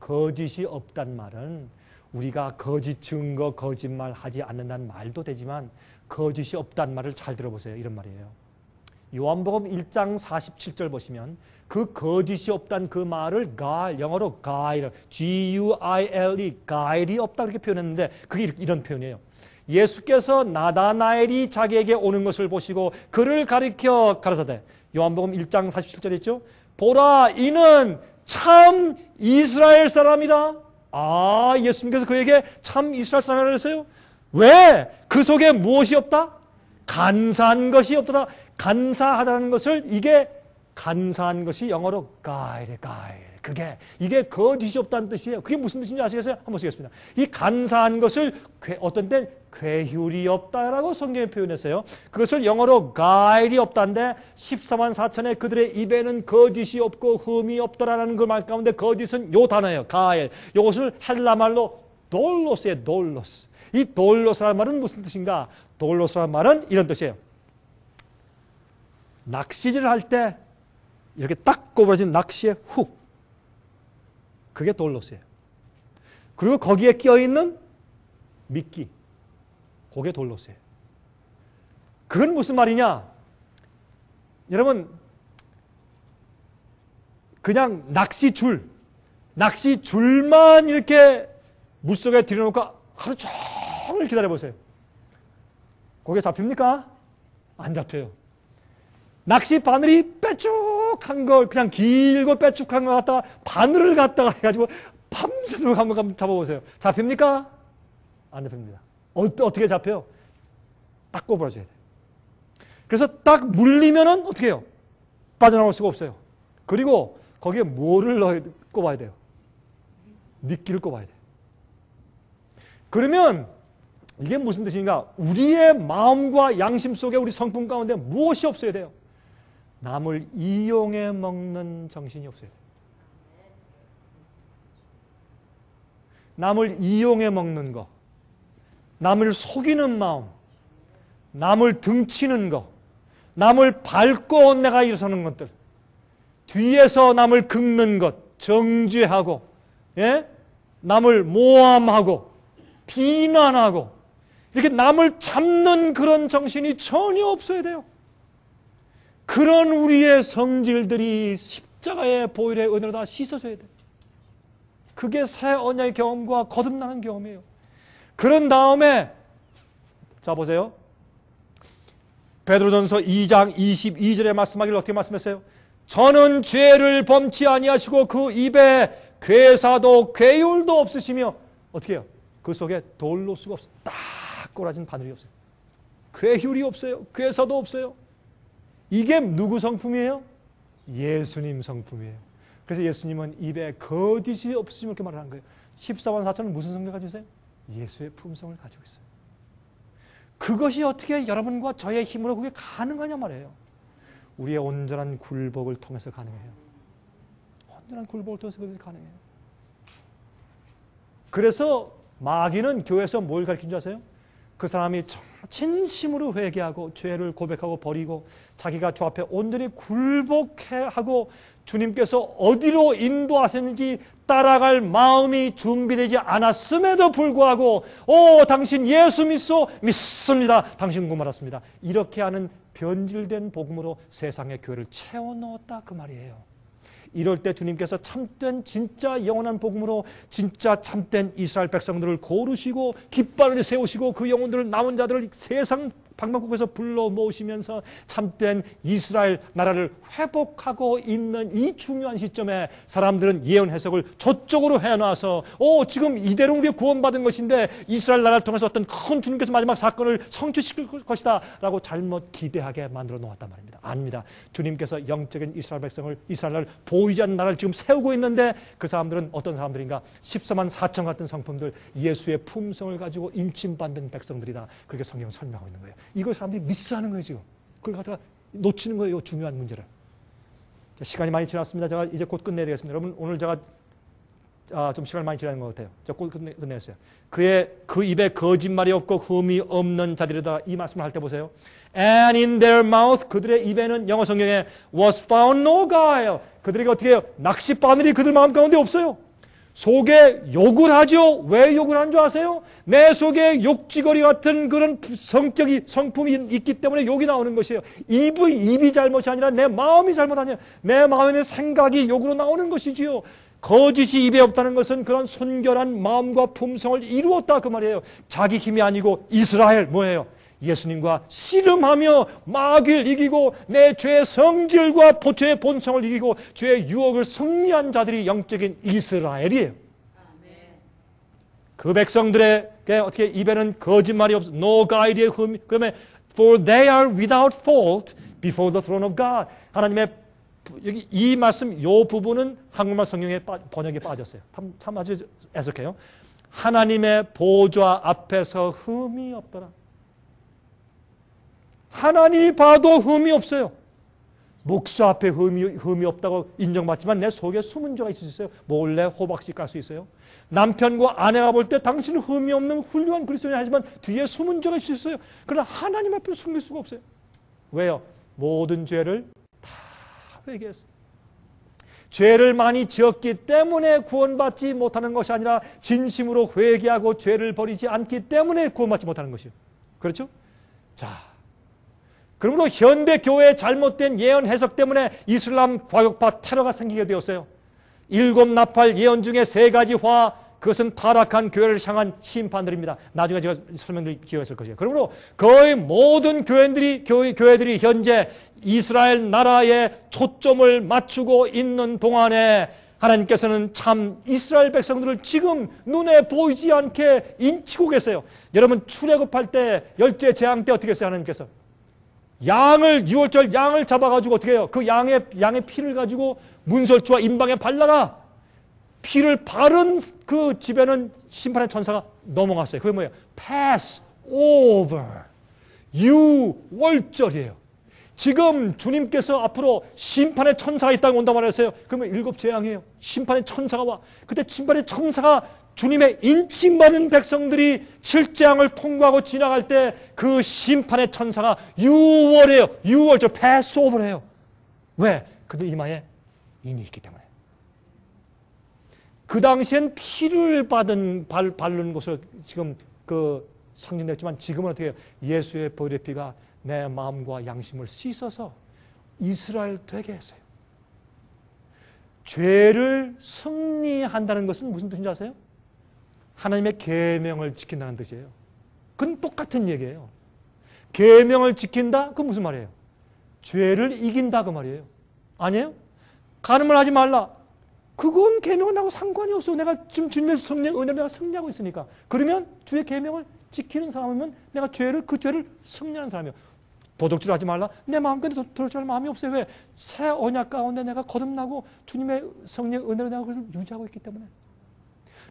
거짓이 없다는 말은 우리가 거짓 증거, 거짓말 하지 않는다는 말도 되지만 거짓이 없다는 말을 잘 들어보세요. 이런 말이에요. 요한복음 1장 47절 보시면 그 거짓이 없다는 그 말을 guile, 영어로 guile, G-U-I-L-E, guile이 없다 그렇게 표현했는데 그게 이런 표현이에요. 예수께서 나다나엘이 자기에게 오는 것을 보시고 그를 가리켜 가라사대 요한복음 1장 47절 있죠? 보라 이는 참 이스라엘 사람이라. 아, 예수님께서 그에게 참 이스라엘 사람이라고 했어요? 왜? 그 속에 무엇이 없다? 간사한 것이 없다. 간사하다는 것을 이게 간사한 것이 영어로 guile. 이게 거짓이 없다는 뜻이에요. 그게 무슨 뜻인지 아시겠어요? 한번 보시겠습니다. 이 간사한 것을 어떤 땐 괴휼이 없다라고 성경에 표현했어요. 그것을 영어로 guile이 없다는데 14만 4천의 그들의 입에는 거짓이 없고 흠이 없더라라는 그 말 가운데 거짓은 요 단어예요. guile. 이것을 헬라 말로 돌로스예요. 돌로스. 이 돌로스라는 말은 무슨 뜻인가? 돌로스라는 말은 이런 뜻이에요. 낚시질을 할 때 이렇게 딱 꼽아진 낚시의 훅. 그게 돌로스예요. 그리고 거기에 끼어있는 미끼. 그게 돌로스예요. 그건 무슨 말이냐? 여러분 그냥 낚시줄만 이렇게 물속에 들여놓고 하루 종일 기다려보세요. 그게 잡힙니까? 안 잡혀요. 낚시 바늘이 빼쭉한 걸 그냥 길고 빼쭉한 걸 갖다가 바늘을 갖다가 해가지고 밤새도록 한번 잡아보세요. 잡힙니까? 안 잡힙니다. 어떻게 잡혀요? 딱 꼽아줘야 돼요. 그래서 딱 물리면은 어떻게 해요? 빠져나올 수가 없어요. 그리고 거기에 뭐를 꼽아야 돼요? 미끼를 꼽아야 돼요. 그러면 이게 무슨 뜻인가? 우리의 마음과 양심 속에 우리 성품 가운데 무엇이 없어야 돼요? 남을 이용해 먹는 정신이 없어야 돼요. 남을 이용해 먹는 거, 남을 속이는 마음, 남을 등치는 거, 남을 밟고 내가 일어서는 것들, 뒤에서 남을 긁는 것, 정죄하고, 예? 남을 모함하고, 비난하고, 이렇게 남을 잡는 그런 정신이 전혀 없어야 돼요. 그런 우리의 성질들이 십자가의 보혈의 은혜로 다 씻어줘야 돼요. 그게 새 언약의 경험과 거듭나는 경험이에요. 그런 다음에 자 보세요. 베드로전서 2장 22절에 말씀하기를 어떻게 말씀했어요? 저는 죄를 범치 아니하시고 그 입에 괴사도 괴율도 없으시며 어떻게 해요? 그 속에 돌로수가 없어요. 딱 꼬라진 바늘이 없어요. 괴율이 없어요. 괴사도 없어요. 이게 누구 성품이에요? 예수님 성품이에요. 그래서 예수님은 입에 거짓이 없으시면 이렇게 말을 한 거예요. 14만 4천은 무슨 성격을 가지고 있어요? 예수의 품성을 가지고 있어요. 그것이 어떻게 여러분과 저의 힘으로 그게 가능하냐 말이에요. 우리의 온전한 굴복을 통해서 가능해요. 온전한 굴복을 통해서 그것이 가능해요. 그래서 마귀는 교회에서 뭘 가르친 줄 아세요? 그 사람이 진심으로 회개하고 죄를 고백하고 버리고 자기가 주 앞에 온전히 굴복하고 주님께서 어디로 인도하셨는지 따라갈 마음이 준비되지 않았음에도 불구하고 당신 예수 믿습니다. 당신 구원 받았습니다. 이렇게 하는 변질된 복음으로 세상의 교회를 채워넣었다 그 말이에요. 이럴 때 주님께서 참된 진짜 영원한 복음으로 진짜 참된 이스라엘 백성들을 고르시고 깃발을 세우시고 그 영혼들을 남은 자들을 세상 방방곡곡에서 불러 모으시면서 참된 이스라엘 나라를 회복하고 있는 이 중요한 시점에 사람들은 예언 해석을 저쪽으로 해놔서 지금 이대로 우리가 구원받은 것인데 이스라엘 나라를 통해서 어떤 큰 주님께서 마지막 사건을 성취시킬 것이다 라고 잘못 기대하게 만들어 놓았단 말입니다. 아닙니다. 주님께서 영적인 이스라엘 백성을 이스라엘 나라를 보이지 않는 나라를 지금 세우고 있는데 그 사람들은 어떤 사람들인가? 14만 4천 같은 성품들 예수의 품성을 가지고 인침받는 백성들이다. 그렇게 성경은 설명하고 있는 거예요. 이걸 사람들이 미스하는 거예요 지금. 그걸 갖다가 놓치는 거예요. 이 중요한 문제를. 시간이 많이 지났습니다. 제가 이제 곧 끝내야 되겠습니다. 여러분 오늘 제가 좀 시간이 많이 지나는 것 같아요. 제가 곧 끝내겠어요. 그 입에 거짓말이 없고 흠이 없는 자들이다. 이 말씀을 할 때 보세요. And in their mouth 그들의 입에는 영어 성경에 was found no guile. 그들에게 어떻게 해요? 낚시 바늘이 그들 마음 가운데 없어요. 속에 욕을 하죠. 왜 욕을 하는 줄 아세요? 내 속에 욕지거리 같은 그런 성품이 있기 때문에 욕이 나오는 것이에요. 입이 잘못이 아니라 내 마음이 잘못 아니에요. 내 마음의 생각이 욕으로 나오는 것이지요. 거짓이 입에 없다는 것은 그런 순결한 마음과 품성을 이루었다 그 말이에요. 자기 힘이 아니고 이스라엘 뭐예요? 예수님과 씨름하며 마귀를 이기고 내 죄의 성질과 죄의 본성을 이기고 죄의 유혹을 승리한 자들이 영적인 이스라엘이에요. 그 백성들에게 어떻게 입에는 거짓말이 없어. No guide의 흠. 그러면 for they are without fault before the throne of God. 하나님의 여기 이 말씀 이 부분은 한국말 성경의 번역에 빠졌어요. 참 아주 애석해요. 하나님의 보좌 앞에서 흠이 없더라. 하나님이 봐도 흠이 없어요. 목사 앞에 흠이 없다고 인정받지만 내 속에 숨은 죄가 있을 수 있어요. 몰래 호박씨 깔 수 있어요. 남편과 아내가 볼 때 당신은 흠이 없는 훌륭한 그리스도인이 하지만 뒤에 숨은 죄가 있을 수 있어요. 그러나 하나님 앞에 숨길 수가 없어요. 왜요? 모든 죄를 다 회개했어요. 죄를 많이 지었기 때문에 구원받지 못하는 것이 아니라 진심으로 회개하고 죄를 버리지 않기 때문에 구원받지 못하는 것이에요. 그렇죠? 자, 그러므로 현대 교회의 잘못된 예언 해석 때문에 이슬람 과격파 테러가 생기게 되었어요. 7 나팔 예언 중에 3가지 그것은 타락한 교회를 향한 심판들입니다. 나중에 제가 설명드릴 기회가 있을 것이에요. 그러므로 거의 모든 교회들이 현재 이스라엘 나라에 초점을 맞추고 있는 동안에 하나님께서는 참 이스라엘 백성들을 지금 눈에 보이지 않게 인치고 계세요. 여러분 출애굽할 때 열째 재앙 때 어떻게 했어요? 하나님께서 6월절 양을 잡아가지고 어떻게 해요? 그 양의 피를 가지고 문설주와 임방에 발라라. 피를 바른 그 집에는 심판의 천사가 넘어갔어요. 그게 뭐예요? Pass over. 유월절이에요. 지금 주님께서 앞으로 심판의 천사가 이 땅에 온다 말했어요. 그러면 7 재앙이에요. 심판의 천사가 와. 그때 심판의 천사가 주님의 인침받은 백성들이 7재앙을 통과하고 지나갈 때 그 심판의 천사가 6월이에요. 6월절 패스오버래요. 왜? 그들 이마에 인이 있기 때문에. 그 당시엔 피를 바르는 것으로 지금 그 상징됐지만 지금은 어떻게 해요? 예수의 보혈의 피가 내 마음과 양심을 씻어서 이스라엘 되게 했어요. 죄를 승리한다는 것은 무슨 뜻인지 아세요? 하나님의 계명을 지킨다는 뜻이에요. 그건 똑같은 얘기예요. 계명을 지킨다? 그건 무슨 말이에요? 죄를 이긴다 그 말이에요. 아니에요? 간음을 하지 말라. 그건 계명은 나하고 상관이 없어. 내가 지금 주님의 성령 은혜로 내가 승리하고 있으니까. 그러면 주의 계명을 지키는 사람이면 내가 그 죄를 승리하는 사람이에요. 도둑질 하지 말라. 내 마음껏 도둑질할 마음이 없어요. 왜? 새 언약 가운데 내가 거듭나고 주님의 성령 은혜로 내가 그것을 유지하고 있기 때문에.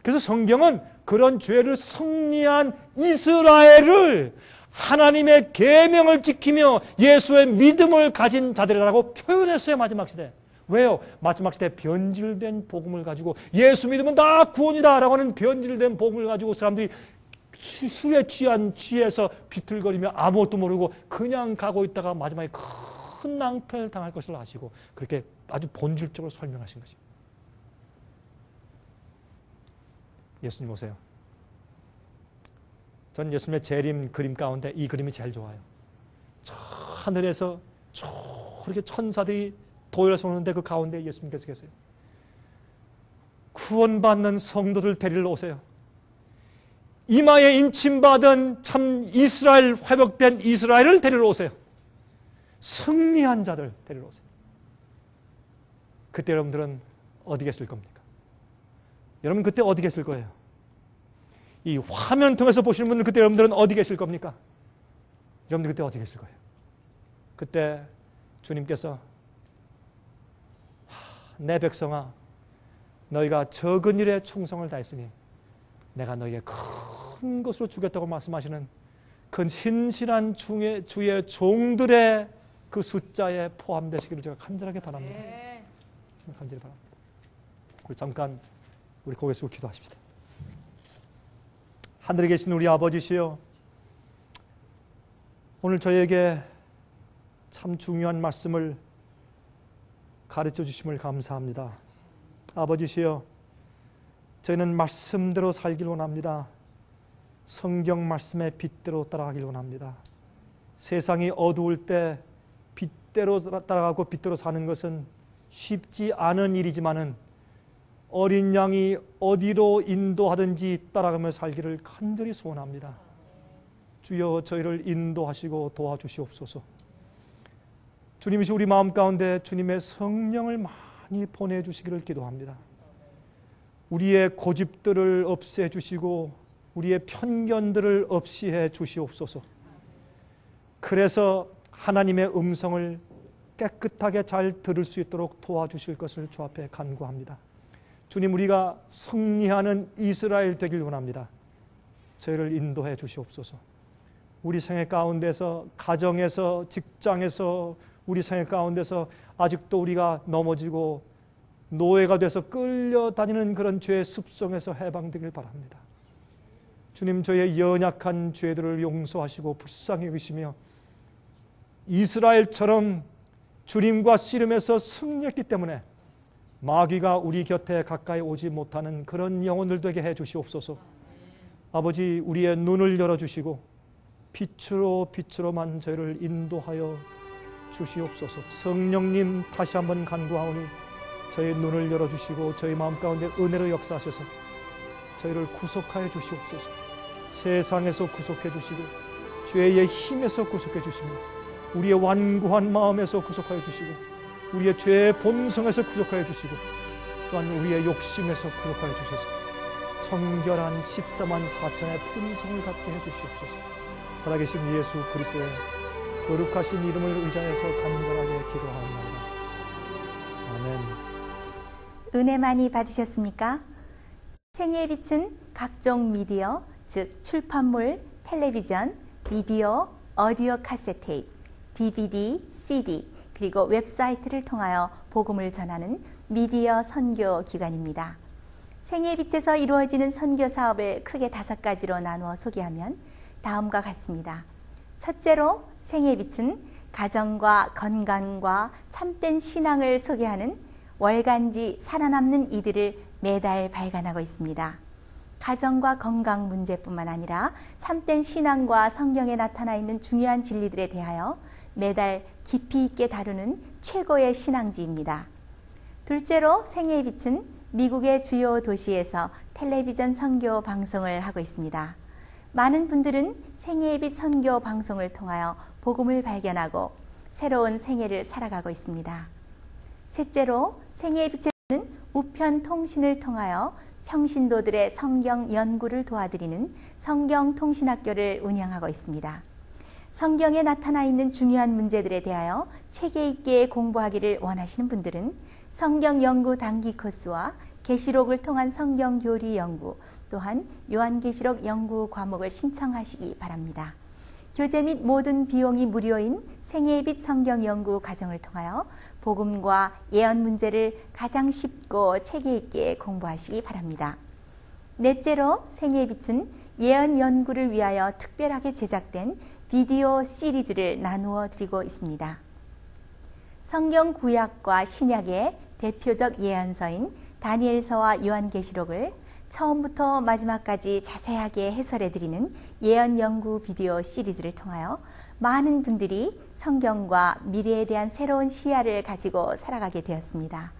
그래서 성경은 그런 죄를 승리한 이스라엘을 하나님의 계명을 지키며 예수의 믿음을 가진 자들이라고 표현했어요. 마지막 시대. 왜요? 마지막 시대 변질된 복음을 가지고 예수 믿으면 다 구원이다 라고 하는 변질된 복음을 가지고 사람들이 술에 취해서 비틀거리며 아무것도 모르고 그냥 가고 있다가 마지막에 큰 낭패를 당할 것을 아시고 그렇게 아주 본질적으로 설명하신 것입니다. 예수님 오세요. 전 예수님의 재림 그림 가운데 이 그림이 제일 좋아요. 저 하늘에서 저렇게 천사들이 도열해서 오는데 그 가운데 예수님께서 계세요. 구원받는 성도들 데리러 오세요. 이마에 인침받은 참 이스라엘 회복된 이스라엘을 데리러 오세요. 승리한 자들 데리러 오세요. 그때 여러분들은 어디 계실 겁니까? 여러분 그때 어디 계실 거예요? 이 화면 통해서 보시는 분들 그때 여러분들은 어디 계실 겁니까? 여러분들 그때 어디 계실 거예요? 그때 주님께서 내 백성아 너희가 적은 일에 충성을 다했으니 내가 너희에게 큰 것으로 주겠다고 말씀하시는 그 신실한 주의 종들의 그 숫자에 포함되시기를 제가 간절하게 바랍니다. 간절히 바랍니다. 우리 잠깐 우리 고개 숙이고 기도하십시다. 하늘에 계신 우리 아버지시여, 오늘 저에게 참 중요한 말씀을 가르쳐 주심을 감사합니다. 아버지시여, 저희는 말씀대로 살길 원합니다. 성경 말씀의 빛대로 따라가길 원합니다. 세상이 어두울 때 빛대로 따라가고 빛대로 사는 것은 쉽지 않은 일이지만은 어린 양이 어디로 인도하든지 따라가며 살기를 간절히 소원합니다. 주여 저희를 인도하시고 도와주시옵소서. 주님이 우리 마음 가운데 주님의 성령을 많이 보내주시기를 기도합니다. 우리의 고집들을 없애주시고 우리의 편견들을 없이해 주시옵소서. 그래서 하나님의 음성을 깨끗하게 잘 들을 수 있도록 도와주실 것을 주 앞에 간구합니다. 주님, 우리가 승리하는 이스라엘 되길 원합니다. 저희를 인도해 주시옵소서. 우리 생애 가운데서, 가정에서, 직장에서, 우리 생애 가운데서 아직도 우리가 넘어지고 노예가 돼서 끌려다니는 그런 죄의 습성에서 해방되길 바랍니다. 주님, 저희의 연약한 죄들을 용서하시고 불쌍히 여기시며 이스라엘처럼 주님과 씨름해서 승리했기 때문에 마귀가 우리 곁에 가까이 오지 못하는 그런 영혼들 되게 해 주시옵소서. 아버지, 우리의 눈을 열어주시고 빛으로만 저희를 인도하여 주시옵소서. 성령님, 다시 한번 간구하오니 저희 눈을 열어주시고 저희 마음 가운데 은혜로 역사하셔서 저희를 구속하여 주시옵소서. 세상에서 구속해 주시고 죄의 힘에서 구속해 주시며 우리의 완고한 마음에서 구속하여 주시고 우리의 죄의 본성에서 구속하여 주시고 또한 우리의 욕심에서 구속하여 주셔서 청결한 14만 4천의 품성을 갖게 해 주시옵소서. 살아계신 예수 그리스도의 거룩하신 이름을 의지하여서 간절하게 기도하옵나이다. 아멘. 은혜 많이 받으셨습니까? 생애의 빛은 각종 미디어, 즉 출판물, 텔레비전, 비디오, 오디오 카세트, DVD, CD, 그리고 웹사이트를 통하여 복음을 전하는 미디어 선교 기관입니다. 생애의 빛에서 이루어지는 선교 사업을 크게 5가지로 나누어 소개하면 다음과 같습니다. 첫째로 생애의 빛은 가정과 건강과 참된 신앙을 소개하는 월간지 살아남는 이들을 매달 발간하고 있습니다. 가정과 건강 문제뿐만 아니라 참된 신앙과 성경에 나타나 있는 중요한 진리들에 대하여 매달 깊이 있게 다루는 최고의 신앙지입니다. 둘째로 생애의 빛은 미국의 주요 도시에서 텔레비전 선교 방송을 하고 있습니다. 많은 분들은 생애의 빛 선교 방송을 통하여 복음을 발견하고 새로운 생애를 살아가고 있습니다. 셋째로 생애의 빛에는 우편 통신을 통하여 평신도들의 성경 연구를 도와드리는 성경통신학교를 운영하고 있습니다. 성경에 나타나 있는 중요한 문제들에 대하여 체계 있게 공부하기를 원하시는 분들은 성경 연구 단기 코스와 계시록을 통한 성경 교리 연구, 또한 요한계시록 연구 과목을 신청하시기 바랍니다. 교재 및 모든 비용이 무료인 생애의 빛 성경 연구 과정을 통하여 복음과 예언 문제를 가장 쉽고 체계 있게 공부하시기 바랍니다. 넷째로 생애의 빛은 예언 연구를 위하여 특별하게 제작된 비디오 시리즈를 나누어 드리고 있습니다. 성경 구약과 신약의 대표적 예언서인 다니엘서와 요한계시록을 처음부터 마지막까지 자세하게 해설해 드리는 예언 연구 비디오 시리즈를 통하여 많은 분들이 성경과 미래에 대한 새로운 시야를 가지고 살아가게 되었습니다.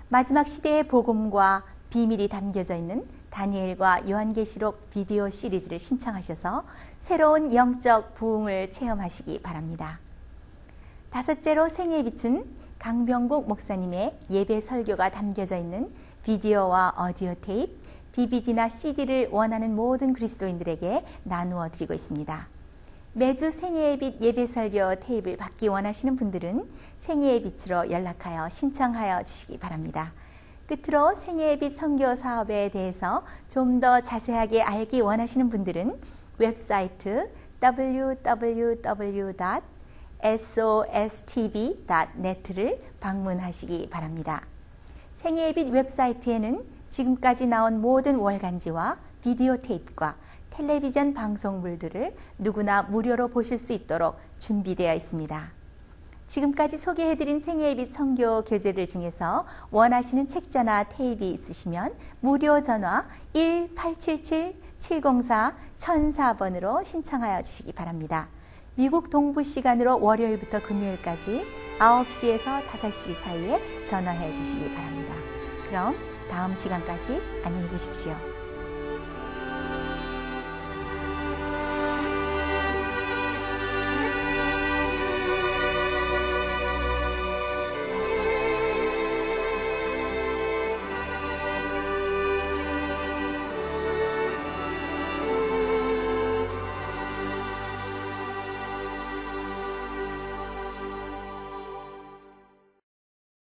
마지막 시대의 복음과 비밀이 담겨져 있는 다니엘과 요한계시록 비디오 시리즈를 신청하셔서 새로운 영적 부흥을 체험하시기 바랍니다. 다섯째로 생애의 빛은 강병국 목사님의 예배 설교가 담겨져 있는 비디오와 오디오 테이프, DVD나 CD를 원하는 모든 그리스도인들에게 나누어 드리고 있습니다. 매주 생애의 빛 예배 설교 테이프를 받기 원하시는 분들은 생애의 빛으로 연락하여 신청하여 주시기 바랍니다. 끝으로 생애의 빛 선교 사업에 대해서 좀 더 자세하게 알기 원하시는 분들은 웹사이트 www.sostv.net를 방문하시기 바랍니다. 생애의 빛 웹사이트에는 지금까지 나온 모든 월간지와 비디오 테이프과 텔레비전 방송물들을 누구나 무료로 보실 수 있도록 준비되어 있습니다. 지금까지 소개해드린 생애의 빛 선교 교재들 중에서 원하시는 책자나 테이프 있으시면 무료 전화 1-877-704-1004번으로 신청하여 주시기 바랍니다. 미국 동부 시간으로 월요일부터 금요일까지 9시에서 5시 사이에 전화해 주시기 바랍니다. 그럼 다음 시간까지 안녕히 계십시오.